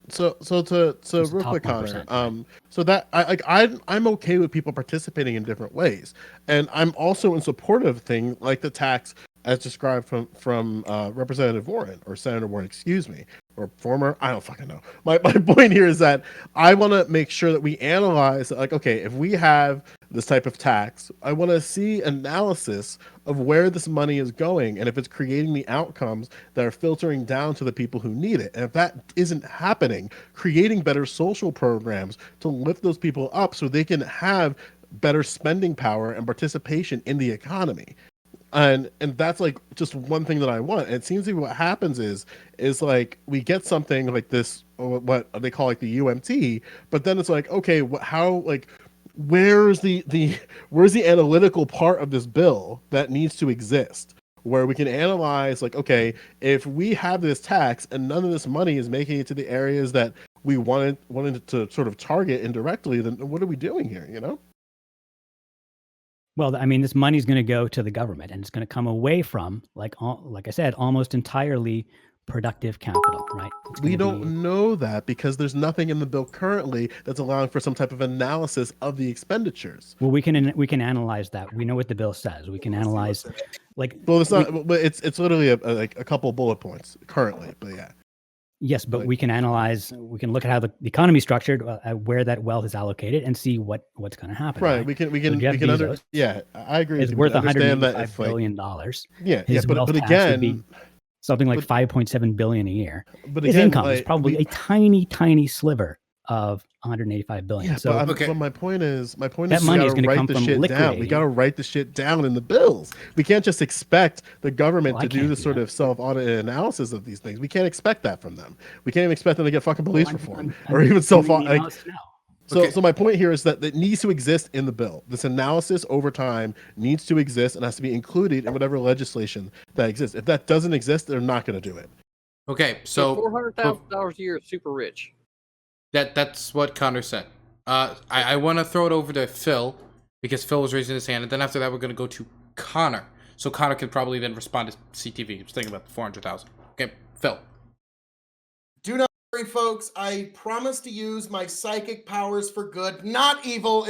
So real quick, Connor. So that I'm okay with people participating in different ways, and I'm also in support of things like the tax as described from Representative Warren, or Senator Warren, excuse me, or former, I don't fucking know. My point here is that I want to make sure that we analyze, like, okay, if we have this type of tax, I want to see analysis of where this money is going, and if it's creating the outcomes that are filtering down to the people who need it. And if that isn't happening, creating better social programs to lift those people up so they can have better spending power and participation in the economy. And that's like just one thing that I want. And it seems to be what happens is like we get something like this, what they call like the UMT, but then it's like, okay, how, like, where's the analytical part of this bill that needs to exist, where we can analyze, like, okay, if we have this tax and none of this money is making it to the areas that we wanted to sort of target indirectly, then what are we doing here, you know? Well, I mean, this money's going to go to the government, and it's going to come away from, like I said, almost entirely productive capital, right? We don't know that because there's nothing in the bill currently that's allowing for some type of analysis of the expenditures. Well, we can analyze that. We know what the bill says. We can analyze, like. Well, it's not. But it's literally a couple bullet points currently. But yeah. Yes, but we can analyze. We can look at how the economy is structured, where that wealth is allocated, and see what's going to happen. Right. We can. Yeah, I agree. It's worth $185 billion. Yeah. His wealth but tax again, would be something like $5.7 billion a year. But his again, income is probably a tiny, tiny sliver of 185 billion. Yeah, So but my point is, That we money is gotta gonna write come the from shit down. We liquidating. got to write the shit down in the bills. We can't just expect the government Well, to I do can't this do sort that. of self-audit and analysis of these things. We can't expect that from them. We can't even expect them to get fucking police reform or even doing self the like. analysis now. So, Okay. so my point here is that it needs to exist in the bill. This analysis over time needs to exist and has to be included in whatever legislation that exists. If that doesn't exist, they're not going to do it. Okay, So so $400,000 a year is super rich. that's what Connor said. I want to throw it over to Phil because Phil was raising his hand, and then after that we're going to go to Connor. So Connor can probably then respond to CTV. He was thinking about the 400,000. Okay, Phil. Do not worry, folks. I promise to use my psychic powers for good, not evil.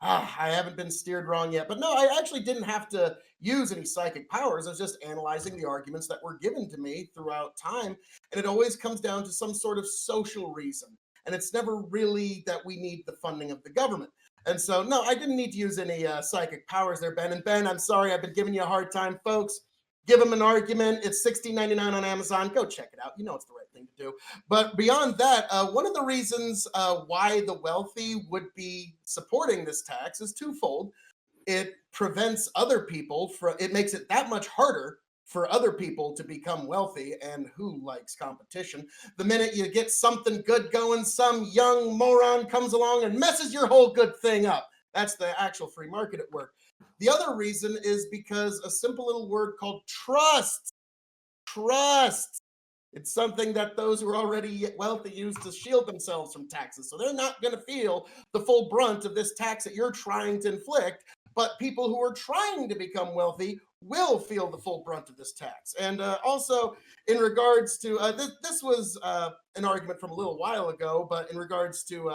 I haven't been steered wrong yet, but no, I actually didn't have to use any psychic powers. I was just analyzing the arguments that were given to me throughout time, and it always comes down to some sort of social reason, and it's never really that we need the funding of the government. And so, no, I didn't need to use any psychic powers there, Ben. And Ben, I'm sorry, I've been giving you a hard time, folks. Give them an argument. It's $16.99 on Amazon. Go check it out. You know it's the right thing to do. But beyond that, one of the reasons why the wealthy would be supporting this tax is twofold. It prevents other people from, it makes it that much harder for other people to become wealthy, and who likes competition? The minute you get something good going, some young moron comes along and messes your whole good thing up. That's the actual free market at work. The other reason is because a simple little word called trust. Trust. It's something that those who are already wealthy use to shield themselves from taxes. So they're not going to feel the full brunt of this tax that you're trying to inflict. But people who are trying to become wealthy will feel the full brunt of this tax. And also, in regards to this was an argument from a little while ago, but in regards to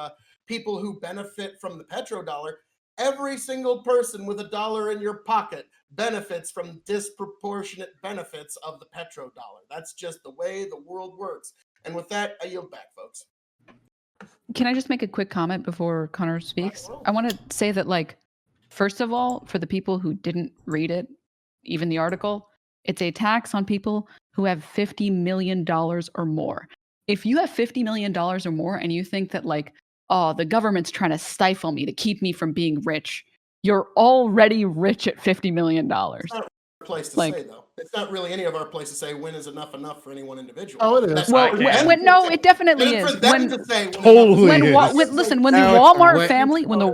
people who benefit from the petrodollar, every single person with $1 in your pocket benefits from disproportionate benefits of the petrodollar. That's just the way the world works. And with that, I yield back, folks. Can I just make a quick comment before Connor speaks? I want to say that, like, first of all, for the people who didn't read it, even the article, it's a tax on people who have $50 million or more. If you have $50 million or more and you think that, like, oh, the government's trying to stifle me to keep me from being rich, you're already rich at $50 million. It's not our place to say, though. It's not really any of our place to say when is enough for any one individual. Oh, it is. Well, no, it definitely is. When to say listen, when the Walmart family, when the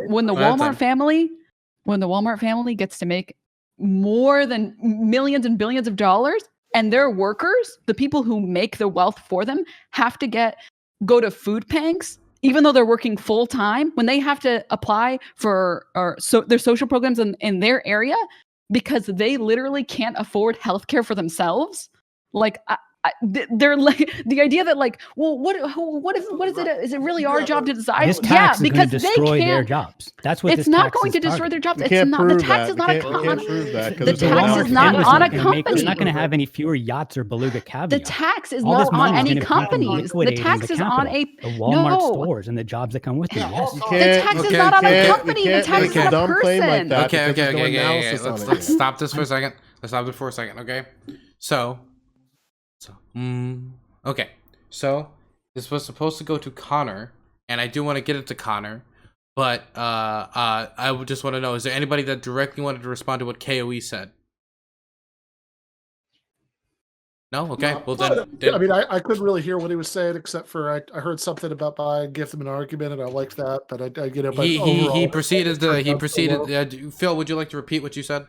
Walmart family gets to make more than millions and billions of dollars, and their workers, the people who make the wealth for them, have to go to food banks, even though they're working full time, when they have to apply for their social programs in their area because they literally can't afford healthcare for themselves. Like, they're like, the idea that, like, well, what is it? Is it really our job to decide? This tax is going to because destroy they their can't. jobs. That's what It's this not tax going is to destroy targeting. their jobs. We It's can't not. The prove tax that. is We not a can't prove that, 'cause The it's a tax Walmart is not family. on a It's not gonna company. It's not going to have any fewer yachts or beluga caviar. The tax is All this not on money is any gonna come from companies. The liquidating tax the is on capital, a the Walmart no. stores and the jobs that come with it. Yes. You The can't- tax is okay, not on a okay, company. The tax make is a on a dumb claim like person. that. Okay, because there's no okay. analysis on Let's it let's yet. stop this for a second. Let's stop this for a second, okay? Okay. So this was supposed to go to Connor, and I do want to get it to Connor, but I would just want to know: is there anybody that directly wanted to respond to what KOE said? No. Okay. No. Well Yeah, then I mean, I couldn't really hear what he was saying, except for I heard something about give them an argument, and I liked that. But I but he overall, proceeded. Phil, would you like to repeat what you said?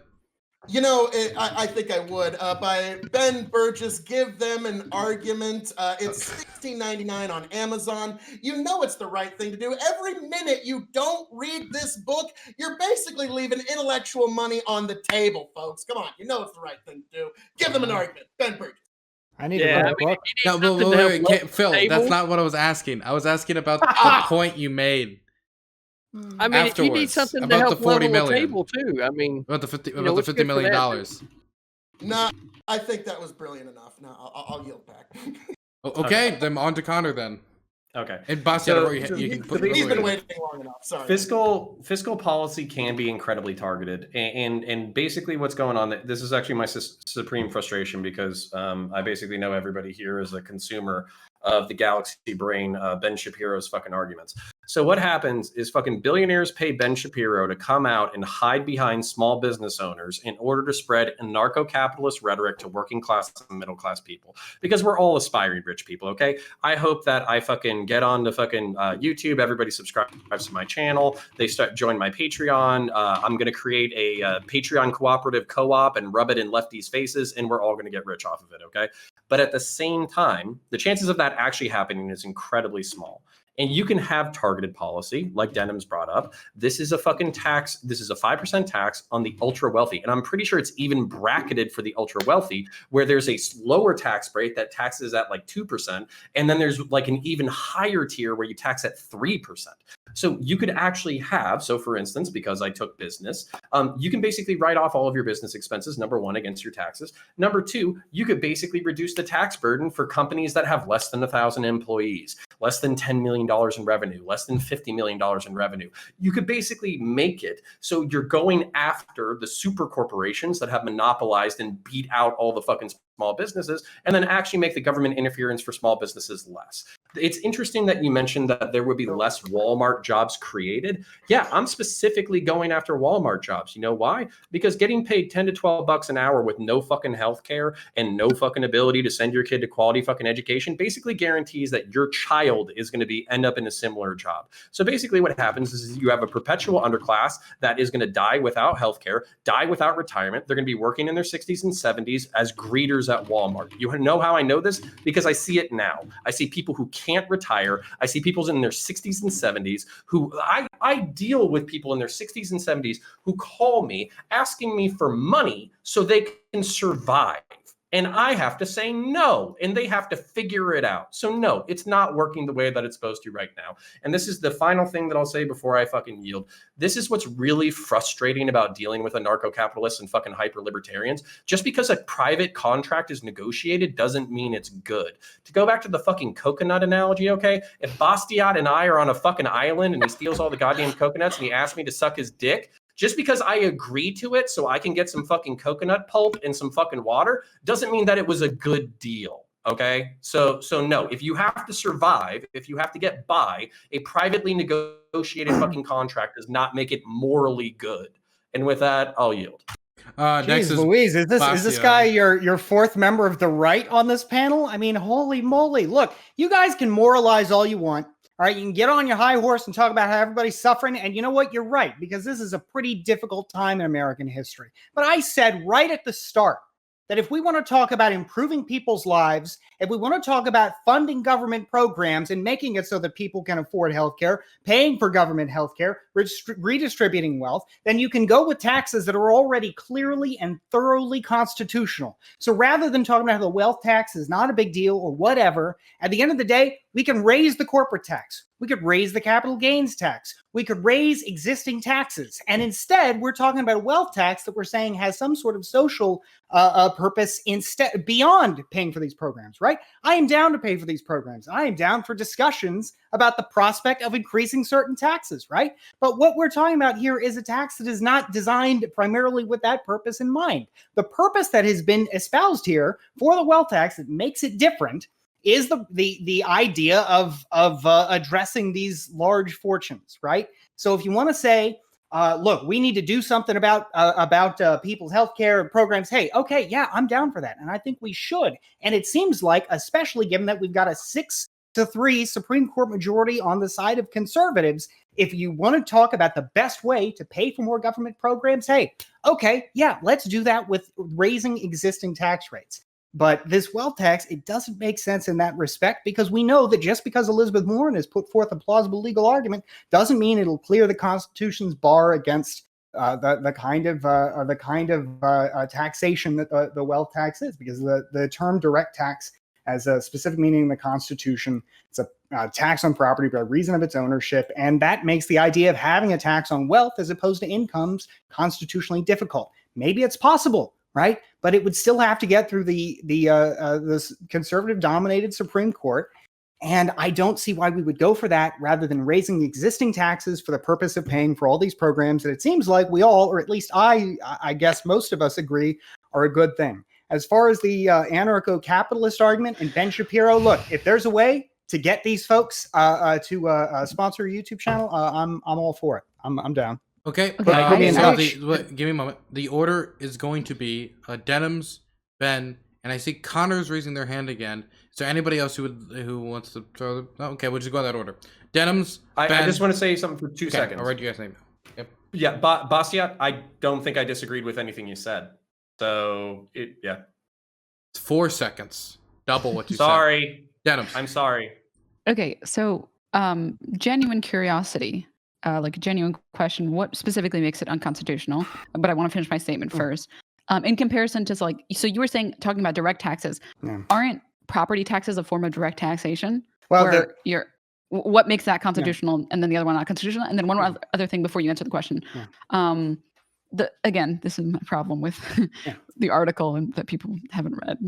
You know, I think I would. By Ben Burgis, Give Them an Argument. It's $16.99 on Amazon. You know it's the right thing to do. Every minute you don't read this book, you're basically leaving intellectual money on the table, folks. Come on, you know it's the right thing to do. Give them an argument. Ben Burgis. I need to read a book. No, wait, Phil, that's not what I was asking. I was asking about the point you made. I mean, if you need Afterwards, something to about help the 40 level the million. table too. I mean, About the $50 what's good for million that? dollars. No, I think that was brilliant enough. No, I'll yield back. Okay, then on to Connor then. Okay. And Bastiat, you can put. He's been waiting long enough. Sorry. Fiscal policy can be incredibly targeted, and basically what's going on. This is actually my supreme frustration because I basically know everybody here is a consumer of the galaxy brain, Ben Shapiro's fucking arguments. So what happens is fucking billionaires pay Ben Shapiro to come out and hide behind small business owners in order to spread anarcho-capitalist rhetoric to working class and middle class people, because we're all aspiring rich people. Okay, I hope that I fucking get on to fucking YouTube. Everybody subscribes to my channel. They join my Patreon. I'm gonna create a Patreon cooperative co-op and rub it in lefties' faces, and we're all gonna get rich off of it. Okay, but at the same time, the chances of that actually happening is incredibly small. And you can have targeted policy, like Denims brought up. This is a fucking tax. This is a 5% tax on the ultra wealthy. And I'm pretty sure it's even bracketed for the ultra wealthy, where there's a lower tax rate that taxes at like 2%. And then there's like an even higher tier where you tax at 3%. So you could actually have, so for instance, because I took business, you can basically write off all of your business expenses, number one, against your taxes. Number two, you could basically reduce the tax burden for companies that have less than 1,000 employees, less than $10 million in revenue, less than $50 million in revenue. You could basically make it so you're going after the super corporations that have monopolized and beat out all the fucking small businesses, and then actually make the government interference for small businesses less. It's interesting that you mentioned that there would be less Walmart jobs created. Yeah, I'm specifically going after Walmart jobs. You know why? Because getting paid 10 to 12 bucks an hour with no fucking healthcare and no fucking ability to send your kid to quality fucking education basically guarantees that your child is going to end up in a similar job. So basically what happens is you have a perpetual underclass that is going to die without healthcare, die without retirement. They're going to be working in their 60s and 70s as greeters at Walmart. You know how I know this? Because I see it now. I see people who can't retire. I see people in their 60s and 70s who I deal with people in their 60s and 70s who call me asking me for money so they can survive. And I have to say no, and they have to figure it out. So no, it's not working the way that it's supposed to right now. And this is the final thing that I'll say before I fucking yield. This is what's really frustrating about dealing with anarcho-capitalists and fucking hyper-libertarians. Just because a private contract is negotiated doesn't mean it's good. To go back to the fucking coconut analogy, okay? If Bastiat and I are on a fucking island and he steals all the goddamn coconuts and he asks me to suck his dick, just because I agree to it so I can get some fucking coconut pulp and some fucking water doesn't mean that it was a good deal. Okay, so no, if you have to survive, if you have to get by, a privately negotiated fucking contract does not make it morally good. And with that, I'll yield. Next is Louise. Is this guy your fourth member of the right on this panel? I mean, holy moly! Look, you guys can moralize all you want. All right, you can get on your high horse and talk about how everybody's suffering. And you know what? You're right, because this is a pretty difficult time in American history. But I said right at the start that if we want to talk about improving people's lives, if we want to talk about funding government programs and making it so that people can afford healthcare, paying for government healthcare, redistributing wealth, then you can go with taxes that are already clearly and thoroughly constitutional. So rather than talking about how the wealth tax is not a big deal or whatever, at the end of the day, we can raise the corporate tax. We could raise the capital gains tax. We could raise existing taxes. And instead, we're talking about a wealth tax that we're saying has some sort of social purpose instead beyond paying for these programs, right? I am down to pay for these programs. I am down for discussions about the prospect of increasing certain taxes, right? But what we're talking about here is a tax that is not designed primarily with that purpose in mind. The purpose that has been espoused here for the wealth tax that makes it different is the idea of addressing these large fortunes, right? So if you want to say, look, we need to do something about people's healthcare programs. Hey, okay, yeah, I'm down for that, and I think we should. And it seems like, especially given that we've got a 6-3 Supreme Court majority on the side of conservatives, if you want to talk about the best way to pay for more government programs, hey, okay, yeah, let's do that with raising existing tax rates. But this wealth tax, it doesn't make sense in that respect, because we know that just because Elizabeth Warren has put forth a plausible legal argument doesn't mean it'll clear the Constitution's bar against the kind of taxation that the wealth tax is, because the term direct tax has a specific meaning in the Constitution. It's a tax on property by reason of its ownership, and that makes the idea of having a tax on wealth as opposed to incomes constitutionally difficult. Maybe it's possible, right? But it would still have to get through the conservative-dominated Supreme Court, and I don't see why we would go for that rather than raising the existing taxes for the purpose of paying for all these programs that it seems like we all, or at least I guess most of us agree, are a good thing. As far as the anarcho-capitalist argument and Ben Shapiro, look, if there's a way to get these folks to sponsor a YouTube channel, I'm all for it. I'm down. Okay. Put me in touch. Give me a moment. The order is going to be Denims, Ben, and I see Connor's raising their hand again. Is there anybody else who wants to throw them? Oh, okay, we'll just go in that order. Denims, Ben. I just want to say something for 2 seconds. I'll write you guys' name. Yep. Yeah, Bastiat, I don't think I disagreed with anything you said. So, yeah. It's 4 seconds. Double what you Sorry. said. Denims. I'm sorry. Okay, so genuine curiosity, like a genuine question, what specifically makes it unconstitutional? But I want to finish my statement first. In comparison to like, so you were talking about direct taxes. Yeah. Aren't property taxes a form of direct taxation? Well, what makes that constitutional and then the other one not constitutional? And then one other thing before you answer the question. Yeah. Again, this is my problem with the article and that people haven't read.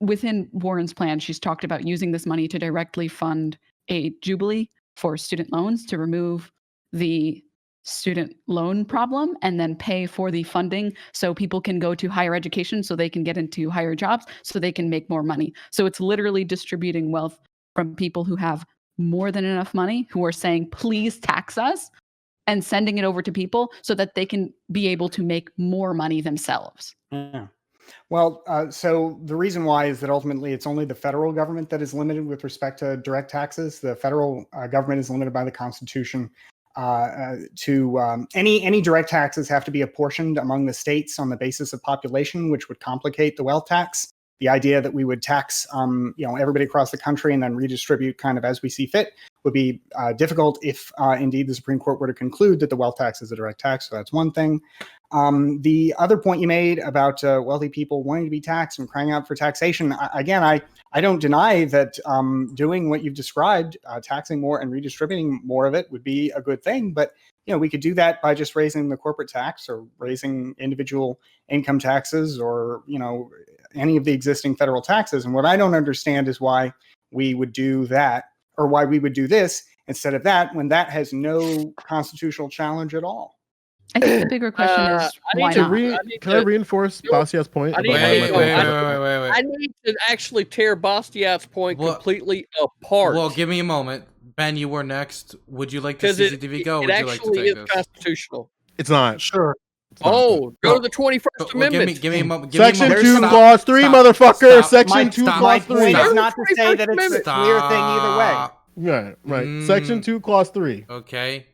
Within Warren's plan, she's talked about using this money to directly fund a jubilee for student loans to remove the student loan problem and then pay for the funding so people can go to higher education, so they can get into higher jobs, so they can make more money. So it's literally distributing wealth from people who have more than enough money, who are saying, please tax us, and sending it over to people so that they can be able to make more money themselves. Yeah. Well, so the reason why is that ultimately it's only the federal government that is limited with respect to direct taxes. The federal government is limited by the Constitution to any direct taxes have to be apportioned among the states on the basis of population, which would complicate the wealth tax. The idea that we would tax, everybody across the country and then redistribute kind of as we see fit would be difficult if indeed the Supreme Court were to conclude that the wealth tax is a direct tax. So that's one thing. The other point you made about wealthy people wanting to be taxed and crying out for taxation, I don't deny that doing what you've described, taxing more and redistributing more of it would be a good thing. But we could do that by just raising the corporate tax or raising individual income taxes or any of the existing federal taxes. And what I don't understand is why we would do that or why we would do this instead of that when that has no constitutional challenge at all. I think the bigger question is why not? Can I reinforce Bastiat's point? I need to actually tear Bastiat's point completely apart. Well, give me a moment. Ben, you were next. Would you like to see CCTV go? Or would you like to take this? Constitutional. It's not. Sure. Go to the 21st Amendment. Give me a moment. Section 2, Clause 3, motherfucker. Section 2, Clause 3. That's not to say that it's a clear thing either way. Right. Section 2, Clause 3. Okay.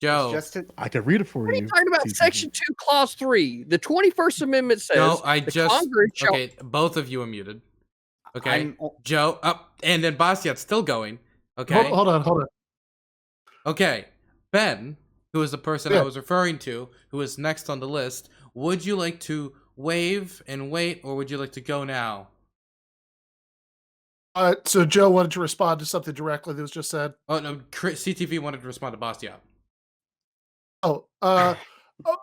Joe. I can read it for you. What are you talking about? Section 2, Clause 3. The 21st Amendment says Okay, both of you are muted. Okay. Joe, and then Bastiat's still going. Okay. Hold on. Okay. Ben, who is the person I was referring to, who is next on the list, would you like to wave and wait, or would you like to go now? So Joe wanted to respond to something directly that was just said. Oh, no, CTV wanted to respond to Bastiat.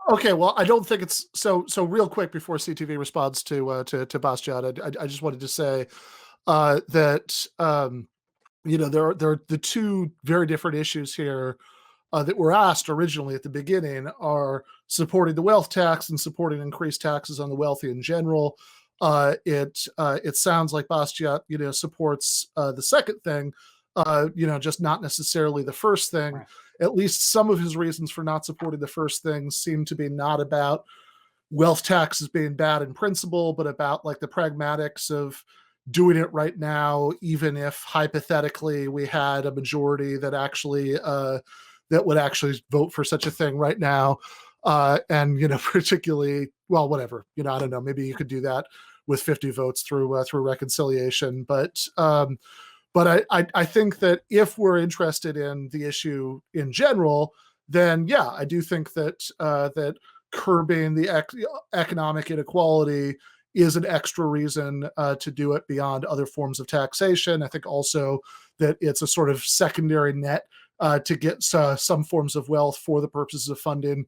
Okay. Well, I don't think it's so real quick before CTV responds to Bastiat. I just wanted to say that there are the two very different issues here that were asked originally at the beginning are supporting the wealth tax and supporting increased taxes on the wealthy in general. It sounds like Bastiat supports the second thing, just not necessarily the first thing. Right. At least some of his reasons for not supporting the first thing seem to be not about wealth taxes being bad in principle, but about like the pragmatics of doing it right now, even if hypothetically we had a majority that actually that would actually vote for such a thing right now. And particularly, well, whatever, I don't know, maybe you could do that with 50 votes through reconciliation. But I think that if we're interested in the issue in general, then yeah, I do think that that curbing the economic inequality is an extra reason to do it beyond other forms of taxation. I think also that it's a sort of secondary net to get some forms of wealth for the purposes of funding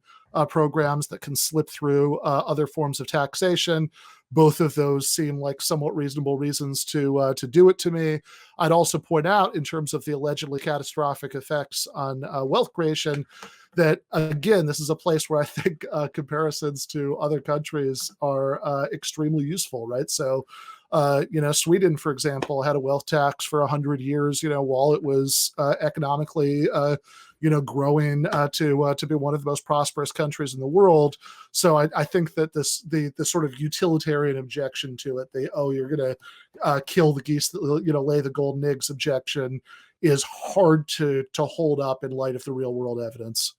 programs that can slip through other forms of taxation. Both of those seem like somewhat reasonable reasons to do it to me. I'd also point out, in terms of the allegedly catastrophic effects on wealth creation, that, again, this is a place where I think comparisons to other countries are extremely useful, right? So, Sweden, for example, had a wealth tax for 100 years, while it was economically, growing to be one of the most prosperous countries in the world. So I think that the sort of utilitarian objection to it, you're going to kill the geese that lay the golden eggs objection, is hard to hold up in light of the real world evidence.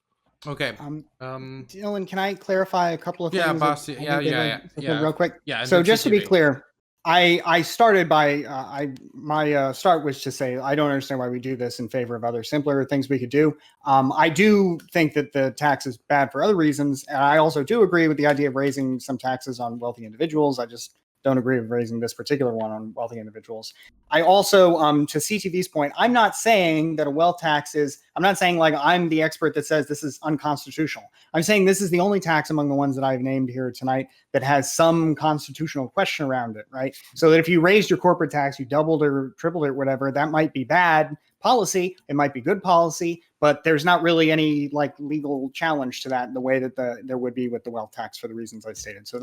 Okay. Dylan, can I clarify a couple of things? Yeah, Bastiat. Yeah. Real quick. Yeah. So just to be clear, I started by my start was to say I don't understand why we do this in favor of other simpler things we could do. I do think that the tax is bad for other reasons, and I also do agree with the idea of raising some taxes on wealthy individuals. I just don't agree with raising this particular one on wealthy individuals. I also, to CTV's point, I'm not saying that a wealth tax I'm not saying like I'm the expert that says this is unconstitutional. I'm saying this is the only tax among the ones that I've named here tonight that has some constitutional question around it, right? So that if you raised your corporate tax, you doubled or tripled it, whatever, that might be bad policy. It might be good policy, but there's not really any like legal challenge to that in the way that there would be with the wealth tax for the reasons I stated. So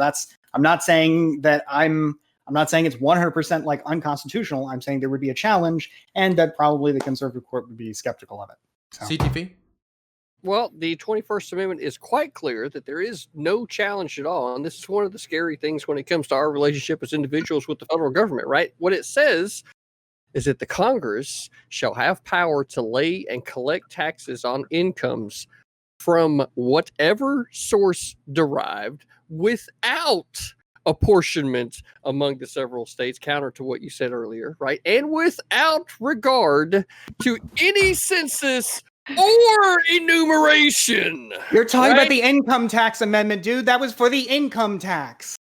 I'm not saying that I'm not saying it's 100% like unconstitutional. I'm saying there would be a challenge, and that probably the conservative court would be skeptical of it. So. CTV? Well, the 21st Amendment is quite clear that there is no challenge at all. And this is one of the scary things when it comes to our relationship as individuals with the federal government, right? What it says is that the Congress shall have power to lay and collect taxes on incomes from whatever source derived without apportionment among the several states, counter to what you said earlier, right? And without regard to any census or enumeration. You're talking about the income tax amendment, dude. That was for the income tax.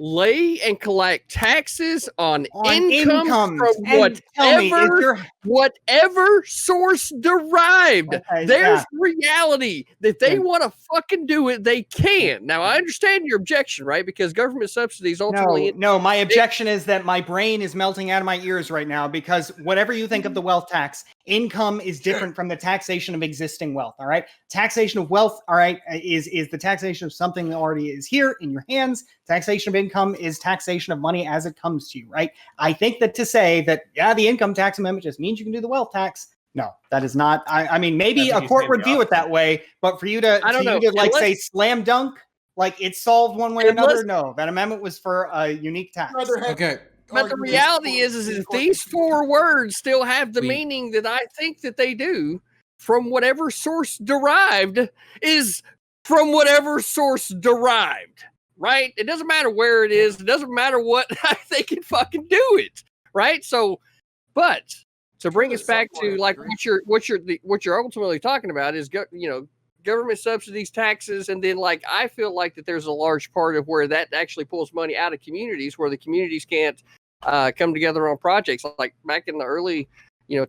Lay and collect taxes on income from whatever source derived. Okay, There's reality that they want to fucking do it. They can. Now, I understand your objection, right? Because government subsidies ultimately. No, my objection is that my brain is melting out of my ears right now because whatever you think of the wealth tax, income is different from the taxation of existing wealth. All right. Taxation of wealth, all right, is the taxation of something that already is here in your hands. Taxation of income is taxation of money as it comes to you, right? I think that to say that, the income tax amendment just means you can do the wealth tax. No, that is not. I mean, maybe a court would view it that way, but for you to, say slam dunk, like it's solved one way or another, no, that amendment was for a unique tax. Okay. But the reality is if these four words still have the meaning that I think that they do, from whatever source derived is from whatever source derived, right? It doesn't matter where it is. It doesn't matter what they can fucking do it, right? So, but to bring us back to like what you're ultimately talking about is government subsidies, taxes, and then like I feel like that there's a large part of where that actually pulls money out of communities where the communities can't come together on projects. Like back in the early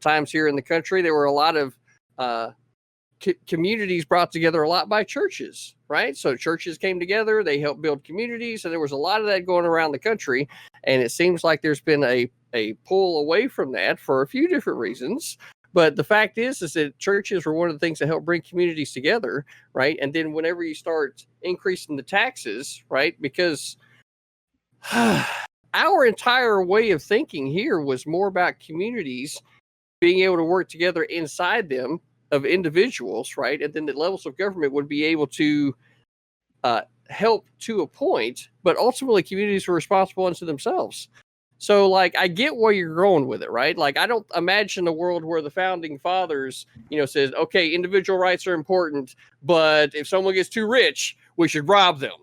times here in the country, there were a lot of communities brought together a lot by churches, right? So churches came together, they helped build communities, and there was a lot of that going around the country. And it seems like there's been a pull away from that for a few different reasons. But the fact is that churches were one of the things that help bring communities together, right? And then whenever you start increasing the taxes, right? Because our entire way of thinking here was more about communities being able to work together inside them of individuals, right? And then the levels of government would be able to help to a point, but ultimately communities are responsible unto themselves. So, like, I get where you're going with it, right? Like, I don't imagine a world where the founding fathers, says, okay, individual rights are important, but if someone gets too rich, we should rob them,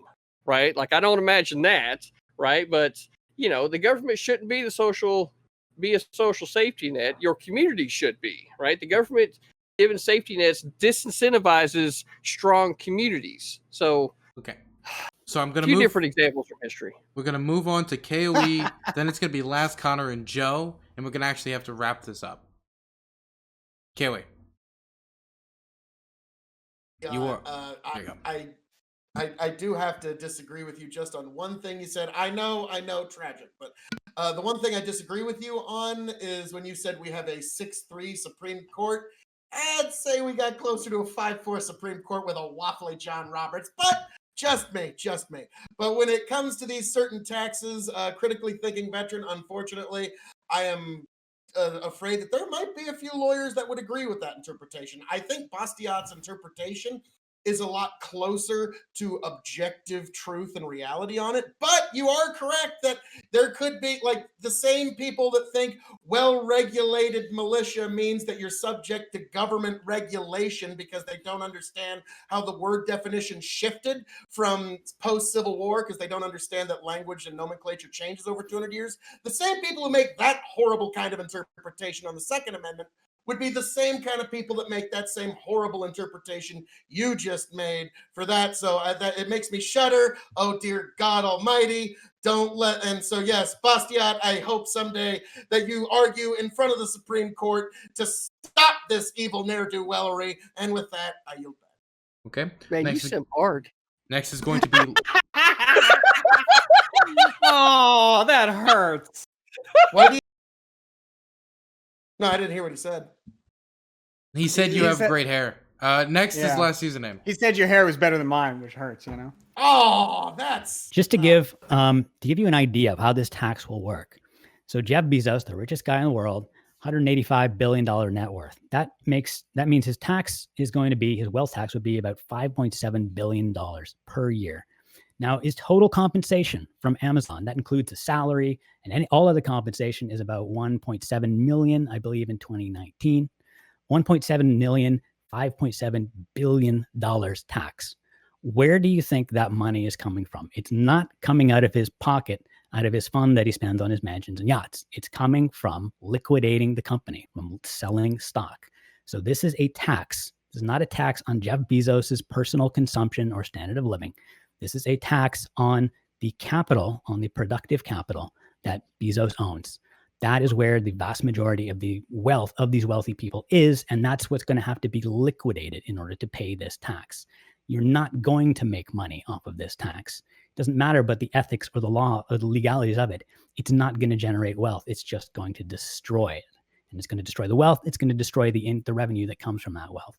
right? Like, I don't imagine that, right? But, the government shouldn't be a social safety net. Your community should be, right? The government giving safety nets disincentivizes strong communities. So, okay. So I'm going to move different examples from history. We're going to move on to KOE. Then it's going to be Last Connor and Joe. And we're going to actually have to wrap this up. KOE. You are. I do have to disagree with you just on one thing you said. I know, tragic. But the one thing I disagree with you on is when you said we have a 6-3 Supreme Court. I'd say we got closer to a 5-4 Supreme Court with a waffly John Roberts, but just me. But when it comes to these certain taxes, critically thinking veteran, unfortunately, I am afraid that there might be a few lawyers that would agree with that interpretation. I think Bastiat's interpretation is a lot closer to objective truth and reality on it. But you are correct that there could be like the same people that think well-regulated militia means that you're subject to government regulation because they don't understand how the word definition shifted from post-Civil War because they don't understand that language and nomenclature changes over 200 years. The same people who make that horrible kind of interpretation on the Second Amendment would be the same kind of people that make that same horrible interpretation you just made for that. So that it makes me shudder. Oh, dear God Almighty. Don't let, and so yes, Bastiat, I hope someday that you argue in front of the Supreme Court to stop this evil ne'er-do-wellery. And with that, I yield back. Okay. Man, you Next, simp hard. next is going to be. Oh, that hurts. Why do you? No, I didn't hear what he said. He said you He have said- great hair. Next is Yeah. last username. He said your hair was better than mine, which hurts, you know? Oh, that's Just to give you an idea of how this tax will work. So Jeff Bezos, the richest guy in the world, $185 billion net worth. That means his tax is going to be, his wealth tax would be about $5.7 billion per year. Now, his total compensation from Amazon, that includes a salary and all other compensation, is about 1.7 million, I believe, in 2019. 1.7 million, $5.7 billion tax. Where do you think that money is coming from? It's not coming out of his pocket, out of his fund that he spends on his mansions and yachts. It's coming from liquidating the company, from selling stock. So this is a tax. This is not a tax on Jeff Bezos's personal consumption or standard of living. This is a tax on the capital, on the productive capital that Bezos owns. That is where the vast majority of the wealth of these wealthy people is, and that's what's going to have to be liquidated in order to pay this tax. You're not going to make money off of this tax. It doesn't matter about the ethics or the law or the legalities of it. It's not going to generate wealth. It's just going to destroy it. And it's going to destroy the wealth. It's going to destroy the revenue that comes from that wealth.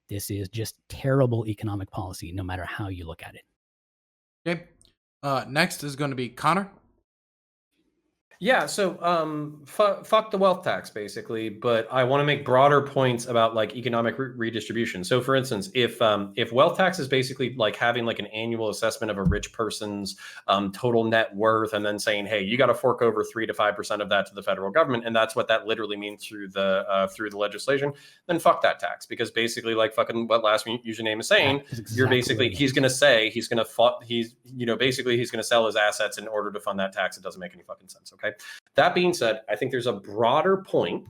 This is just terrible economic policy, no matter how you look at it. Okay. Next is going to be Connor. Yeah, so fuck the wealth tax, basically, but I want to make broader points about like economic redistribution. So, for instance, if wealth tax is basically like having like an annual assessment of a rich person's total net worth, and then saying, hey, you got to fork over 3 to 5% of that to the federal government, and that's what that literally means through the legislation, then fuck that tax, because basically, like fucking what last username is saying, you're basically he's going to sell his assets in order to fund that tax. It doesn't make any fucking sense. Okay. That being said, I think there's a broader point.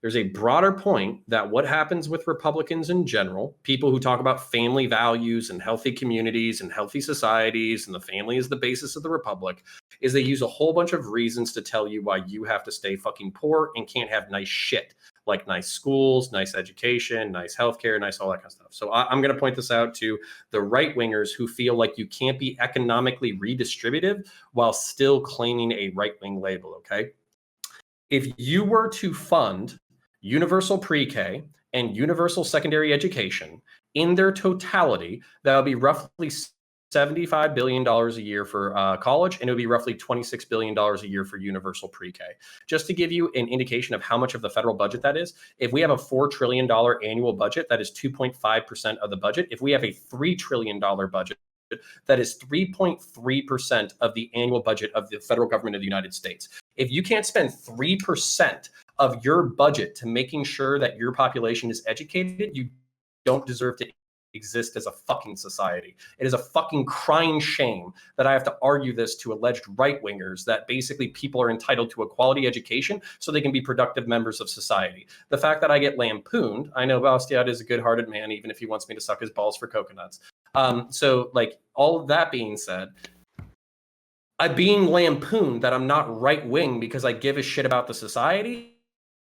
There's a broader point that what happens with Republicans in general, people who talk about family values and healthy communities and healthy societies, and the family is the basis of the republic, is they use a whole bunch of reasons to tell you why you have to stay fucking poor and can't have nice shit, like nice schools, nice education, nice healthcare, nice all that kind of stuff. So I'm going to point this out to the right wingers who feel like you can't be economically redistributive while still claiming a right wing label. Okay. If you were to fund universal pre-K and universal secondary education in their totality, that would be roughly $75 billion a year for college, and it would be roughly $26 billion a year for universal pre-K. Just to give you an indication of how much of the federal budget that is, if we have a $4 trillion annual budget, that is 2.5% of the budget. If we have a $3 trillion budget, that is 3.3% of the annual budget of the federal government of the United States. If you can't spend 3% of your budget to making sure that your population is educated, you don't deserve to exist as a fucking society. It is a fucking crying shame that I have to argue this to alleged right-wingers that basically people are entitled to a quality education so they can be productive members of society. The fact that I get lampooned, I know Bastiat is a good-hearted man, even if he wants me to suck his balls for coconuts. So like all of that being said, I'm being lampooned that I'm not right-wing because I give a shit about the society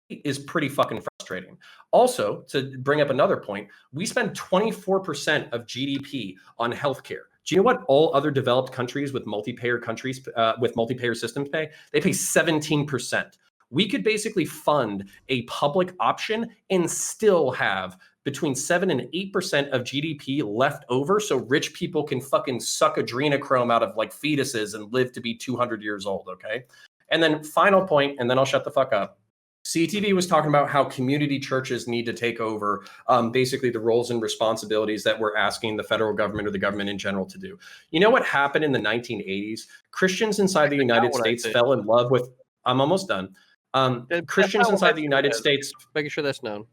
is pretty fucking frustrating. Also, to bring up another point, we spend 24% of GDP on healthcare. Do you know what all other developed countries with multi-payer systems pay? They pay 17%. We could basically fund a public option and still have between 7 and 8% of GDP left over so rich people can fucking suck adrenochrome out of like fetuses and live to be 200 years old, okay? And then final point, and then I'll shut the fuck up. CTV was talking about how community churches need to take over basically the roles and responsibilities that we're asking the federal government or the government in general to do. You know what happened in the 1980s? Christians inside the United States fell in love with, I'm almost done. Christians inside the United States. Making sure that's known.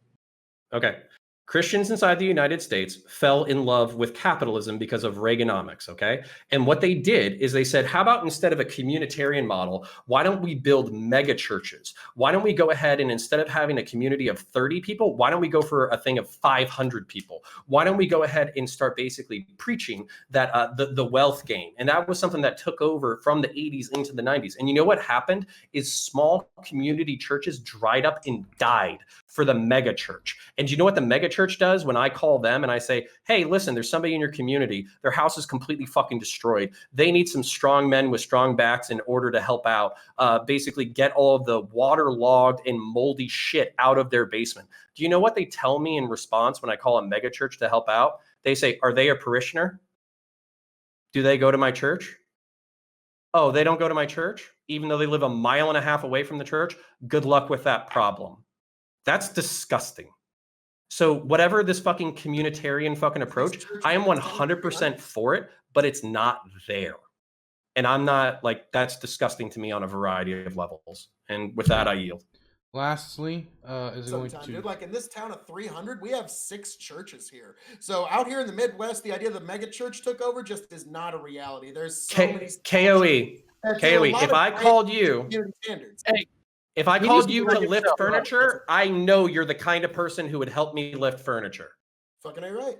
Okay. Christians inside the United States fell in love with capitalism because of Reaganomics, okay? And what they did is they said, how about instead of a communitarian model, why don't we build mega churches? Why don't we go ahead and instead of having a community of 30 people, why don't we go for a thing of 500 people? Why don't we go ahead and start basically preaching that the wealth gain? And that was something that took over from the 80s into the 90s. And you know what happened is small community churches dried up and died for the mega church. And you know what the mega church does when I call them and I say, hey, listen, there's somebody in your community. Their house is completely fucking destroyed. They need some strong men with strong backs in order to help out, basically get all of the waterlogged and moldy shit out of their basement. Do you know what they tell me in response when I call a mega church to help out? They say, are they a parishioner? Do they go to my church? Oh, they don't go to my church, even though they live 1.5 miles away from the church? Good luck with that problem. That's disgusting. So whatever this fucking communitarian fucking approach, I am 100% for it, but it's not there. And I'm not like, that's disgusting to me on a variety of levels. And with that, I yield. Lastly, is going to... Dude, like in this town of 300, we have 6 churches here. So out here in the Midwest, the idea that the mega church took over just is not a reality. There's so many KOE. If I called you, hey, if I called you to lift furniture, I know you're the kind of person who would help me lift furniture. Fucking A right.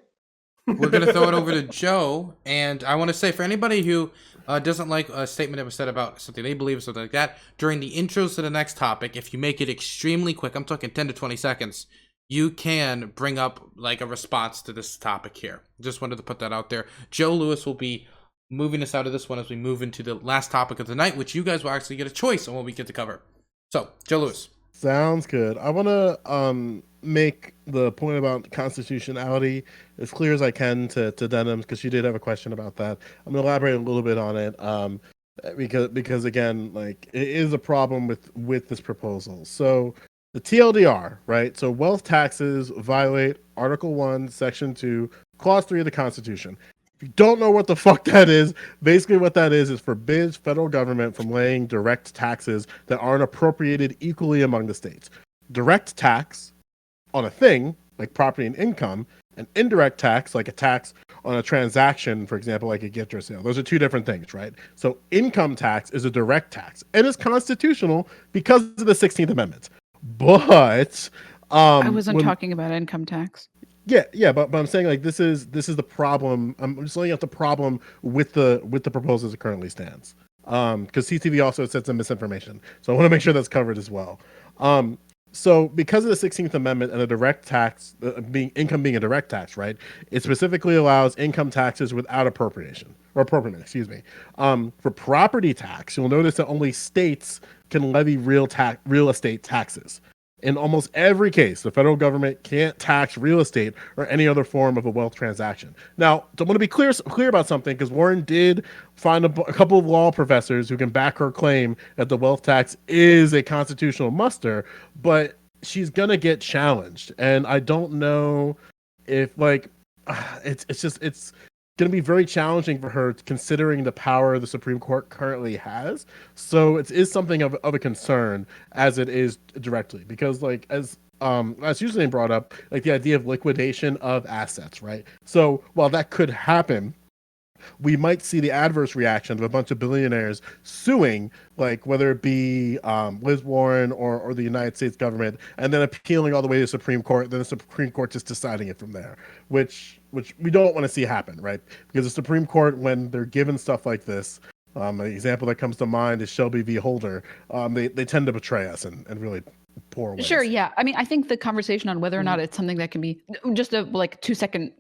We're going to throw it over to Joe. And I want to say, for anybody who doesn't like a statement that was said about something they believe or something like that, during the intros to the next topic, if you make it extremely quick, I'm talking 10 to 20 seconds, you can bring up like a response to this topic here. Just wanted to put that out there. Joe Lewis will be moving us out of this one as we move into the last topic of the night, which you guys will actually get a choice on what we get to cover. So, Joe Lewis. Sounds good. I want to make the point about constitutionality as clear as I can to Denims, because she did have a question about that. I'm going to elaborate a little bit on it because again, like, it is a problem with this proposal. So the TLDR, right? So wealth taxes violate Article 1, Section 2, Clause 3 of the Constitution. If you don't know what the fuck that is, basically what that is forbids federal government from laying direct taxes that aren't appropriated equally among the states. Direct tax on a thing, like property and income, and indirect tax, like a tax on a transaction, for example, like a gift or sale. Those are two different things, right? So income tax is a direct tax, and it's constitutional because of the 16th Amendment. But I wasn't talking about income tax. Yeah, but I'm saying like this is the problem. I'm just laying out the problem with the proposal as it currently stands. Because CTV also said some misinformation, so I want to make sure that's covered as well. So because of the 16th Amendment and a direct tax income being a direct tax, right? It specifically allows income taxes without appropriation or appropriate, excuse me. For property tax, you'll notice that only states can levy real estate taxes. In almost every case, the federal government can't tax real estate or any other form of a wealth transaction. Now, I want to be clear about something, because Warren did find a couple of law professors who can back her claim that the wealth tax is a constitutional muster, but she's going to get challenged. And I don't know if, like, it's going to be very challenging for her, considering the power the Supreme Court currently has. So it is something of a concern as it is directly, because like as usually brought up, like the idea of liquidation of assets, right? So while that could happen, we might see the adverse reaction of a bunch of billionaires suing, like whether it be Liz Warren or the United States government, and then appealing all the way to the Supreme Court, then the Supreme Court just deciding it from there, which we don't want to see happen, right? Because the Supreme Court, when they're given stuff like this, an example that comes to mind is Shelby v. Holder, they tend to betray us in really poor ways. Sure, yeah. I mean, I think the conversation on whether or not it's something that can be just a 2-second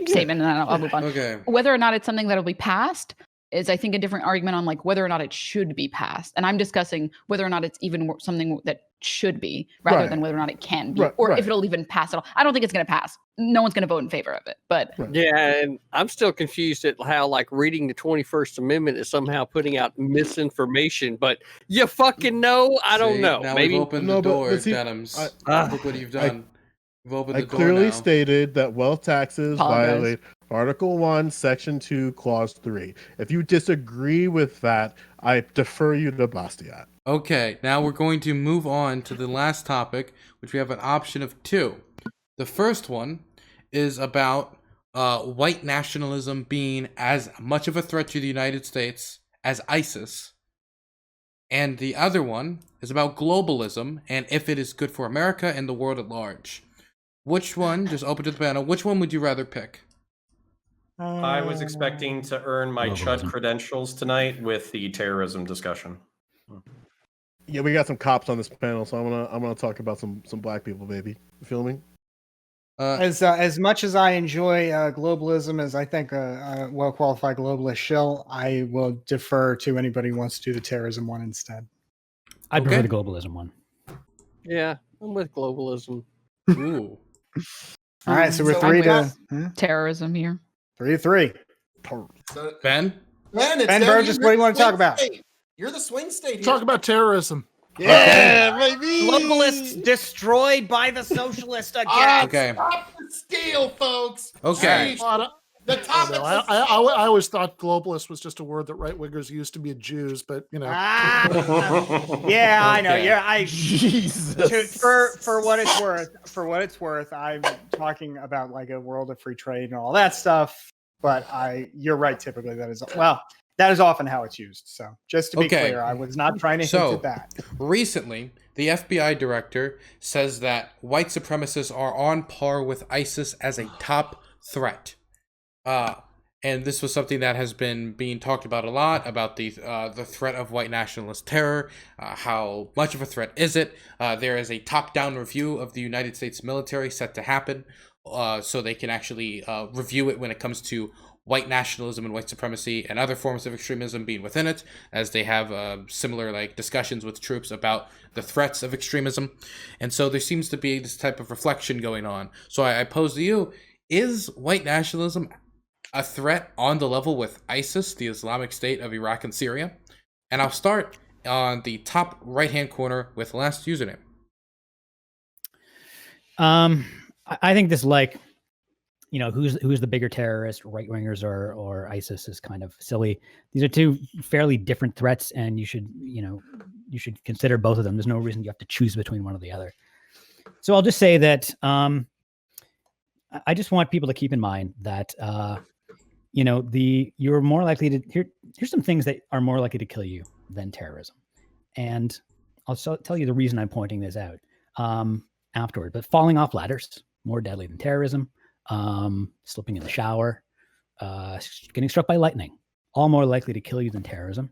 statement, and then I'll move on. Okay. Whether or not it's something that'll be passed is, I think, a different argument on like whether or not it should be passed. And I'm discussing whether or not it's even something that should be, rather Right. than whether or not it can be, Right, or right. if it'll even pass at all. I don't think it's going to pass. No one's going to vote in favor of it. But Yeah, and I'm still confused at how like reading the 21st Amendment is somehow putting out misinformation. But you fucking know, I don't See, know. Now Maybe we've opened No, the but door, see, Denims. I- Look what you've done. We've opened I the door clearly now. stated that wealth taxes Apologize. violate Article 1, Section 2, Clause 3. If you disagree with that, I defer you to Bastiat. Okay, now we're going to move on to the last topic, which we have an option of 2. The first one is about white nationalism being as much of a threat to the United States as ISIS. And the other one is about globalism and if it is good for America and the world at large. Which one, just open to the panel, which one would you rather pick? I was expecting to earn my chud Globalism. credentials tonight with the terrorism discussion. Yeah, we got some cops on this panel, so I'm gonna talk about some black people, baby. You feel me? As much as I enjoy globalism, as I think a well-qualified globalist shall, I will defer to anybody who wants to do the terrorism one instead. I prefer Okay. the globalism one. yeah, I'm with globalism. Ooh. All right, so we're So three we to got- terrorism here. 3-3. So, Ben? Ben, it's Ben down to Burgess, you. what do you You're want the to talk swing about? state. You're the swing state here. Talk about terrorism. Yeah, baby. globalists destroyed by the socialists again. Okay. Stop the steal, folks. Okay. Jeez. The topic. I always thought globalist was just a word that right wingers used to be Jews, but you know. Yeah, I know. Okay. Yeah, I Jesus. for what it's worth, I'm talking about like a world of free trade and all that stuff. But you're right. Typically, that is often how it's used. So just to be Okay. clear, I was not trying to So- hint at that. Recently, the FBI director says that white supremacists are on par with ISIS as a top threat. And this was something that has been being talked about a lot, about the threat of white nationalist terror. How much of a threat is it? There is a top-down review of the United States military set to happen, so they can actually review it when it comes to white nationalism and white supremacy and other forms of extremism being within it, as they have similar like discussions with troops about the threats of extremism. And so there seems to be this type of reflection going on. So I pose to you, is white nationalism a threat on the level with ISIS, the Islamic State of Iraq and Syria? And I'll start on the top right-hand corner with last username. I think this, like, you know, who's the bigger terrorist, right wingers or ISIS, is kind of silly. These are two fairly different threats, and you should consider both of them. There's no reason you have to choose between one or the other. So I'll just say that I just want people to keep in mind that you're more likely to here's some things that are more likely to kill you than terrorism, and I'll tell you the reason I'm pointing this out afterward. But falling off ladders, more deadly than terrorism. Slipping in the shower, getting struck by lightning, all more likely to kill you than terrorism.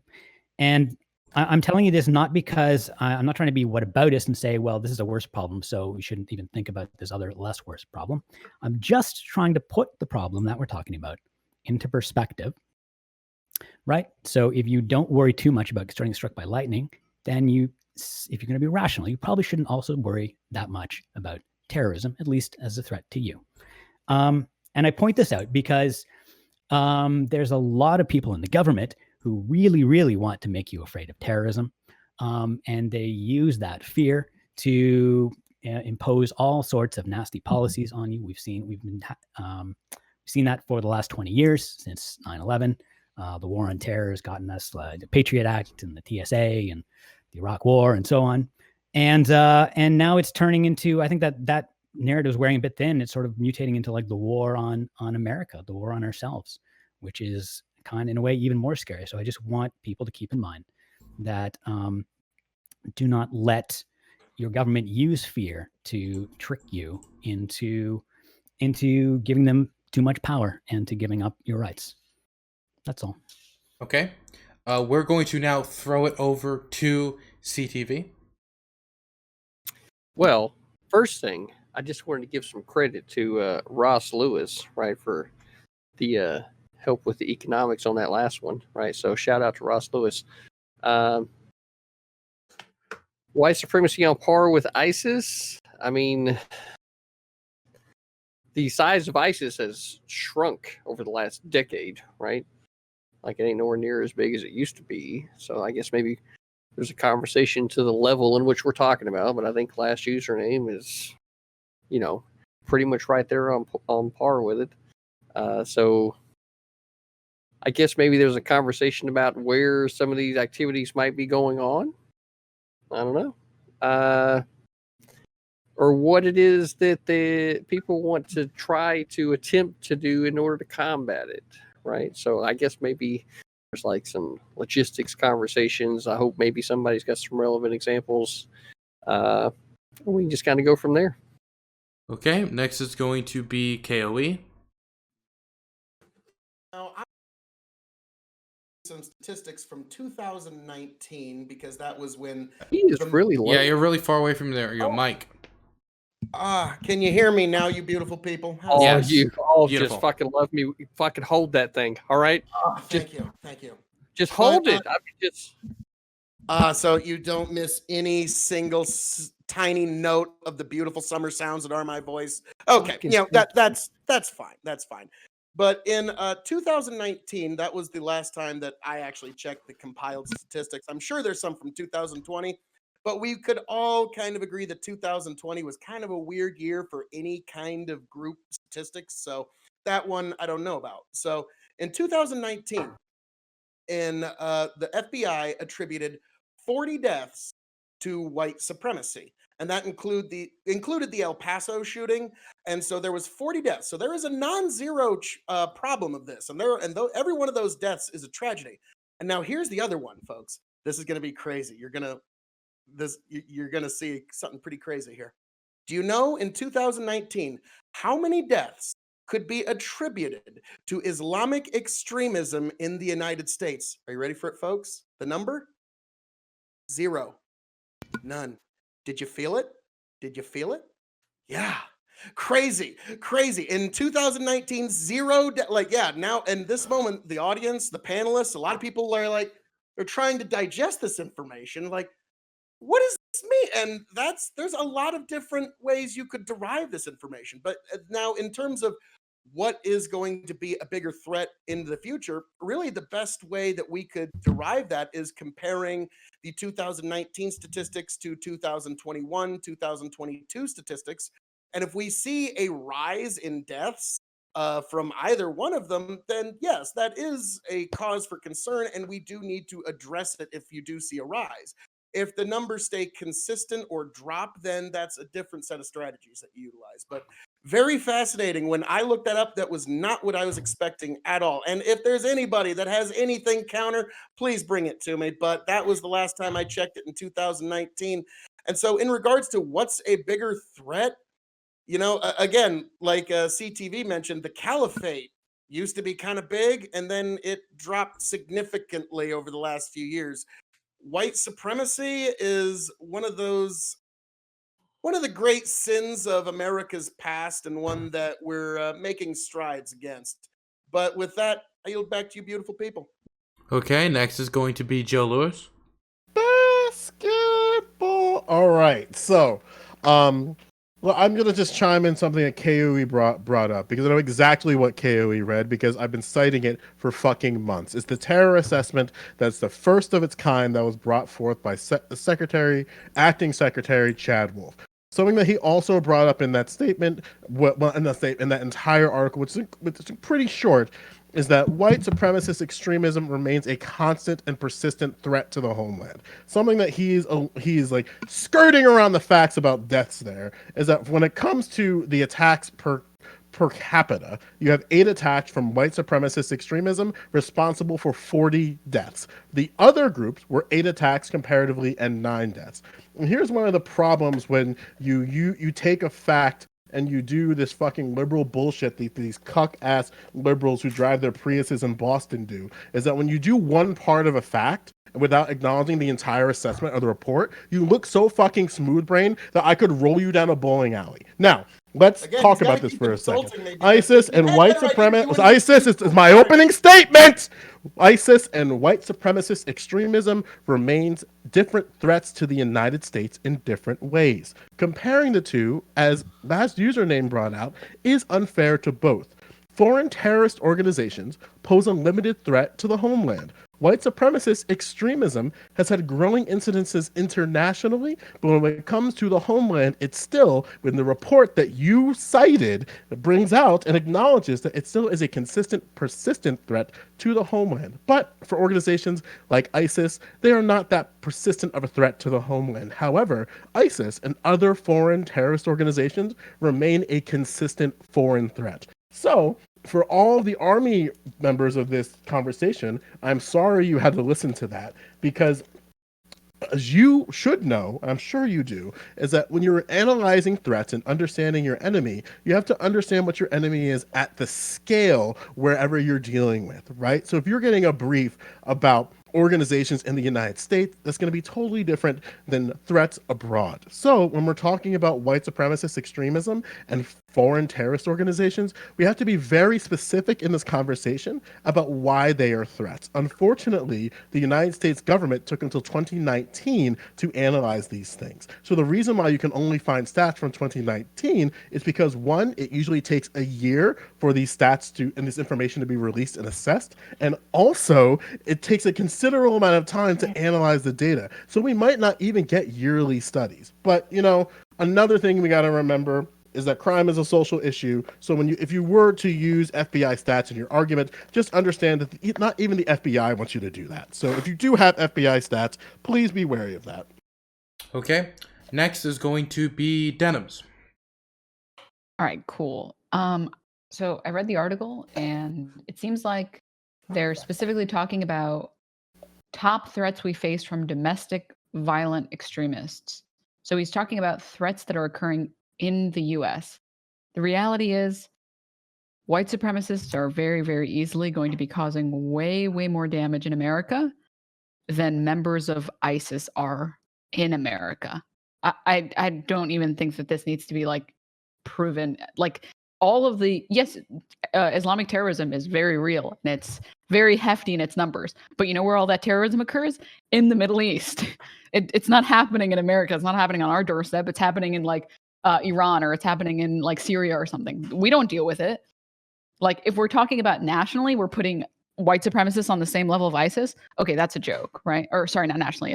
And I'm telling you this not because I'm not trying to be whataboutist and say, well, this is a worse problem, so we shouldn't even think about this other less worse problem. I'm just trying to put the problem that we're talking about into perspective, right? So if you don't worry too much about getting struck by lightning, then if you're going to be rational, you probably shouldn't also worry that much about terrorism, at least as a threat to you. And I point this out because there's a lot of people in the government who really, really want to make you afraid of terrorism. And they use that fear to impose all sorts of nasty policies on you. We've seen that for the last 20 years since 9/11. The war on terror has gotten us the Patriot Act and the TSA and the Iraq War and so on. And now it's turning into, I think that narrative is wearing a bit thin. It's sort of mutating into like the war on America, the war on ourselves, which is kind of in a way even more scary. So I just want people to keep in mind that do not let your government use fear to trick you into giving them too much power and to giving up your rights. That's all. Okay. We're going to now throw it over to CTV. Well, first thing, I just wanted to give some credit to Ross Lewis, right, for the help with the economics on that last one, right? So shout out to Ross Lewis. White supremacy on par with ISIS. I mean, the size of ISIS has shrunk over the last decade, right? Like, it ain't nowhere near as big as it used to be. So I guess maybe there's a conversation to the level in which we're talking about, but I think last username is, pretty much right there on par with it. So I guess maybe there's a conversation about where some of these activities might be going on. I don't know. Or what it is that the people want to try to attempt to do in order to combat it, right? So I guess maybe there's like some logistics conversations. I hope maybe somebody's got some relevant examples. We can just kind of go from there. Okay, next is going to be KOE. Now, I some statistics from 2019 because that was when He is really low. Yeah, you're really far away from there. Your mic. Can you hear me now, you beautiful people? Oh, Yes. you all Beautiful. just fucking love me. You fucking hold that thing, all right? Thank you. Just hold But, it. I mean, just So you don't miss any single tiny note of the beautiful summer sounds that are my voice. Okay, Fucking that's fine. That's fine. But in 2019, that was the last time that I actually checked the compiled statistics. I'm sure there's some from 2020, but we could all kind of agree that 2020 was kind of a weird year for any kind of group statistics. So that one I don't know about. So in 2019, the FBI attributed 40 deaths to white supremacy, and that included the El Paso shooting, and so there was 40 deaths. So there is a non-zero problem of this, and every one of those deaths is a tragedy. And now here's the other one, folks. This is going to be crazy. You're gonna see something pretty crazy here. Do you know in 2019 how many deaths could be attributed to Islamic extremism in the United States? Are you ready for it, folks? The number? 0. None. Did you feel it? Did you feel it? Yeah. Crazy. In 2019, now in this moment, the audience, the panelists, a lot of people are like, they're trying to digest this information. Like, what does this mean? And there's a lot of different ways you could derive this information. But now, in terms of what is going to be a bigger threat in the future, really the best way that we could derive that is comparing the 2019 statistics to 2021, 2022 statistics. And if we see a rise in deaths from either one of them, then yes, that is a cause for concern, and we do need to address it if you do see a rise. If the numbers stay consistent or drop, then that's a different set of strategies that you utilize. But very fascinating. When I looked that up, that was not what I was expecting at all. And if there's anybody that has anything counter, please bring it to me. But that was the last time I checked it in 2019. And so in regards to what's a bigger threat, again, like CTV mentioned, the caliphate used to be kind of big, and then it dropped significantly over the last few years. White supremacy is one of the great sins of America's past, and one that we're making strides against. But with that, I yield back to you, beautiful people. Okay, next is going to be Joe Lewis. Basketball. All right. So, well, I'm gonna just chime in something that KOE brought up, because I know exactly what KOE read, because I've been citing it for fucking months. It's the terror assessment that's the first of its kind that was brought forth by Acting Secretary Chad Wolf. Something that he also brought up in that statement, in that entire article, which is pretty short, is that white supremacist extremism remains a constant and persistent threat to the homeland. Something that he's like skirting around the facts about deaths there is that when it comes to the attacks per capita, you have 8 attacks from white supremacist extremism responsible for 40 deaths. The other groups were 8 attacks comparatively and 9 deaths. And here's one of the problems when you take a fact and you do this fucking liberal bullshit these cuck-ass liberals who drive their Priuses in Boston do, is that when you do one part of a fact without acknowledging the entire assessment of the report, you look so fucking smooth-brained that I could roll you down a bowling alley. Now, Let's Again, talk he's gotta about this keep for a second. insulting me because ISIS if you and had white that right, you'd be supremacy. doing ISIS is my opening statement. ISIS and white supremacist extremism remains different threats to the United States in different ways. Comparing the two, as last username brought out, is unfair to both. Foreign terrorist organizations pose a limited threat to the homeland. White supremacist extremism has had growing incidences internationally, but when it comes to the homeland, it's still, when the report that you cited brings out and acknowledges that it still is a consistent, persistent threat to the homeland. But for organizations like ISIS, they are not that persistent of a threat to the homeland. However, ISIS and other foreign terrorist organizations remain a consistent foreign threat. So, for all the Army members of this conversation, I'm sorry you had to listen to that, because as you should know, I'm sure you do, is that when you're analyzing threats and understanding your enemy, you have to understand what your enemy is at the scale wherever you're dealing with, right? So if you're getting a brief about organizations in the United States, that's going to be totally different than threats abroad. So when we're talking about white supremacist extremism and foreign terrorist organizations, we have to be very specific in this conversation about why they are threats. Unfortunately, the United States government took until 2019 to analyze these things. So the reason why you can only find stats from 2019 is because, one, it usually takes a year for these stats to and this information to be released and assessed, and also it takes a considerable amount of time to analyze the data. So we might not even get yearly studies. But, you know, another thing we got to remember is that crime is a social issue. So if you were to use FBI stats in your argument, just understand that not even the FBI wants you to do that. So if you do have FBI stats, please be wary of that. Okay. Next is going to be Denims. All right, cool. So I read the article, and it seems like they're specifically talking about top threats we face from domestic violent extremists. So he's talking about threats that are occurring in the US. The reality is, white supremacists are very, very easily going to be causing way, way more damage in America than members of ISIS are in America. I don't even think that this needs to be like proven. Like all of the Islamic terrorism is very real and it's very hefty in its numbers. But you know where all that terrorism occurs? In the Middle East. It's not happening in America. It's not happening on our doorstep. It's happening in like Iran, or it's happening in like Syria or something. We don't deal with it. Like if we're talking about nationally, we're putting white supremacists on the same level of ISIS. Okay, that's a joke, right? Or sorry, not nationally,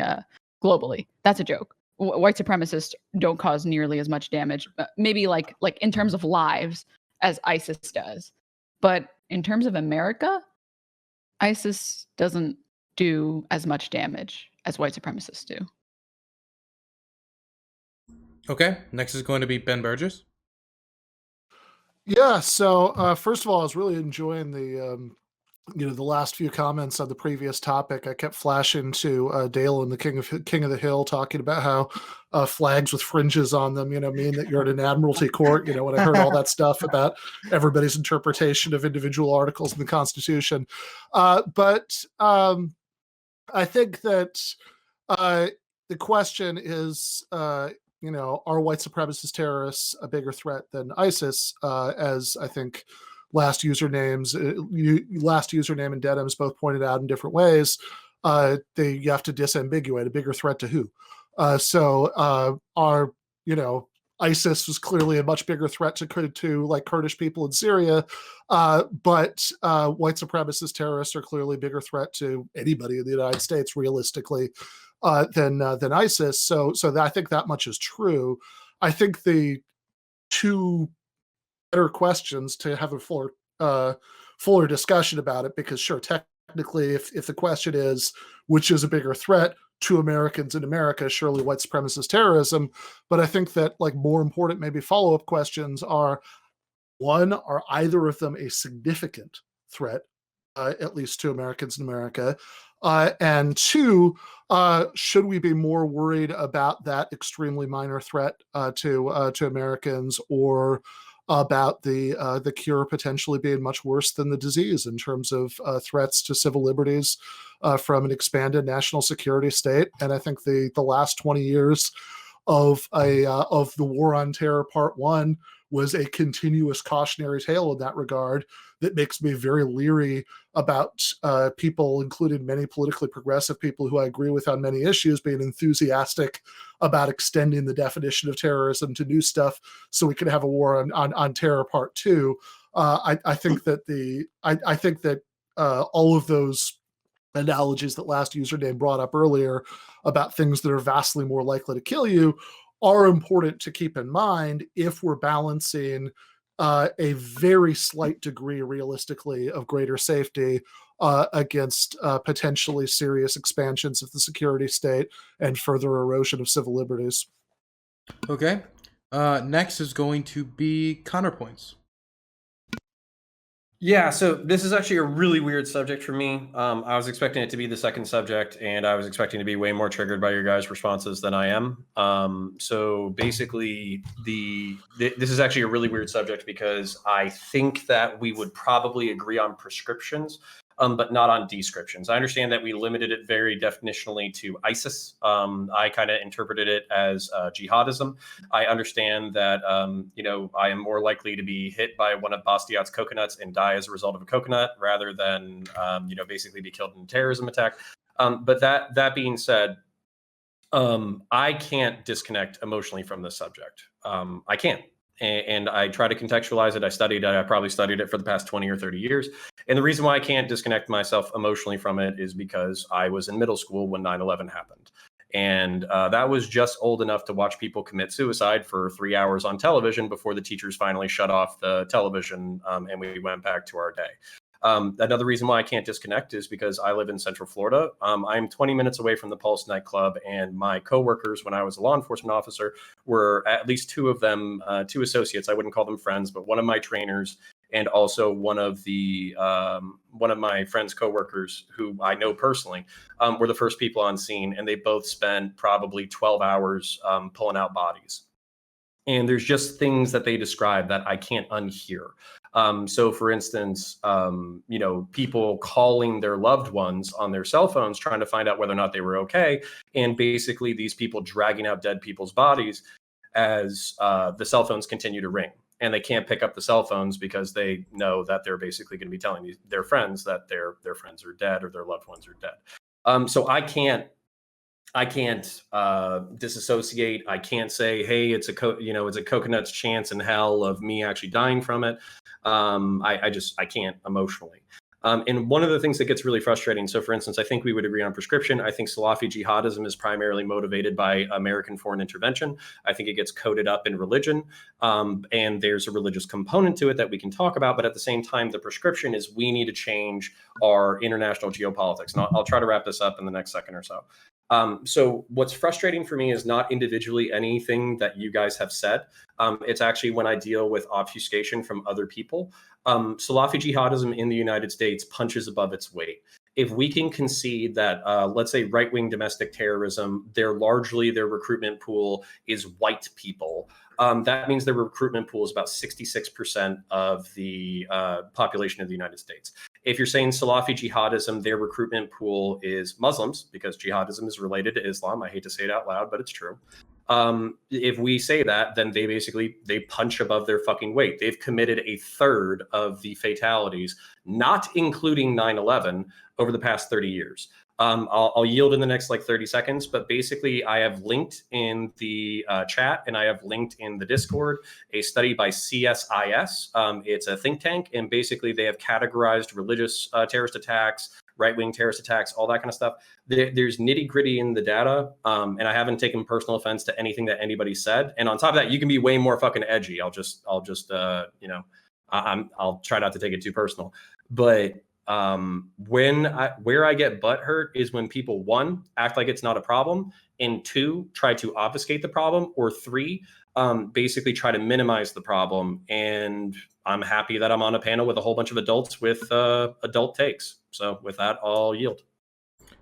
globally. That's a joke. White supremacists don't cause nearly as much damage, maybe like in terms of lives, as ISIS does. But in terms of America, ISIS doesn't do as much damage as white supremacists do. Okay. Next is going to be Ben Burgess. Yeah. So first of all, I was really enjoying the the last few comments on the previous topic. I kept flashing to Dale and the King of the Hill talking about how flags with fringes on them, mean that you're at an admiralty court. When I heard all that stuff about everybody's interpretation of individual articles in the Constitution. But I think that the question is, are white supremacist terrorists a bigger threat than ISIS? As I think last username and Denims both pointed out in different ways, you have to disambiguate a bigger threat to who. ISIS was clearly a much bigger threat to like Kurdish people in Syria, but white supremacist terrorists are clearly a bigger threat to anybody in the United States, realistically, than ISIS. So I think that much is true. I think the two better questions to have a fuller discussion about it, because sure, technically, if the question is which is a bigger threat to Americans in America, surely white supremacist terrorism. But I think that like more important, maybe follow-up questions are: one, are either of them a significant threat, at least to Americans in America? And two, should we be more worried about that extremely minor threat to Americans, or about the cure potentially being much worse than the disease in terms of threats to civil liberties from an expanded national security state? And I think the last 20 years of the War on Terror Part 1 was a continuous cautionary tale in that regard that makes me very leery about people, including many politically progressive people who I agree with on many issues, being enthusiastic about extending the definition of terrorism to new stuff so we can have a war on terror part 2. I think that all of those analogies that last username brought up earlier about things that are vastly more likely to kill you are important to keep in mind if we're balancing a very slight degree, realistically, of greater safety against potentially serious expansions of the security state and further erosion of civil liberties. Okay. Next is going to be CounterPoints. Yeah, so this is actually a really weird subject for me. I was expecting it to be the second subject, and I was expecting to be way more triggered by your guys' responses than I am. So basically, this is actually a really weird subject because I think that we would probably agree on prescriptions, but not on descriptions. I understand that we limited it very definitionally to ISIS. I kind of interpreted it as jihadism. I understand that, I am more likely to be hit by one of Bastiat's coconuts and die as a result of a coconut rather than, basically be killed in a terrorism attack. But that being said, I can't disconnect emotionally from this subject. I can't. And I try to contextualize it. I studied it. I probably studied it for the past 20 or 30 years. And the reason why I can't disconnect myself emotionally from it is because I was in middle school when 9/11 happened. And that was just old enough to watch people commit suicide for 3 hours on television before the teachers finally shut off the television and we went back to our day. Another reason why I can't disconnect is because I live in Central Florida. I'm 20 minutes away from the Pulse nightclub, and my coworkers, when I was a law enforcement officer, were at least two of them, two associates. I wouldn't call them friends, but one of my trainers and also one of my friends' coworkers, who I know personally, were the first people on scene, and they both spent probably 12 hours pulling out bodies. And there's just things that they describe that I can't unhear. So for instance, people calling their loved ones on their cell phones, trying to find out whether or not they were okay. And basically these people dragging out dead people's bodies as the cell phones continue to ring. And they can't pick up the cell phones because they know that they're basically going to be telling their friends that their friends are dead or their loved ones are dead. So I can't disassociate. I can't say, hey, it's a coconut's chance in hell of me actually dying from it. I can't emotionally. And one of the things that gets really frustrating, so for instance, I think we would agree on prescription. I think Salafi jihadism is primarily motivated by American foreign intervention. I think it gets coded up in religion, and there's a religious component to it that we can talk about. But at the same time, the prescription is we need to change our international geopolitics. And I'll try to wrap this up in the next second or so. So what's frustrating for me is not individually anything that you guys have said. It's actually when I deal with obfuscation from other people. Salafi jihadism in the United States punches above its weight. If we can concede that, let's say, right-wing domestic terrorism, their recruitment pool is white people. That means their recruitment pool is about 66% of the population of the United States. If you're saying Salafi jihadism, their recruitment pool is Muslims, because jihadism is related to Islam. I hate to say it out loud, but it's true. If we say that, then they punch above their fucking weight. They've committed a third of the fatalities, not including 9/11, over the past 30 years. I'll yield in the next 30 seconds, but basically I have linked in the chat and I have linked in the Discord a study by CSIS. It's a think tank, and basically they have categorized religious terrorist attacks, right-wing terrorist attacks, all that kind of stuff. There's nitty-gritty in the data, and I haven't taken personal offense to anything that anybody said. And on top of that, you can be way more fucking edgy. I'll try not to take it too personal. But where I get butthurt is when people, one, act like it's not a problem, and two, try to obfuscate the problem, or three, basically try to minimize the problem. And I'm happy that I'm on a panel with a whole bunch of adults with adult takes. So with that, I'll yield.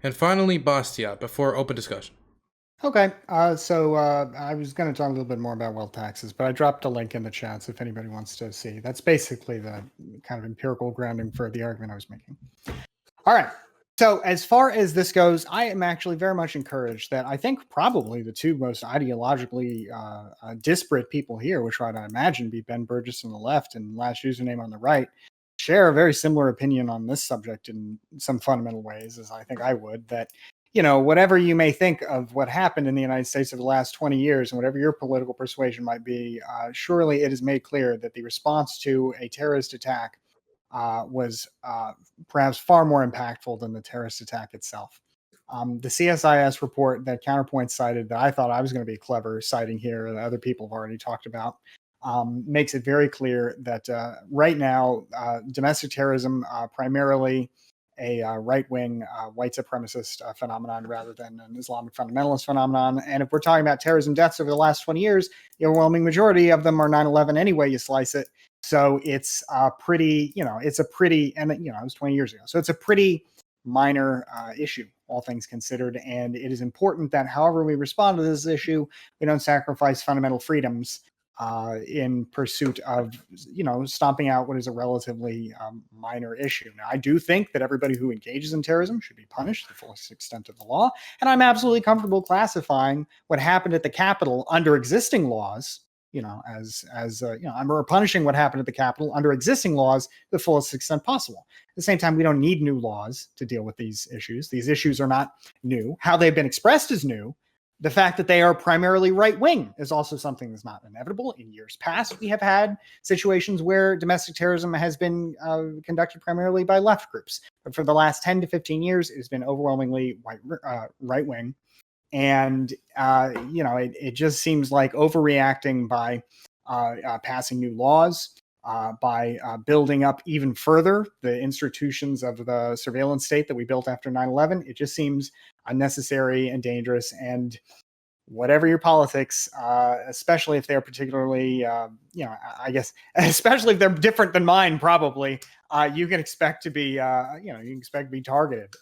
And finally, Bastiat, before open discussion. Okay, so I was going to talk a little bit more about wealth taxes, but I dropped a link in the chat, so if anybody wants to see. That's basically the kind of empirical grounding for the argument I was making. All right, So as far as this goes, I am actually very much encouraged that I think probably the two most ideologically disparate people here, which I'd imagine be Ben Burgis on the left and Last Username on the right, share a very similar opinion on this subject in some fundamental ways, as I think I would. That, you know, whatever you may think of what happened in the United States over the last 20 years and whatever your political persuasion might be, surely it is made clear that the response to a terrorist attack was perhaps far more impactful than the terrorist attack itself. The CSIS report that CounterPoints cited, that I thought I was going to be clever citing here, that other people have already talked about, makes it very clear that right now, domestic terrorism, primarily a right-wing white supremacist phenomenon rather than an Islamic fundamentalist phenomenon. And if we're talking about terrorism deaths over the last 20 years, the overwhelming majority of them are 9/11 anyway, you slice it. So it's pretty, you know, it's a pretty, and you know, it was 20 years ago. So it's a pretty minor issue, all things considered. And it is important that however we respond to this issue, we don't sacrifice fundamental freedoms in pursuit of, you know, stomping out what is a relatively minor issue. Now, I do think that everybody who engages in terrorism should be punished to the fullest extent of the law. And I'm absolutely comfortable classifying what happened at the Capitol under existing laws, you know, as you know, we're punishing what happened at the Capitol under existing laws to the fullest extent possible. At the same time, we don't need new laws to deal with these issues. These issues are not new. How they've been expressed is new. The fact that they are primarily right-wing is also something that's not inevitable. In years past, we have had situations where domestic terrorism has been conducted primarily by left groups. But for the last 10 to 15 years, it has been overwhelmingly right-wing. And, you know, it just seems like overreacting by passing new laws, by building up even further the institutions of the surveillance state that we built after 9/11. It just seems unnecessary and dangerous. And whatever your politics, especially if they're particularly, you know, I guess, especially if they're different than mine, probably, you can expect to be, you know, you can expect to be targeted,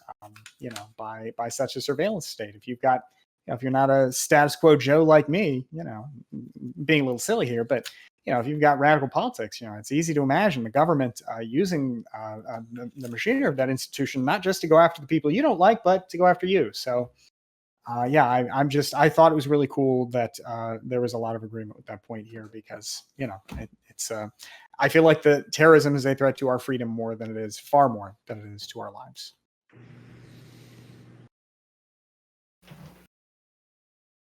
you know, by such a surveillance state. If you've got, you know, if you're not a status quo Joe like me, you know, being a little silly here, but you know, if you've got radical politics, you know, it's easy to imagine the government using the machinery of that institution, not just to go after the people you don't like, but to go after you. So, yeah, I thought it was really cool that there was a lot of agreement with that point here because, you know, it's, I feel like the terrorism is a threat to our freedom more than it is, far more than it is to our lives.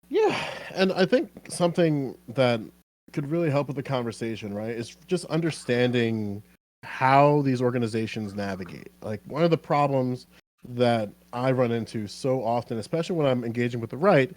Yeah, and I think something that could really help with the conversation, right, is just understanding how these organizations navigate. Like, one of the problems that I run into so often, especially when I'm engaging with the right,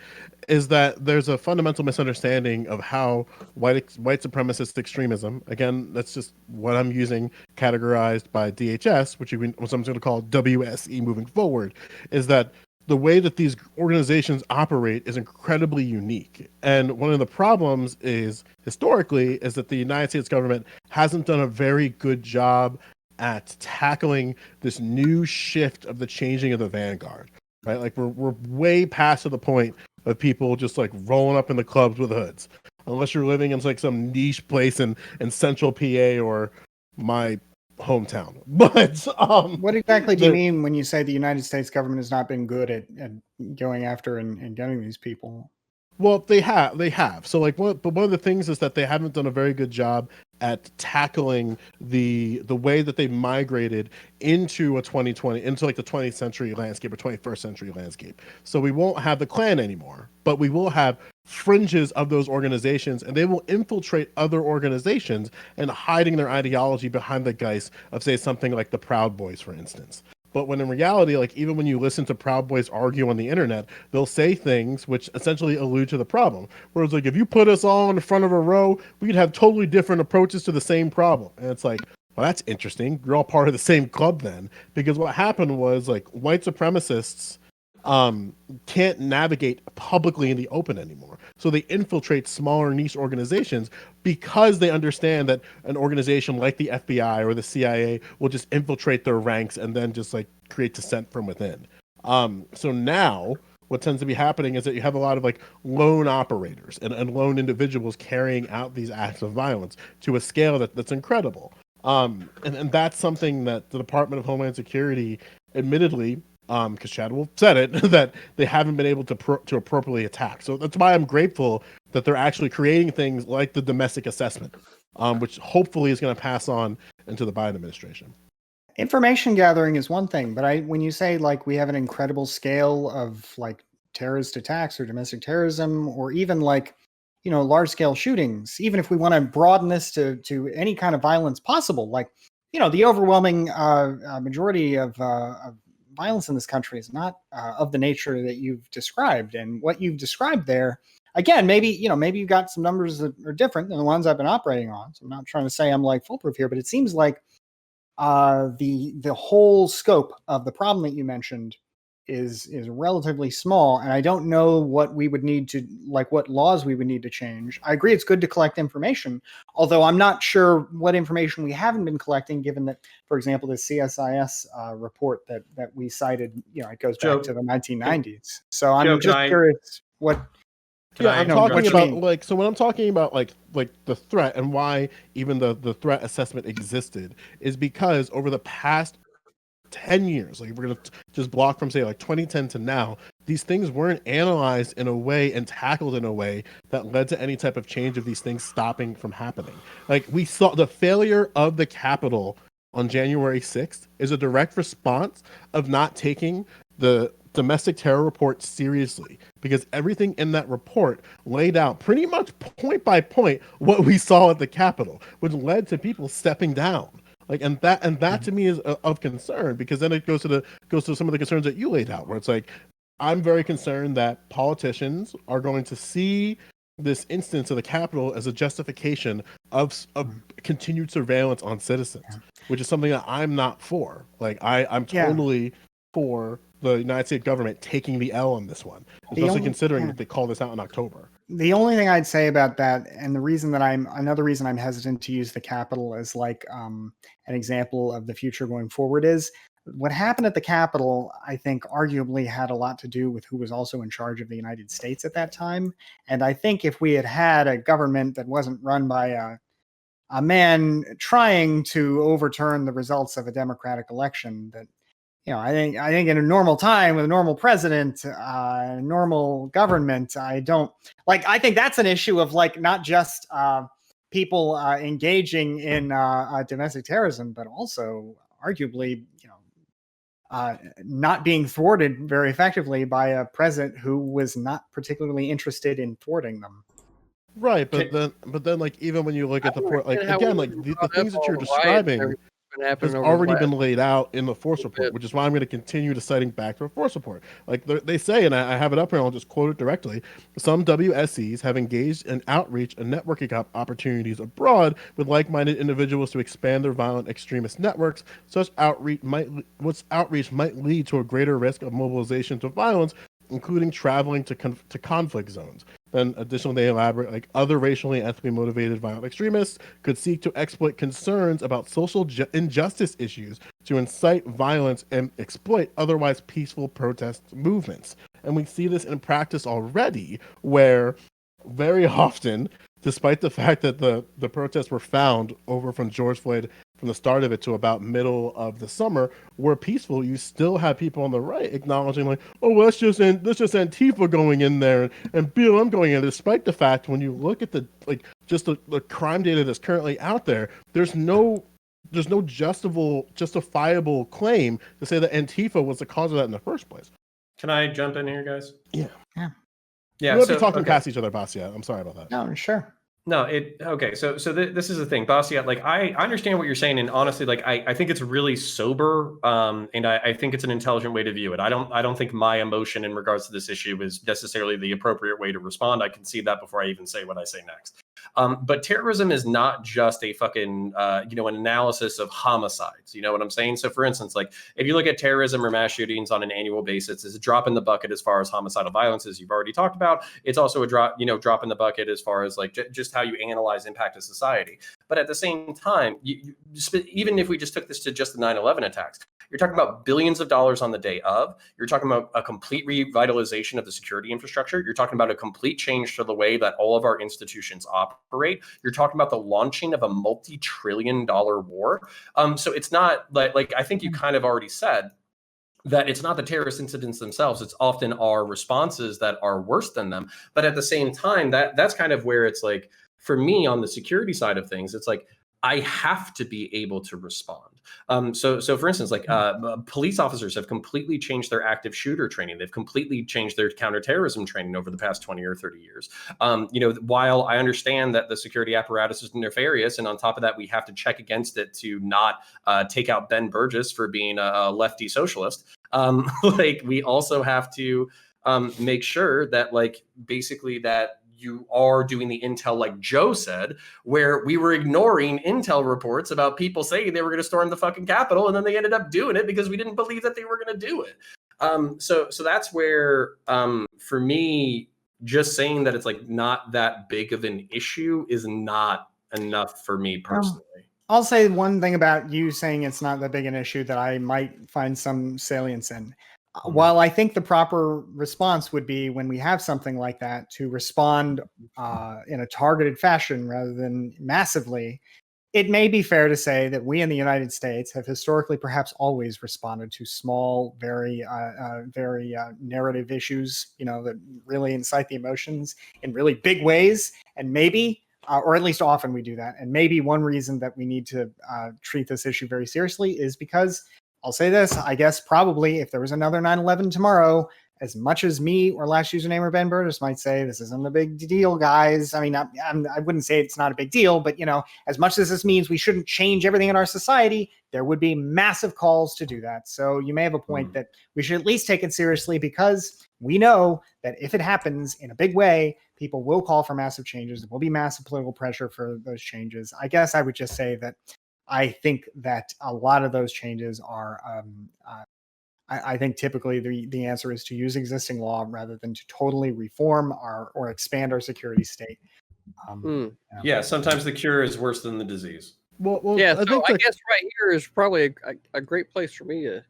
is that there's a fundamental misunderstanding of how white supremacist extremism, again, that's just what I'm using categorized by DHS, which I'm going to call WSE moving forward, is that the way that these organizations operate is incredibly unique. And one of the problems is, historically, is that the United States government hasn't done a very good job at tackling this new shift of the changing of the vanguard, right? Like, we're way past to the point of people just like rolling up in the clubs with hoods, unless you're living in like some niche place in central PA or my hometown. But what exactly do you mean when you say the United States government has not been good at going after and getting these people? Well, they have. So like, but one of the things is that they haven't done a very good job at tackling the way that they migrated into into like the 20th century landscape or 21st century landscape. So we won't have the Klan anymore, but we will have fringes of those organizations, and they will infiltrate other organizations and hiding their ideology behind the guise of, say, something like the Proud Boys, for instance. But when in reality, like, even when you listen to Proud Boys argue on the internet, they'll say things which essentially allude to the problem. Whereas, like, if you put us all in front of a row, we could have totally different approaches to the same problem. And it's like, well, that's interesting. You're all part of the same club then. Because what happened was, like, white supremacists can't navigate publicly in the open anymore. So they infiltrate smaller niche organizations because they understand that an organization like the FBI or the CIA will just infiltrate their ranks and then just like create dissent from within. So now what tends to be happening is that you have a lot of like lone operators and lone individuals carrying out these acts of violence to a scale that's incredible. And that's something that the Department of Homeland Security admittedly because Chad Wolf said it, that they haven't been able to appropriately attack. So that's why I'm grateful that they're actually creating things like the domestic assessment, which hopefully is going to pass on into the Biden administration. Information gathering is one thing, but when you say like we have an incredible scale of like terrorist attacks or domestic terrorism, or even like, you know, large scale shootings, even if we want to broaden this to any kind of violence possible, like, you know, the overwhelming majority of violence in this country is not of the nature that you've described. And what you've described there, again, maybe you've got some numbers that are different than the ones I've been operating on. So I'm not trying to say I'm like foolproof here, but it seems like the whole scope of the problem that you mentioned is relatively small, and I don't know what we would need to, like, what laws we would need to change. I agree it's good to collect information, although I'm not sure what information we haven't been collecting, given that, for example, the CSIS report that we cited, you know, it goes back to the 1990s. So I'm just curious what. I'm talking about like, so when I'm talking about like the threat and why even the threat assessment existed is because over the past 10 years, like we're going to just block from say like 2010 to now, these things weren't analyzed in a way and tackled in a way that led to any type of change of these things stopping from happening. Like we saw the failure of the Capitol on January 6th is a direct response of not taking the domestic terror report seriously, because everything in that report laid out pretty much point by point what we saw at the Capitol, which led to people stepping down. Like, and that to me is of concern, because then it goes to some of the concerns that you laid out, where it's like, I'm very concerned that politicians are going to see this instance of the Capitol as a justification of continued surveillance on citizens, which is something that I'm not for. Like, I'm totally for the United States government taking the L on this one, especially considering that they called this out in October. The only thing I'd say about that, and another reason I'm hesitant to use the Capitol as like an example of the future going forward, is what happened at the Capitol, I think arguably had a lot to do with who was also in charge of the United States at that time. And I think if we had had a government that wasn't run by a man trying to overturn the results of a democratic election, that, you know, I think in a normal time with a normal president, normal government, I think that's an issue of like not just people engaging in domestic terrorism, but also arguably, you know, not being thwarted very effectively by a president who was not particularly interested in thwarting them. Right, but then like even when you look at the port, like again, like the things that you're describing has already been laid out in the force report, which is why I'm going to continue to citing back to a force report. Like they say, and I have it up here, and I'll just quote it directly. Some WSCs have engaged in outreach and networking opportunities abroad with like-minded individuals to expand their violent extremist networks. Such outreach might lead to a greater risk of mobilization to violence, including traveling to conflict zones. Then additionally, they elaborate, like other racially and ethnically motivated violent extremists could seek to exploit concerns about social injustice issues to incite violence and exploit otherwise peaceful protest movements. And we see this in practice already, where very often, despite the fact that the protests were found over from George Floyd from the start of it to about middle of the summer were peaceful, you still have people on the right acknowledging like, oh, well, that's just Antifa going in there and BLM going in, despite the fact when you look at the crime data that's currently out there, there's no justifiable claim to say that Antifa was the cause of that in the first place. Can I jump in here, guys? Yeah. Yeah. We'll be talking past each other, Bastiat. I'm sorry about that. No, sure. No, okay. So this is the thing, Bastiat. Like I understand what you're saying, and honestly, like I think it's really sober, and I think it's an intelligent way to view it. I don't think my emotion in regards to this issue is necessarily the appropriate way to respond. I can see that before I even say what I say next. But terrorism is not just a fucking an analysis of homicides. You know what I'm saying? So for instance, like if you look at terrorism or mass shootings on an annual basis, it's a drop in the bucket as far as homicidal violence, as you've already talked about. It's also a drop in the bucket as far as like just how you analyze impact of society. But at the same time, even if we just took this to just the 9/11 attacks, you're talking about billions of dollars on the day of. You're talking about a complete revitalization of the security infrastructure. You're talking about a complete change to the way that all of our institutions operate. You're talking about the launching of a multi-trillion-dollar war. So it's not like I think you kind of already said, that it's not the terrorist incidents themselves, it's often our responses that are worse than them. But at the same time, that's kind of where it's like, for me on the security side of things, it's like I have to be able to respond. So for instance, like police officers have completely changed their active shooter training. They've completely changed their counterterrorism training over the past 20 or 30 years. While I understand that the security apparatus is nefarious, and on top of that, we have to check against it to not take out Ben Burgis for being a lefty socialist. Like we also have to make sure that like basically that you are doing the intel like Joe said, where we were ignoring intel reports about people saying they were going to storm the fucking Capitol, and then they ended up doing it because we didn't believe that they were going to do it. So that's where, for me, just saying that it's like not that big of an issue is not enough for me personally. I'll say one thing about you saying it's not that big an issue that I might find some salience in. While I think the proper response would be when we have something like that to respond in a targeted fashion rather than massively, it may be fair to say that we in the United States have historically perhaps always responded to small, very narrative issues, that really incite the emotions in really big ways. And maybe, or at least often we do that. And maybe one reason that we need to treat this issue very seriously is because I'll say this, I guess probably if there was another 9/11 tomorrow, as much as me or last username or Ben Burgis might say, this isn't a big deal, guys. I mean, I wouldn't say it's not a big deal, but as much as this means we shouldn't change everything in our society, there would be massive calls to do that. So you may have a point that we should at least take it seriously, because we know that if it happens in a big way, people will call for massive changes. There will be massive political pressure for those changes. I guess I would just say that I think that a lot of those changes are, I think typically the answer is to use existing law rather than to totally reform or expand our security state. Yeah, sometimes the cure is worse than the disease. Well, yeah, I guess right here is probably a great place for me to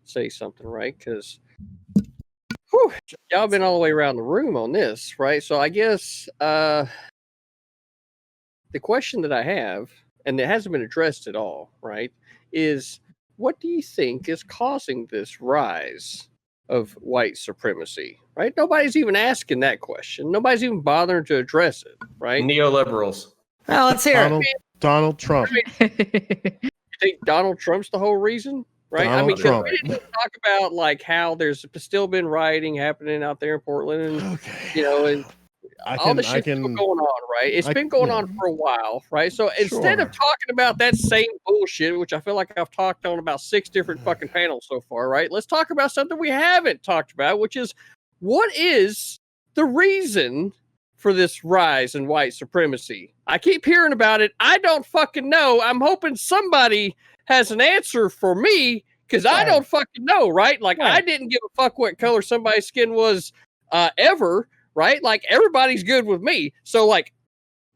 say something, right? Because y'all have been all the way around the room on this, right? So I guess the question that I have, and it hasn't been addressed at all, right, is what do you think is causing this rise of white supremacy, right? Nobody's even asking that question. Nobody's even bothering to address it, right? Neoliberals. Well, let's hear Donald Trump. You think Donald Trump's the whole reason, right? Donald Trump. We didn't even talk about like how there's still been rioting happening out there in Portland, and and all this shit's still going on, right? It's been going on for a while, right? So instead of talking about that same bullshit, which I feel like I've talked on about 6 different fucking panels so far, right? Let's talk about something we haven't talked about, which is what is the reason for this rise in white supremacy? I keep hearing about it. I don't fucking know. I'm hoping somebody has an answer for me, because I don't fucking know, right? Like, I didn't give a fuck what color somebody's skin was ever, right? Like, everybody's good with me. So, like,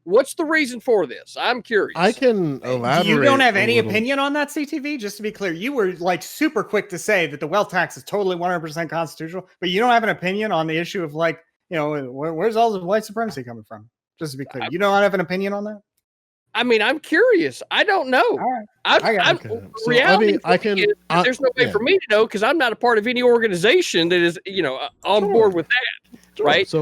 what's the reason for this? I'm curious. I can elaborate. You don't have any opinion on that, CTV? Just to be clear, you were like super quick to say that the wealth tax is totally 100% constitutional, but you don't have an opinion on the issue of like, where's all the white supremacy coming from? Just to be clear, you don't have an opinion on that? I mean, I'm curious. I don't know. All right. Reality there's no way for me to know, because I'm not a part of any organization that is, on board with that. Sure. Right. So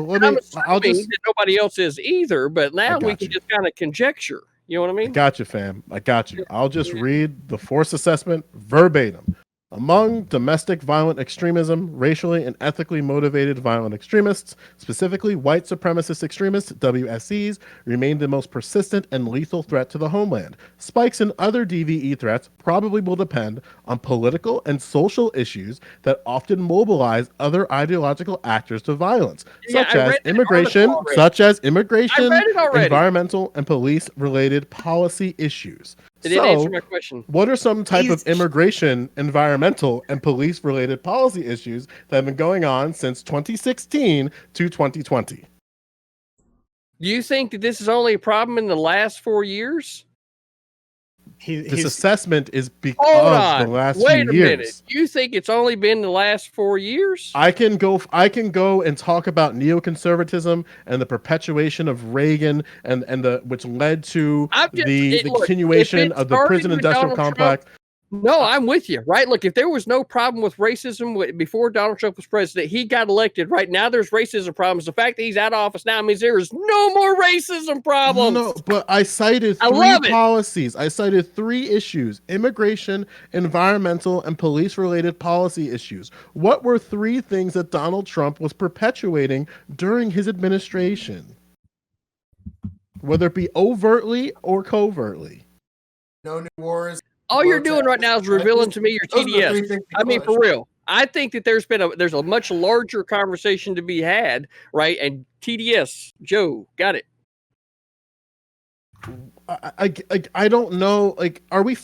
I'll just that nobody else is either, but now we can just kind of conjecture. You know what I mean? I got you, fam. I got you. I'll just read the force assessment verbatim. Among domestic violent extremism, racially and ethically motivated violent extremists, specifically white supremacist extremists, WSCs, remain the most persistent and lethal threat to the homeland. Spikes in other DVE threats probably will depend on political and social issues that often mobilize other ideological actors to violence, such as immigration, environmental, and police-related policy issues. It didn't answer my question. What are some type of immigration, environmental, and police-related policy issues that have been going on since 2016 to 2020? Do you think that this is only a problem in the last 4 years? This assessment is because the last few years. Wait a minute. You think it's only been the last 4 years? I can go and talk about neoconservatism and the perpetuation of Reagan and the which led to the continuation of the prison industrial complex. No, I'm with you, right? Look, if there was no problem with racism before Donald Trump was president, he got elected. Right now, there's racism problems. The fact that he's out of office now means there is no more racism problems. No, but I cited I three love it. policies. I cited 3 issues: immigration, environmental, and police-related policy issues. What were 3 things that Donald Trump was perpetuating during his administration? Whether it be overtly or covertly. No new wars. All you're doing right now is revealing to me your Those are the 3 TDS. things I mean, push. for real. I think that there's a much larger conversation to be had, right? And TDS, Joe, got it. I don't know. Like, are we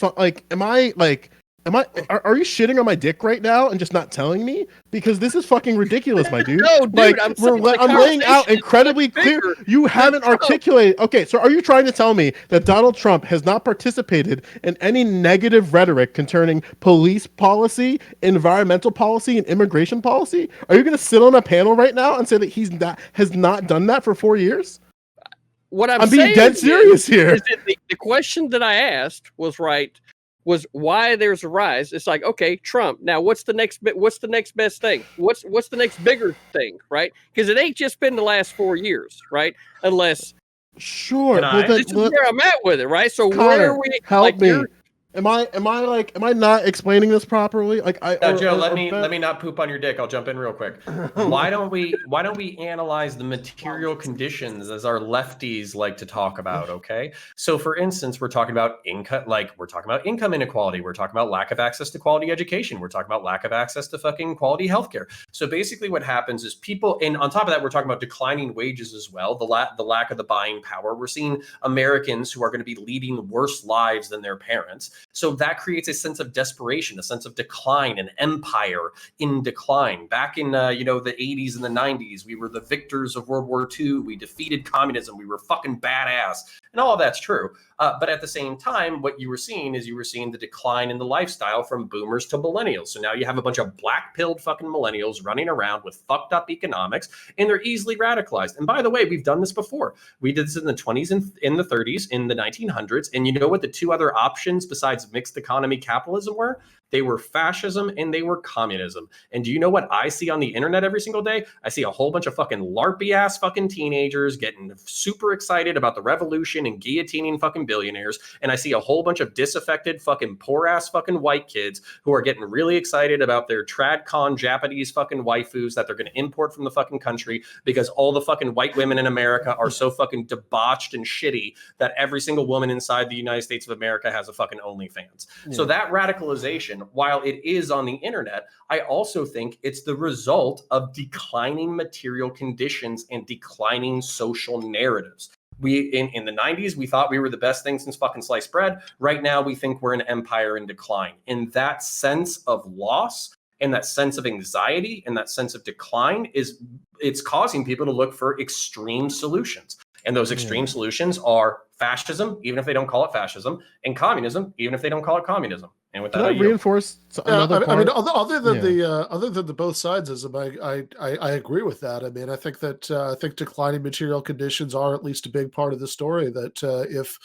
are you shitting on my dick right now and just not telling me? Because this is fucking ridiculous, my dude. No, dude, like, I'm saying the I'm laying out conversation is incredibly much clear. bigger You haven't Trump. articulated. Okay, so are you trying to tell me that Donald Trump has not participated in any negative rhetoric concerning police policy, environmental policy, and immigration policy? Are you going to sit on a panel right now and say that has not done that for 4 years? What I'm saying being dead serious here. is that the question that I asked was why there's a rise. It's like, okay, Trump. Now, what's the next best thing? What's the next bigger thing, right? Because it ain't just been the last 4 years, right? Unless Sure, this is where I'm at with it, right? So Connor, where are we? help like, me. Am I not explaining this properly? Like Joe, let me not poop on your dick. I'll jump in real quick. Why don't we analyze the material conditions as our lefties like to talk about? Okay, so for instance, we're talking about income, income inequality. We're talking about lack of access to quality education. We're talking about lack of access to fucking quality healthcare. So basically, what happens is people, and on top of that, we're talking about declining wages as well. The lack of the buying power. We're seeing Americans who are going to be leading worse lives than their parents. So that creates a sense of desperation, a sense of decline, an empire in decline. Back in the 80s and the 90s, we were the victors of World War II. We defeated communism. We were fucking badass. And all of that's true. But at the same time, what you were seeing the decline in the lifestyle from boomers to millennials. So now you have a bunch of black-pilled fucking millennials running around with fucked up economics, and they're easily radicalized. And by the way, we've done this before. We did this in the 20s and in the 30s, in the 1900s. And you know what the 2 other options besides mixed economy capitalism were? They were fascism and they were communism. And do you know what I see on the internet every single day? I see a whole bunch of fucking LARPy ass fucking teenagers getting super excited about the revolution and guillotining fucking billionaires. And I see a whole bunch of disaffected fucking poor ass fucking white kids who are getting really excited about their tradcon Japanese fucking waifus that they're going to import from the fucking country because all the fucking white women in America are so fucking debauched and shitty that every single woman inside the United States of America has a fucking OnlyFans. Yeah. So that radicalization, while it is on the internet, I also think it's the result of declining material conditions and declining social narratives. We in the 90s, we thought we were the best thing since fucking sliced bread. Right now, we think we're an empire in decline. And that sense of loss and that sense of anxiety and that sense of decline it's causing people to look for extreme solutions. And those extreme solutions are fascism, even if they don't call it fascism, and communism, even if they don't call it communism. And with that, I reinforce another point? I mean, other than the both sidesism, I agree with that. I mean, I think that declining material conditions are at least a big part of the story. That if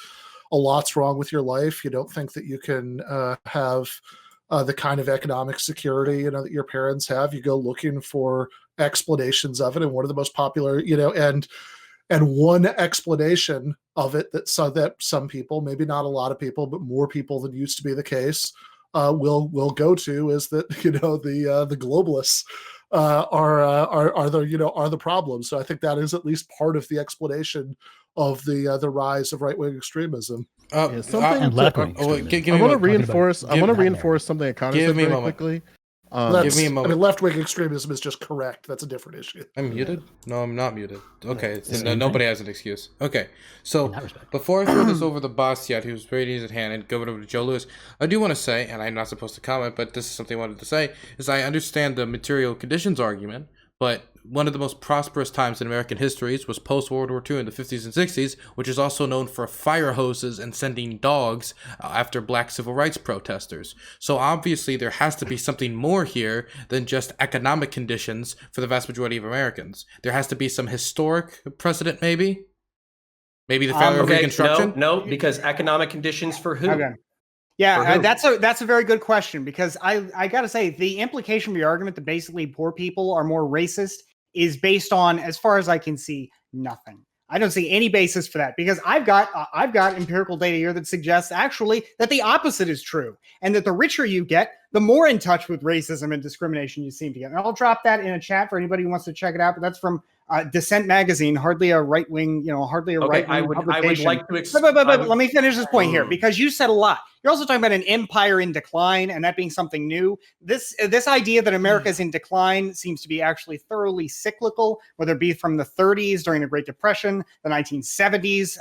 a lot's wrong with your life, you don't think that you can have the kind of economic security that your parents have. You go looking for explanations of it, and one of the most popular, and one explanation of it that some people, maybe not a lot of people, but more people than used to be the case, will go to is that the globalists are the problem. So I think that is at least part of the explanation of the rise of right wing extremism. And left-wing extremism. I want to reinforce something that Connor said very quickly. Give me a moment. I mean, left-wing extremism is just correct. That's a different issue. I'm muted? No, I'm not muted. Okay, so nobody has an excuse. Okay, so before I throw this over to Bastiat, who's raising his hand, and go over to Joe Lewis, I do want to say, and I'm not supposed to comment, but this is something I wanted to say, is I understand the material conditions argument, but one of the most prosperous times in American histories was post-World War II in the 50s and 60s, which is also known for fire hoses and sending dogs after black civil rights protesters. So obviously there has to be something more here than just economic conditions for the vast majority of Americans. There has to be some historic precedent, maybe? Maybe the failure of Reconstruction? No, because economic conditions for who? Okay. Yeah, that's a very good question, because I got to say the implication of your argument that basically poor people are more racist is based on, as far as I can see, nothing. I don't see any basis for that, because I've got empirical data here that suggests actually that the opposite is true, and that the richer you get, the more in touch with racism and discrimination you seem to get. And I'll drop that in a chat for anybody who wants to check it out. But that's from Dissent magazine, hardly a right wing, hardly a right wing publication. I would like to. But let me finish this point here, because you said a lot. You're also talking about an empire in decline, and that being something new. This idea that America is in decline seems to be actually thoroughly cyclical, whether it be from the 30s during the Great Depression, the 1970s,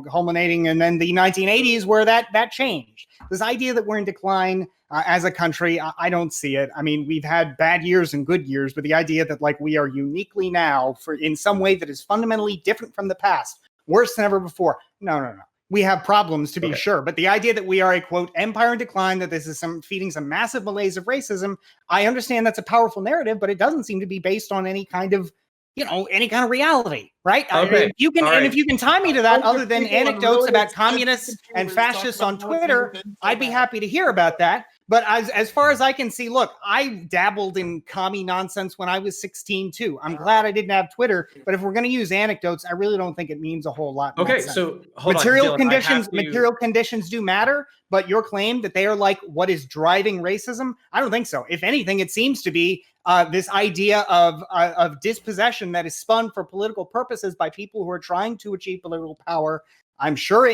culminating, and then the 1980s where that changed. This idea that we're in decline as a country, I don't see it. I mean, we've had bad years and good years, but the idea that like we are uniquely now in some way that is fundamentally different from the past, worse than ever before. No. We have problems, to be sure, but the idea that we are a, quote, empire in decline, that this is feeding some massive malaise of racism, I understand that's a powerful narrative, but it doesn't seem to be based on any kind of reality, right? Okay. If you can tie me to that, other than anecdotes about communists and fascists on Twitter, I'd be happy to hear about that. But as far as I can see, look, I dabbled in commie nonsense when I was 16 too. I'm glad I didn't have Twitter, but if we're going to use anecdotes, I really don't think it means a whole lot. Okay, so material conditions do matter, but your claim that they are like what is driving racism, I don't think so. If anything, it seems to be this idea of dispossession that is spun for political purposes by people who are trying to achieve political power. I'm sure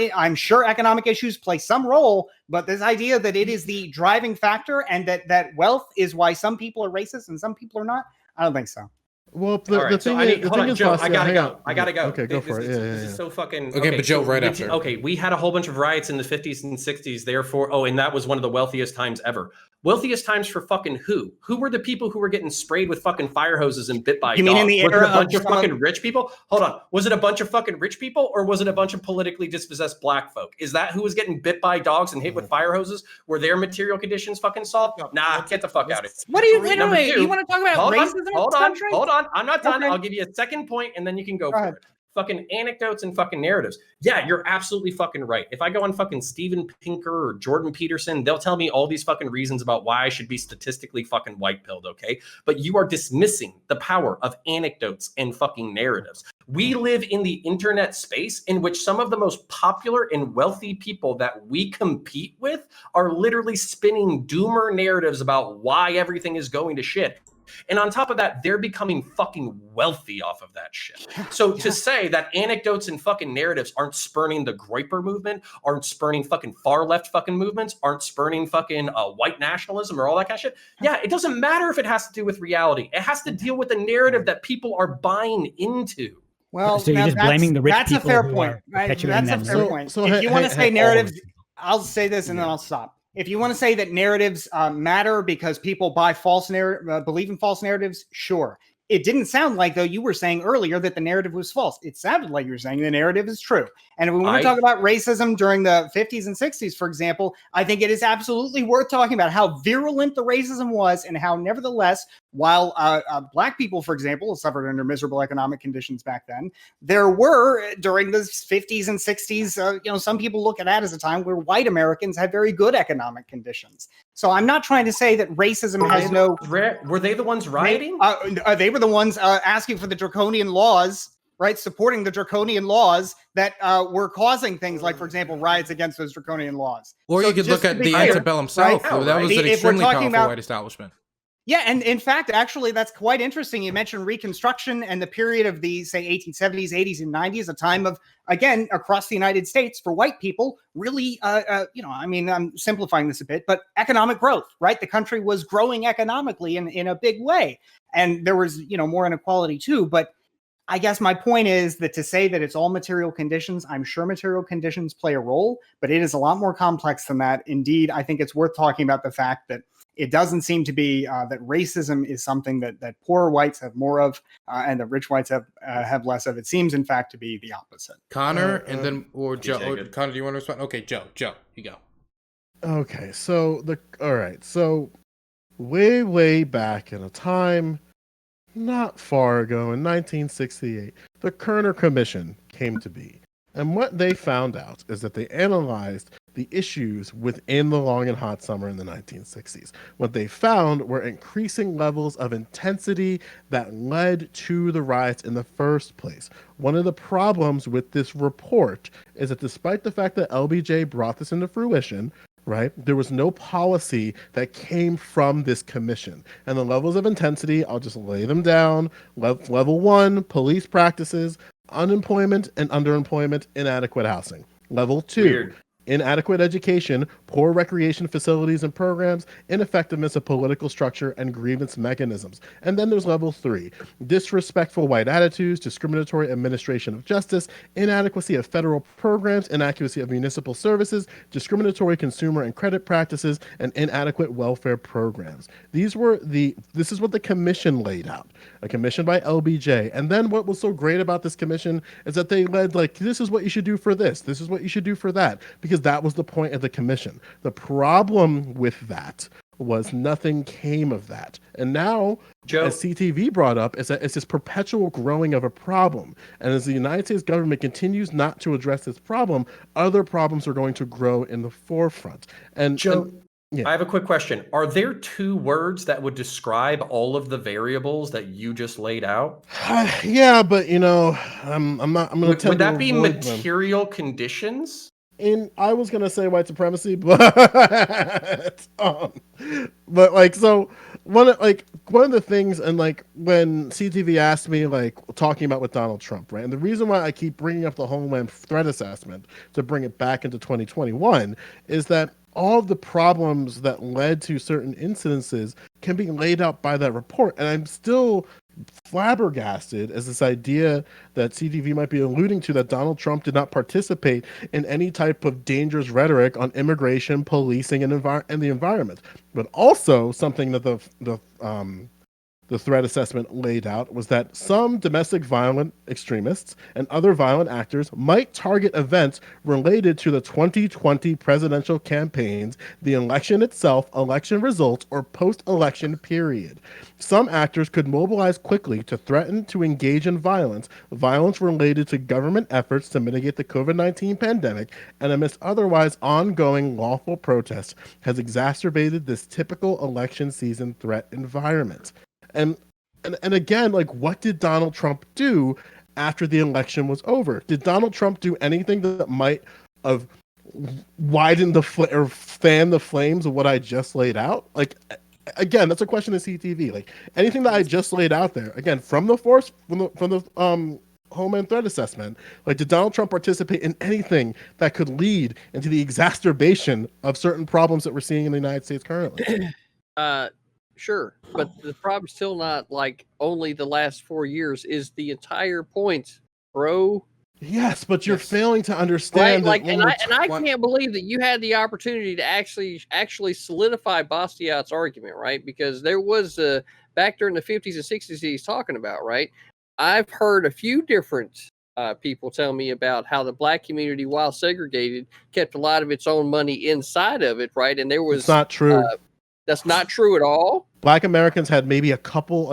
economic issues play some role, but this idea that it is the driving factor and that wealth is why some people are racist and some people are not, I don't think so. Well, the thing is, Joe, I gotta go. Okay, go for it. This is so fucking. Okay, but Joe, right after. Okay, we had a whole bunch of riots in the 50s and 60s. Therefore, and that was one of the wealthiest times ever. Wealthiest times for fucking who? Who were the people who were getting sprayed with fucking fire hoses and bit by dogs? You mean in the era of a bunch of fucking rich people? Hold on. Was it a bunch of fucking rich people, or was it a bunch of politically dispossessed black folk? Is that who was getting bit by dogs and hit with fire hoses? Were their material conditions fucking solved? Nah, get the fuck out of here. What do you? Wait, you want to talk about racism in this country? Hold on. I'm not done. Okay. I'll give you a second point, and then you can go for it. Fucking anecdotes and fucking narratives. Yeah, you're absolutely fucking right. If I go on fucking Steven Pinker or Jordan Peterson, they'll tell me all these fucking reasons about why I should be statistically fucking white-pilled, okay? But you are dismissing the power of anecdotes and fucking narratives. We live in the internet space in which some of the most popular and wealthy people that we compete with are literally spinning doomer narratives about why everything is going to shit. And on top of that, they're becoming fucking wealthy off of that shit. So to say that anecdotes and fucking narratives aren't spurning the Groyper movement, aren't spurning fucking far left fucking movements, aren't spurning fucking white nationalism or all that kind of shit. Yeah, it doesn't matter if it has to do with reality. It has to deal with the narrative that people are buying into. Well, so you're just blaming the rich people. That's a fair point. That's a fair point. So if you want to say narratives, I'll say this and then I'll stop. If you want to say that narratives matter because people believe in false narratives, sure. It didn't sound like, though, you were saying earlier that the narrative was false. It sounded like you were saying the narrative is true. And if we want to talk about racism during the 50s and 60s, for example, I think it is absolutely worth talking about how virulent the racism was and how, nevertheless, while black people, for example, suffered under miserable economic conditions back then, there were, during the 50s and 60s, some people look at that as a time where white Americans had very good economic conditions. So I'm not trying to say that racism has no... Were they the ones rioting? They were the ones asking for the draconian laws, right? Supporting the draconian laws that were causing things like, for example, riots against those draconian laws. Or you could look at the antebellum South. Right? That was an extremely powerful white establishment. Yeah, and in fact, actually, that's quite interesting. You mentioned Reconstruction and the period of the, say, 1870s, 80s, and 90s, a time of, again, across the United States for white people, really, I'm simplifying this a bit, but economic growth, right? The country was growing economically in a big way. And there was, more inequality too. But I guess my point is that to say that it's all material conditions, I'm sure material conditions play a role, but it is a lot more complex than that. Indeed, I think it's worth talking about the fact that it doesn't seem to be that racism is something that poor whites have more of and that rich whites have less of. It seems, in fact, to be the opposite. Connor, and then Joe. Connor, do you want to respond? Okay, Joe, you go. Okay, so So way back in a time not far ago, in 1968, the Kerner Commission came to be. And what they found out is that they analyzed the issues within the long and hot summer in the 1960s. What they found were increasing levels of intensity that led to the riots in the first place. One of the problems with this report is that despite the fact that LBJ brought this into fruition, right, there was no policy that came from this commission. And the levels of intensity, I'll just lay them down. Level 1, police practices, unemployment and underemployment, inadequate housing. Level 2, Weird. inadequate education, poor recreation facilities and programs, ineffectiveness of political structure, and grievance mechanisms. And then there's level 3, disrespectful white attitudes, discriminatory administration of justice, inadequacy of federal programs, inaccuracy of municipal services, discriminatory consumer and credit practices, and inadequate welfare programs. This is what the commission laid out, a commission by LBJ. And then what was so great about this commission is that they led like, this is what you should do for this is what you should do for that, because that was the point of the commission. The problem with that was nothing came of that. And now, Joe, as CTV brought up, is that it's this perpetual growing of a problem. And as the United States government continues not to address this problem, other problems are going to grow in the forefront. And Joe, I have a quick question. Are there 2 words that would describe all of the variables that you just laid out? yeah, but I'm not. I'm going to. Would that be material conditions? And I was gonna say white supremacy, but like, so one of the things, and like when CTV asked me, like talking about with Donald Trump, right? And the reason why I keep bringing up the Homeland Threat Assessment to bring it back into 2021 is that all of the problems that led to certain incidences can be laid out by that report, and I'm still flabbergasted as this idea that CTV might be alluding to, that Donald Trump did not participate in any type of dangerous rhetoric on immigration, policing, and the environment. But also something that the threat assessment laid out was that some domestic violent extremists and other violent actors might target events related to the 2020 presidential campaigns, the election itself, election results, or post-election period. Some actors could mobilize quickly to threaten to engage in violence related to government efforts to mitigate the COVID-19 pandemic, and amidst otherwise ongoing lawful protests, has exacerbated this typical election season threat environment. And again, like, what did Donald Trump do after the election was over? Did Donald Trump do anything that might have widened or fanned the flames of what I just laid out? Like, again, that's a question of CTV. Like, anything that I just laid out there, again, from the Homeland Threat Assessment, like, did Donald Trump participate in anything that could lead into the exacerbation of certain problems that we're seeing in the United States currently? Sure, but the problem's still not like only the last 4 years is the entire point, bro. Yes, but you're failing to understand right? that. Like, I can't believe that you had the opportunity to actually solidify Bastiat's argument, right? Because there was back during the 50s and 60s he's talking about, right? I've heard a few different people tell me about how the black community, while segregated, kept a lot of its own money inside of it, right? And there was It's not true. That's not true at all. Black Americans had maybe a couple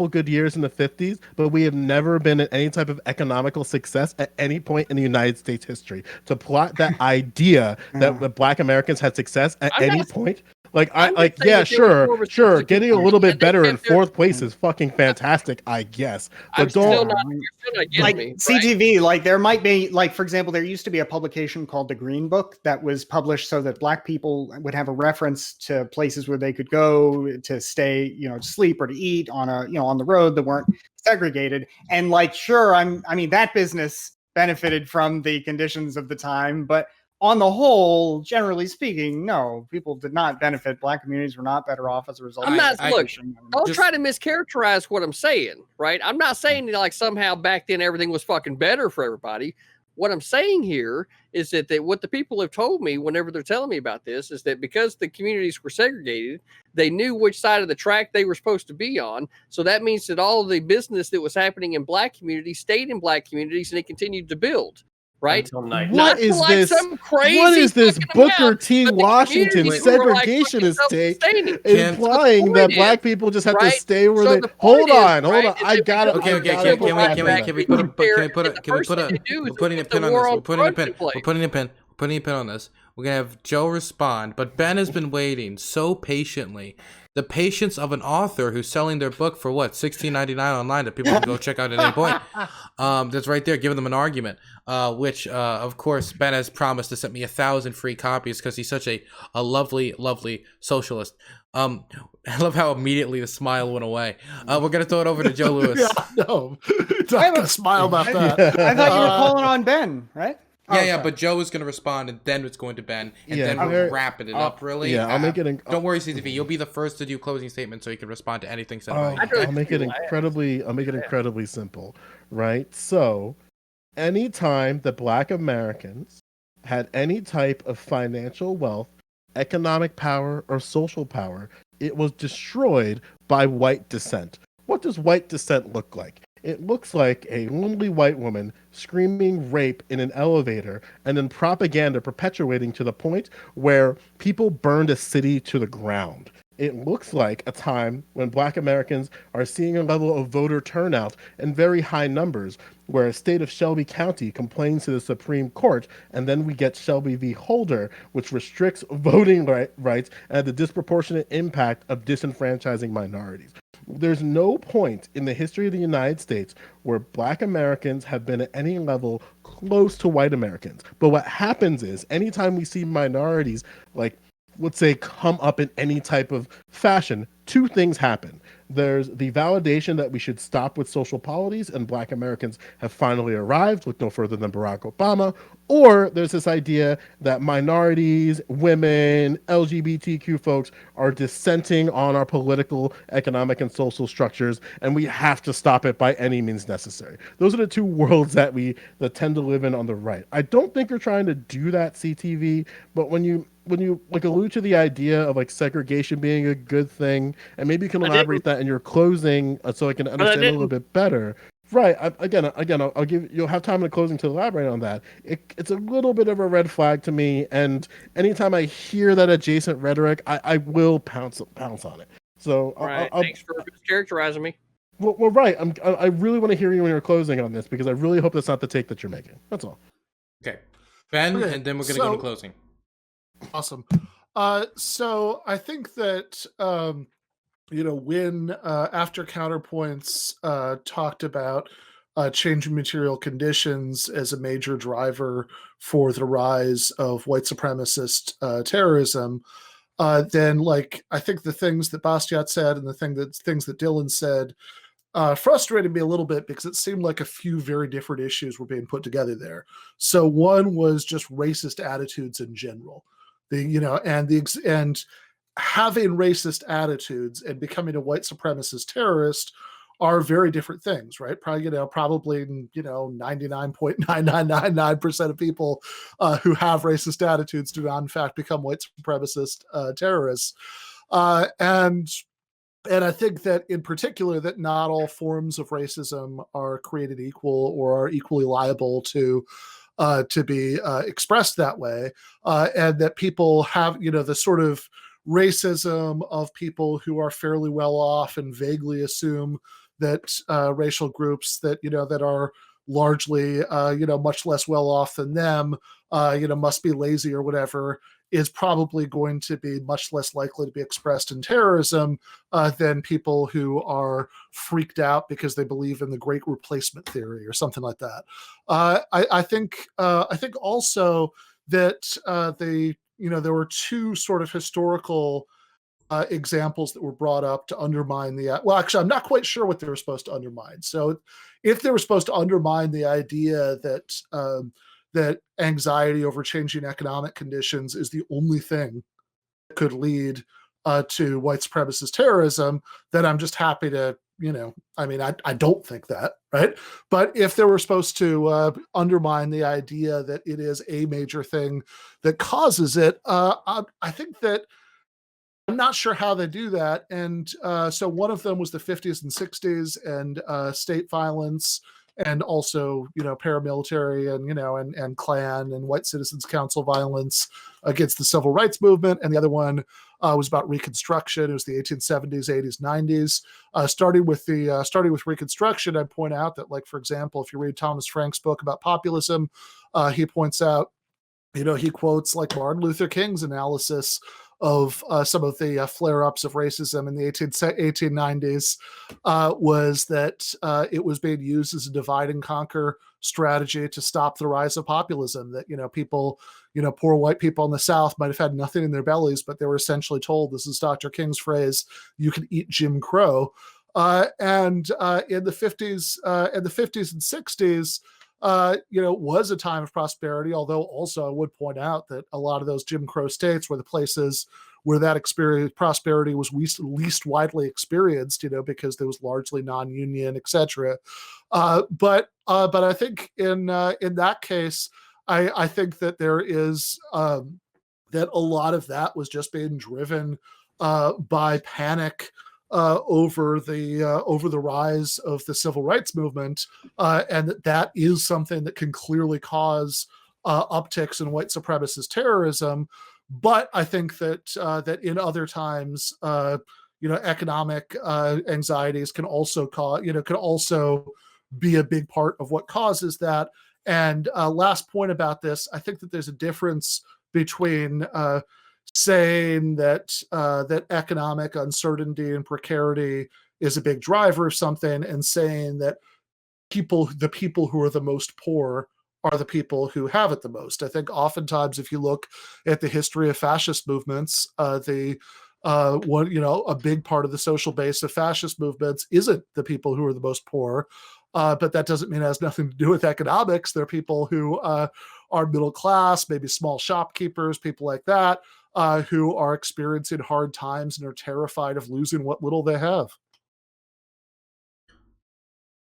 good years in the 50s, but we have never been in any type of economical success at any point in the United States history. To plot that idea that the Black Americans had success at any point, sure, getting a little bit better in 4th place is fucking fantastic, I guess. But you're still not getting like me, right? CTV, like there might be, like, for example, there used to be a publication called the Green Book that was published so that Black people would have a reference to places where they could go to stay, to sleep or to eat on on the road that weren't segregated. And like, sure, I mean that business benefited from the conditions of the time, but on the whole, generally speaking, no, people did not benefit. Black communities were not better off as a result. I'm not. Look, don't just try to mischaracterize what I'm saying, right? I'm not saying that like somehow back then everything was fucking better for everybody. What I'm saying here is that what the people have told me whenever they're telling me about this is that because the communities were segregated, they knew which side of the track they were supposed to be on. So that means that all of the business that was happening in Black communities stayed in Black communities and it continued to to right? What is this? What is this Booker T. Washington segregationist take, implying that Black people just have to stay where they? Hold on. I got it. Okay. Can we put a pin on this? We're putting a pin on this. We're going to have Joe respond, but Ben has been waiting so patiently. The patience of an author who's selling their book for what, $16.99 online that people can go check out at any point. That's right there, giving them an argument. Which, of course, Ben has promised to send me 1,000 free copies because he's such a lovely, lovely socialist. I love how immediately the smile went away. We're gonna throw it over to Joe Lewis. Yeah, no, not gonna smile about that. I thought you were calling on Ben, right? Yeah, but Joe is going to respond, and then it's going to Ben, and then we're wrapping it up, really. Yeah, I'll make it... Don't worry, CTV. You'll be the first to do closing statements so you can respond to anything said by you. I'll make it incredibly simple, right? So, anytime that Black Americans had any type of financial wealth, economic power, or social power, it was destroyed by white descent. What does white descent look like? It looks like a lonely white woman screaming rape in an elevator and then propaganda perpetuating to the point where people burned a city to the ground. It looks like a time when Black Americans are seeing a level of voter turnout in very high numbers, where a state of Shelby County complains to the Supreme Court, and then we get Shelby v. Holder, which restricts voting rights and the disproportionate impact of disenfranchising minorities. There's no point in the history of the United States where Black Americans have been at any level close to white Americans. But what happens is, anytime we see minorities, like, let's say, come up in any type of fashion, two things happen. There's the validation that we should stop with social polities, and Black Americans have finally arrived, look no further than Barack Obama. Or there's this idea that minorities, women, LGBTQ folks are dissenting on our political, economic, and social structures, and we have to stop it by any means necessary. Those are the two worlds that tend to live in on the right. I don't think you're trying to do that, CTV, but when you like allude to the idea of like segregation being a good thing, and maybe you can elaborate that in your closing so I can understand a little bit better. Right. You'll have time in the closing to elaborate on that. It's a little bit of a red flag to me, and anytime I hear that adjacent rhetoric, I will pounce on it. So thanks for characterizing me. Well, right. I really want to hear you in your closing on this, because I really hope that's not the take that you're making. That's all. Okay, Ben, Okay, and then we're going to go to closing. Awesome. So I think that when after CounterPoints talked about changing material conditions as a major driver for the rise of white supremacist terrorism, then I think the things that Bastiat said and the things that Dylan said frustrated me a little bit, because it seemed like a few very different issues were being put together there. So one was just racist attitudes in general. And having racist attitudes and becoming a white supremacist terrorist are very different things, right? Probably 99.9999% of people who have racist attitudes do not in fact become white supremacist terrorists. And I think that in particular, that not all forms of racism are created equal or are equally liable to be expressed that way, and that people have, the sort of racism of people who are fairly well off and vaguely assume that racial groups that are largely much less well off than them must be lazy or whatever, is probably going to be much less likely to be expressed in terrorism than people who are freaked out because they believe in the great replacement theory or something like that. I think also that there were two sort of historical examples that were brought up to undermine actually, I'm not quite sure what they were supposed to undermine. So if they were supposed to undermine the idea that that anxiety over changing economic conditions is the only thing that could lead to white supremacist terrorism, then I'm just happy to, I don't think that, right? But if they were supposed to undermine the idea that it is a major thing that causes it, I think that I'm not sure how they do that. And so one of them was the 50s and 60s and state violence, and also, paramilitary and Klan and White Citizens Council violence against the civil rights movement. And the other one was about Reconstruction. It was the 1870s, 80s, 90s. Starting with Reconstruction, I'd point out that, for example, if you read Thomas Frank's book about populism, he points out he quotes like Martin Luther King's analysis of some of the flare-ups of racism in the 1890s was that it was being used as a divide and conquer strategy to stop the rise of populism. That people, poor white people in the South might have had nothing in their bellies, but they were essentially told, this is Dr. King's phrase, you can eat Jim Crow. And in the 50s and 60s, was a time of prosperity, although also I would point out that a lot of those Jim Crow states were the places where that prosperity was least widely experienced, because there was largely non-union, etc. But I think in that case, I think that there is that a lot of that was just being driven by panic over the rise of the civil rights movement, and that is something that can clearly cause upticks in white supremacist terrorism. But I think that that in other times, economic anxieties can also be a big part of what causes that. And last point about this, I think that there's a difference between saying that that economic uncertainty and precarity is a big driver of something, and saying that the people who are the most poor are the people who have it the most. I think oftentimes, if you look at the history of fascist movements, a big part of the social base of fascist movements isn't the people who are the most poor. But that doesn't mean it has nothing to do with economics. There are people who are middle class, maybe small shopkeepers, people like that, who are experiencing hard times and are terrified of losing what little they have.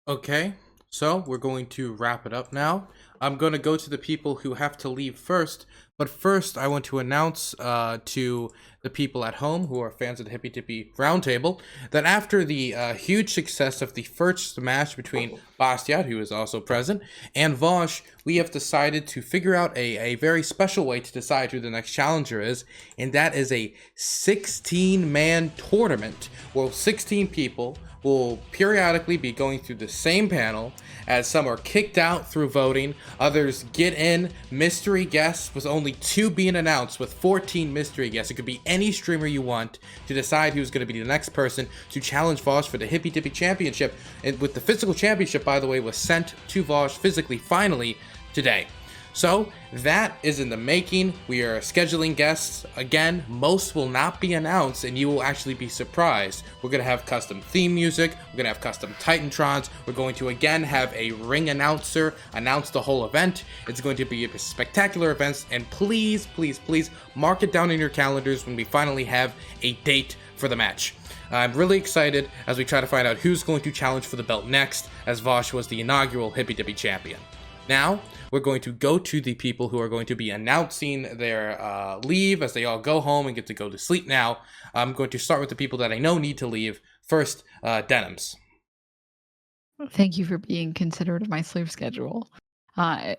Okay, so we're going to wrap it up now. I'm going to go to the people who have to leave first, but first I want to announce to the people at home who are fans of the Hippy Dippy Roundtable that after the huge success of the first match between Bastiat, who is also present, and Vosh, we have decided to figure out a very special way to decide who the next challenger is, and that is a 16-man tournament where 16 people will periodically be going through the same panel, as some are kicked out through voting, others get in, mystery guests, with only 2 being announced, with 14 mystery guests. It could be any streamer you want to decide who's going to be the next person to challenge Vosh for the Hippy Dippy Championship. And with the physical championship, by the way, was sent to Vosh physically finally today. So that is in the making. We are scheduling guests. Again, most will not be announced, and you will actually be surprised. We're going to have custom theme music. We're going to have custom Titantrons. We're going to, again, have a ring announcer announce the whole event. It's going to be a spectacular event, and please, please, please mark it down in your calendars when we finally have a date for the match. I'm really excited as we try to find out who's going to challenge for the belt next, as Vosh was the inaugural Hippy Dippy champion. Now, we're going to go to the people who are going to be announcing their leave as they all go home and get to go to sleep now. I'm going to start with the people that I know need to leave. First, Denims. Thank you for being considerate of my sleep schedule.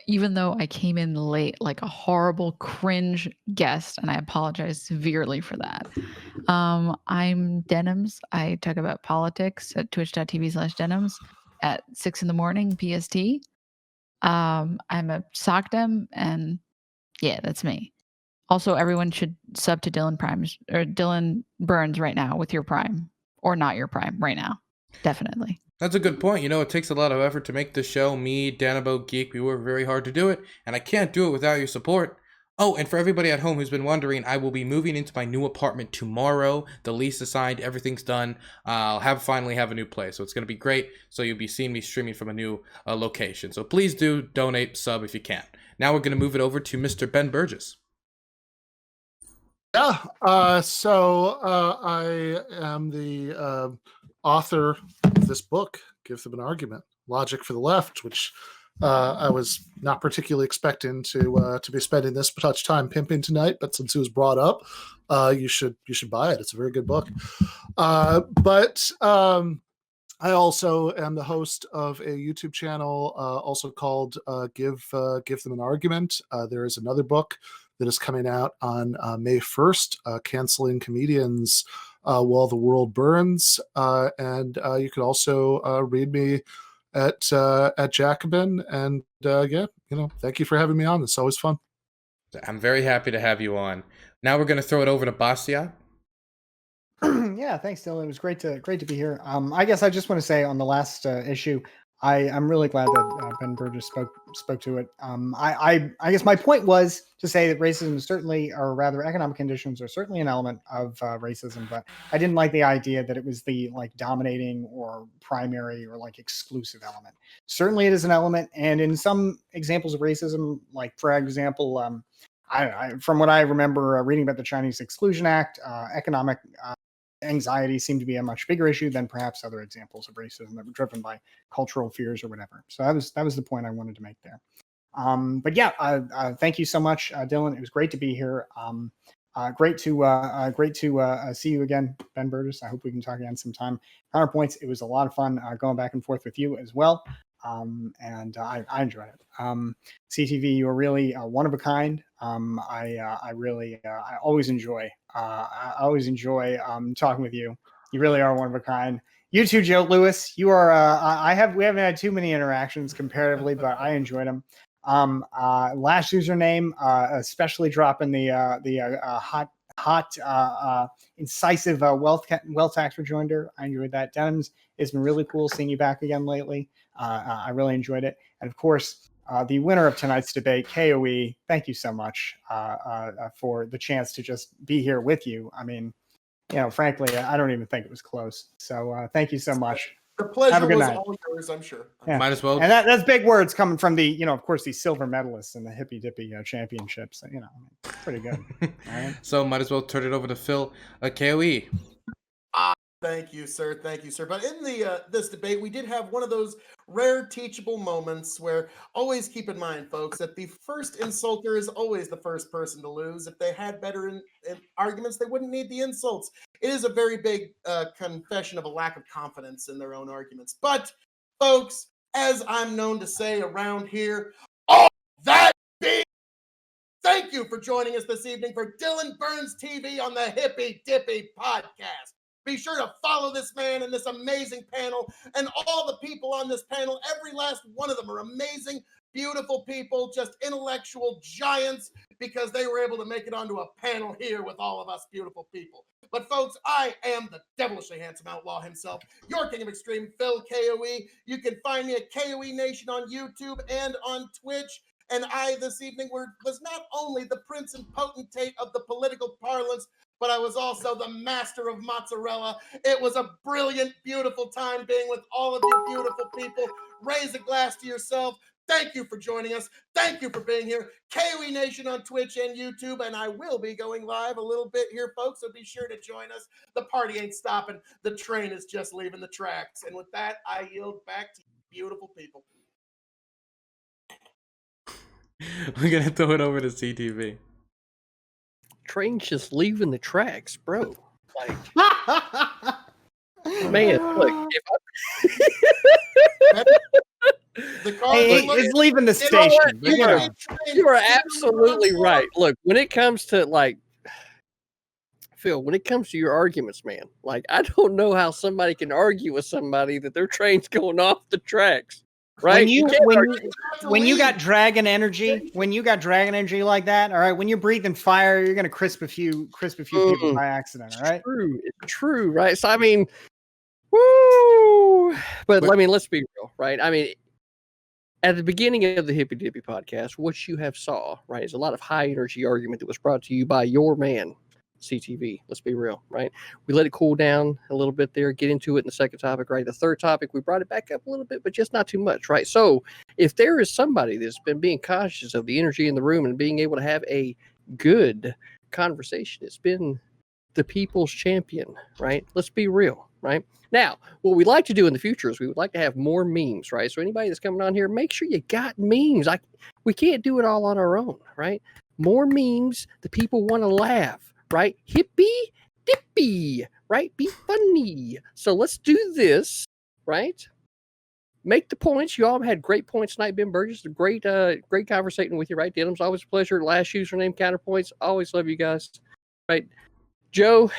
Even though I came in late like a horrible cringe guest, and I apologize severely for that. I'm Denims. I talk about politics at twitch.tv/Denims at 6 a.m. PST. I'm a SOCDEM, and yeah, that's me. Also, everyone should sub to Dylan Primes or Dylan Burns right now with your Prime, or not your Prime right now. Definitely. That's a good point. You know, it takes a lot of effort to make this show. Me, Danabo, Geek, we work very hard to do it, and I can't do it without your support. Oh, and for everybody at home who's been wondering, I will be moving into my new apartment tomorrow. The lease is signed, everything's done. I'll finally have a new place, so it's going to be great. So you'll be seeing me streaming from a new location. So please do donate, sub if you can. Now we're going to move it over to Mr. Ben Burgis. Yeah, so I am the author of this book, Give Them an Argument, Logic for the Left, which I was not particularly expecting to be spending this much time pimping tonight, but since it was brought up, you should buy it. It's a very good book. But I also am the host of a YouTube channel, also called Give Them an Argument. There is another book that is coming out on May 1st, Canceling Comedians While the World Burns. And you can also read me at Jacobin. And yeah, thank you for having me on. It's always fun. I'm very happy to have you on. Now we're going to throw it over to Bastiat. Yeah, thanks, Dylan. It was great to be here. I guess I just want to say on the last issue, I'm really glad that Ben Burgis spoke to it. I guess my point was to say that racism is certainly, or rather, economic conditions are certainly an element of racism, but I didn't like the idea that it was the like dominating or primary or like exclusive element. Certainly, it is an element, and in some examples of racism, like for example, I don't know, from what I remember reading about the Chinese Exclusion Act, economic anxiety seemed to be a much bigger issue than perhaps other examples of racism that were driven by cultural fears or whatever. So that was the point I wanted to make there. But yeah, thank you so much, Dylan. It was great to be here. Great to see you again, Ben Burgis. I hope we can talk again sometime. CounterPoints, it was a lot of fun going back and forth with you as well. And I enjoyed it. CTV, you are really one of a kind. I always enjoy talking with you. You really are one of a kind. You too, Joe Lewis. You are. We haven't had too many interactions comparatively, but I enjoyed them. Last username, especially dropping the hot, incisive wealth tax rejoinder. I enjoyed that. Denims, it's been really cool seeing you back again lately. I really enjoyed it. And of course, the winner of tonight's debate, KOE, thank you so much for the chance to just be here with you. I mean, frankly, I don't even think it was close. So thank you so much. The pleasure Have a good was night. all yours, I'm sure. Yeah. Might as well. And that's big words coming from the, of course, the silver medalists in the Hippy Dippy championships. Pretty good. All right. So might as well turn it over to Phil. KOE. Thank you, sir. Thank you, sir. But in the this debate, we did have one of those rare teachable moments where always keep in mind, folks, that the first insulter is always the first person to lose. If they had better in arguments, they wouldn't need the insults. It is a very big confession of a lack of confidence in their own arguments. But, folks, as I'm known to say around here, all that being, thank you for joining us this evening for Dylan Burns TV on the Hippy Dippy Podcast. Be sure to follow this man and this amazing panel and all the people on this panel. Every last one of them are amazing, beautiful people, just intellectual giants because they were able to make it onto a panel here with all of us beautiful people. But folks, I am the devilishly handsome outlaw himself, your king of extreme, Phil KOE. You can find me at KOE Nation on YouTube and on Twitch. And I, this evening, was not only the prince and potentate of the political parlance, but I was also the master of mozzarella. It was a brilliant, beautiful time being with all of you beautiful people. Raise a glass to yourself. Thank you for joining us. Thank you for being here. KOE Nation on Twitch and YouTube, and I will be going live a little bit here, folks, so be sure to join us. The party ain't stopping. The train is just leaving the tracks. And with that, I yield back to you beautiful people. We're going to throw it over to CTV. Train's just leaving the tracks, bro. Like, man, look, It's leaving the station. You are absolutely right. Look, when it comes to Phil, when it comes to your arguments, man, like I don't know how somebody can argue with somebody that their train's going off the tracks. Right? When you got dragon energy, like that, all right. When you're breathing fire, you're gonna crisp a few people by accident, all right? It's true, right? So I mean, woo! But I mean, let's be real, right? I mean, at the beginning of the Hippy Dippy podcast, what you have saw, right, is a lot of high energy argument that was brought to you by your man, CTV. Let's be real, right? We let it cool down a little bit there, get into it in the second topic, right? The third topic, we brought it back up a little bit, but just not too much, right? So if there is somebody that's been being cautious of the energy in the room and being able to have a good conversation, it's been the people's champion, right? Let's be real, right? Now, what we like to do in the future is we would like to have more memes, right? So anybody that's coming on here, make sure you got memes. We can't do it all on our own, right? More memes. The people want to laugh. Right? Hippy Dippy, right? Be funny. So let's do this, right? Make the points. You all had great points tonight, Ben Burgis. Great conversating with you, right? Denims, always a pleasure. Last username, CounterPoints. Always love you guys, right? Joe,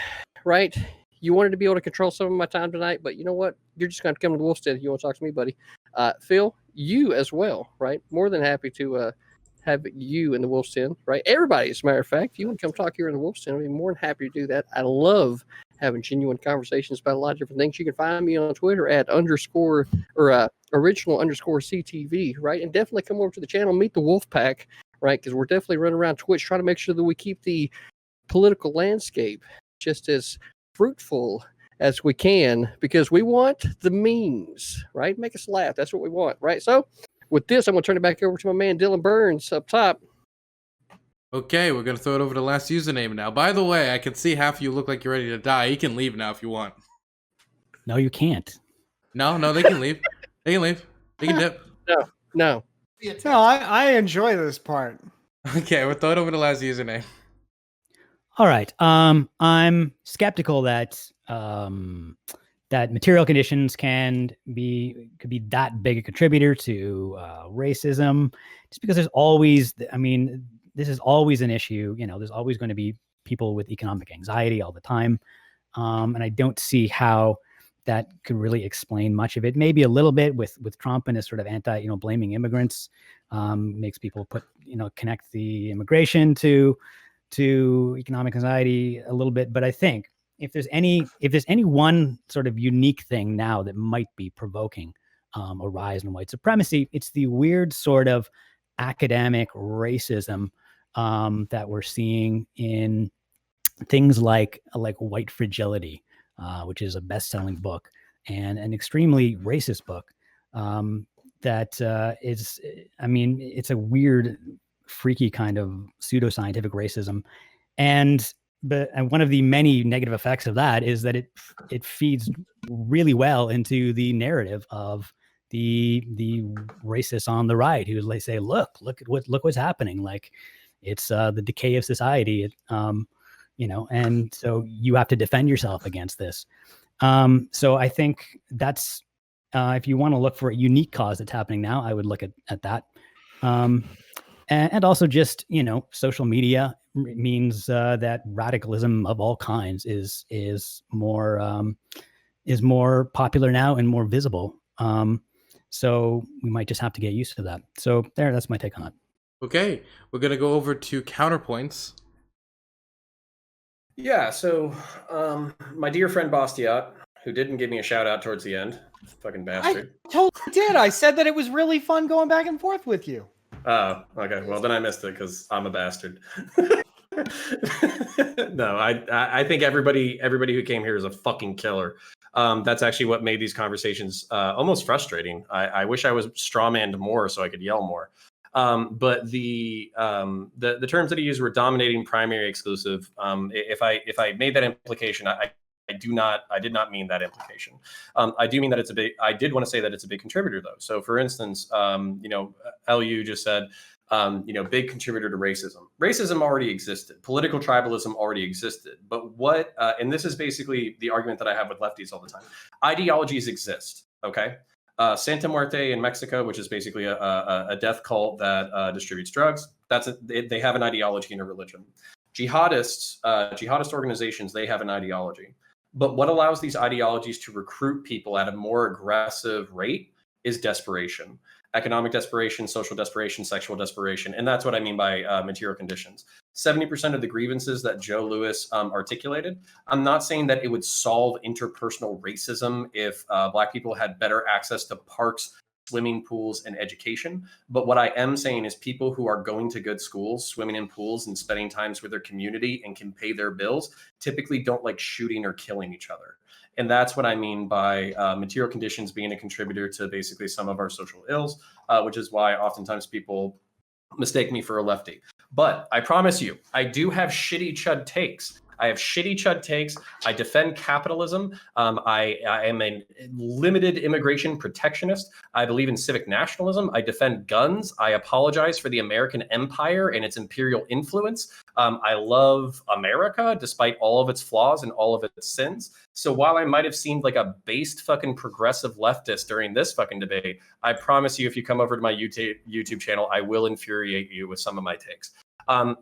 right? You wanted to be able to control some of my time tonight, but you know what? You're just going to come to Wolfstead if you want to talk to me, buddy. Phil, you as well, right? More than happy to have you in the Wolf's Den, right? Everybody, as a matter of fact, if you want to come talk here in the Wolf's Den, I'd be more than happy to do that. I love having genuine conversations about a lot of different things. You can find me on Twitter at _ or original _ CTV, right? And definitely come over to the channel, meet the Wolf Pack, right? Because we're definitely running around Twitch trying to make sure that we keep the political landscape just as fruitful as we can, because we want the memes, right? Make us laugh. That's what we want, right? So with this, I'm going to turn it back over to my man Dylan Burns up top. Okay, we're going to throw it over to the last username now. By the way, I can see half of you look like you're ready to die. You can leave now if you want. No, you can't. No, they can leave. They can leave. They can dip. No. No, I enjoy this part. Okay, we'll throw it over to the last username. All right. I'm skeptical that that material conditions could be that big a contributor to racism, just because there's always, I mean, this is always an issue. You know, there's always going to be people with economic anxiety all the time, and I don't see how that could really explain much of it. Maybe a little bit with Trump and his sort of blaming immigrants, makes people connect the immigration to economic anxiety a little bit. But I think if there's any one sort of unique thing now that might be provoking a rise in white supremacy, it's the weird sort of academic racism that we're seeing in things like White Fragility, which is a best-selling book and an extremely racist book. That is, I mean, it's a weird, freaky kind of pseudoscientific racism, and one of the many negative effects of that is that it feeds really well into the narrative of the racists on the right, who they say, look what's happening, like it's the decay of society, and so you have to defend yourself against this. So I think that's if you want to look for a unique cause that's happening now, I would look at that. And also just, social media means that radicalism of all kinds is more popular now and more visible. So we might just have to get used to that. So that's my take on it. Okay, we're going to go over to CounterPoints. Yeah, so my dear friend Bastiat, who didn't give me a shout out towards the end, fucking bastard. I totally did. I said that it was really fun going back and forth with you. Oh, okay. Well, then I missed it because I'm a bastard. No, I think everybody who came here is a fucking killer. That's actually what made these conversations almost frustrating. I wish I was strawmanned more so I could yell more. But the terms that he used were dominating, primary, exclusive. If I made that implication, I did not mean that implication. I do mean that I did want to say that it's a big contributor though. So for instance, LU just said, big contributor to racism. Racism already existed. Political tribalism already existed. But what, and this is basically the argument that I have with lefties all the time. Ideologies exist. Okay. Santa Muerte in Mexico, which is basically a death cult that distributes drugs. They have an ideology and a religion. Jihadist organizations, they have an ideology. But what allows these ideologies to recruit people at a more aggressive rate is desperation. Economic desperation, social desperation, sexual desperation. And that's what I mean by material conditions. 70% of the grievances that Joe Lewis articulated, I'm not saying that it would solve interpersonal racism if Black people had better access to parks, swimming pools, and education. But what I am saying is people who are going to good schools, swimming in pools, and spending times with their community and can pay their bills typically don't like shooting or killing each other. And that's what I mean by material conditions being a contributor to basically some of our social ills, which is why oftentimes people mistake me for a lefty. But I promise you, I do have shitty chud takes. I defend capitalism. I am a limited immigration protectionist. I believe in civic nationalism. I defend guns. I apologize for the American empire and its imperial influence. I love America despite all of its flaws and all of its sins. So while I might have seemed like a based fucking progressive leftist during this fucking debate, I promise you, if you come over to my YouTube channel, I will infuriate you with some of my takes.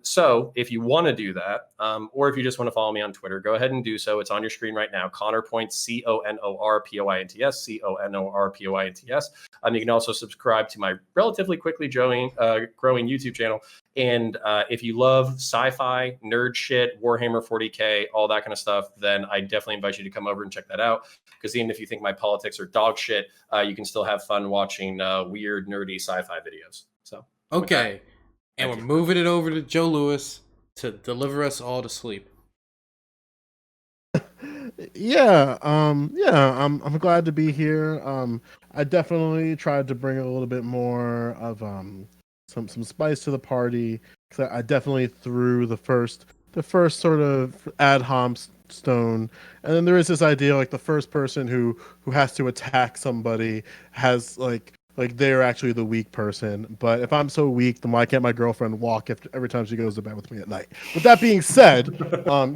So if you want to do that, or if you just want to follow me on Twitter, go ahead and do so. It's on your screen right now. CounterPoints, ConorPoints, ConorPoints. You can also subscribe to my relatively quickly growing YouTube channel. And if you love sci-fi, nerd shit, Warhammer 40K, all that kind of stuff, then I definitely invite you to come over and check that out. Because even if you think my politics are dog shit, you can still have fun watching weird, nerdy sci-fi videos. So Okay. And we're moving it over to Joe Lewis to deliver us all to sleep. Yeah, I'm glad to be here. I definitely tried to bring a little bit more of some spice to the party, because I definitely threw the first sort of ad hom stone, and then there is this idea like the first person who has to attack somebody has like they're actually the weak person. But if I'm so weak, then why can't my girlfriend walk every time she goes to bed with me at night? With that being said,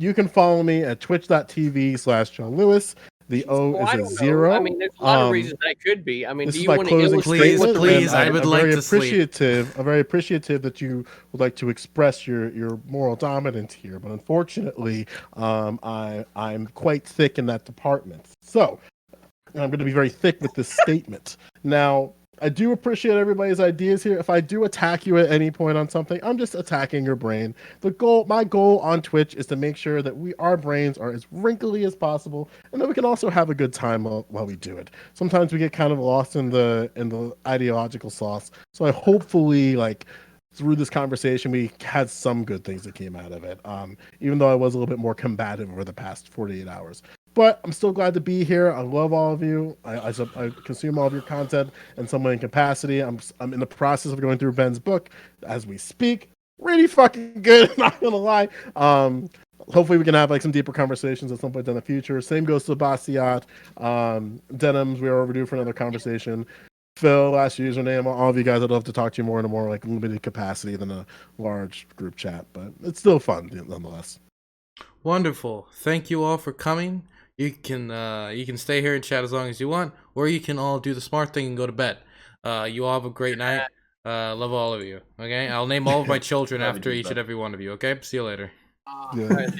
you can follow me at twitch.tv/John Lewis. The O Well, is I a don't know. 0. I mean, there's a lot of reasons that could be. I mean, This do is you my want to closing illustrate? statement. Please, and I would I'm like very to sleep. I'm very appreciative that you would like to express your moral dominance here, but unfortunately, I'm quite thick in that department. So I'm going to be very thick with this statement. Now, I do appreciate everybody's ideas here. If I do attack you at any point on something, I'm just attacking your brain. My goal on Twitch is to make sure that our brains are as wrinkly as possible, and that we can also have a good time while we do it. Sometimes we get kind of lost in the ideological sauce. So I hopefully through this conversation, we had some good things that came out of it. Even though I was a little bit more combative over the past 48 hours. But I'm still glad to be here. I love all of you. I consume all of your content in some way and capacity. I'm in the process of going through Ben's book as we speak. Really fucking good, not gonna lie. Hopefully we can have some deeper conversations at some point in the future. Same goes to Bastiat. Denims, we are overdue for another conversation. Phil, last username, all of you guys, I'd love to talk to you more in a more limited capacity than a large group chat, but it's still fun nonetheless. Wonderful. Thank you all for coming. You can stay here and chat as long as you want, or you can all do the smart thing and go to bed. You all have a great night. Love all of you. Okay, I'll name all of my children Love you after too, each bud. and every one of you. Okay, see you later. Yeah. All right,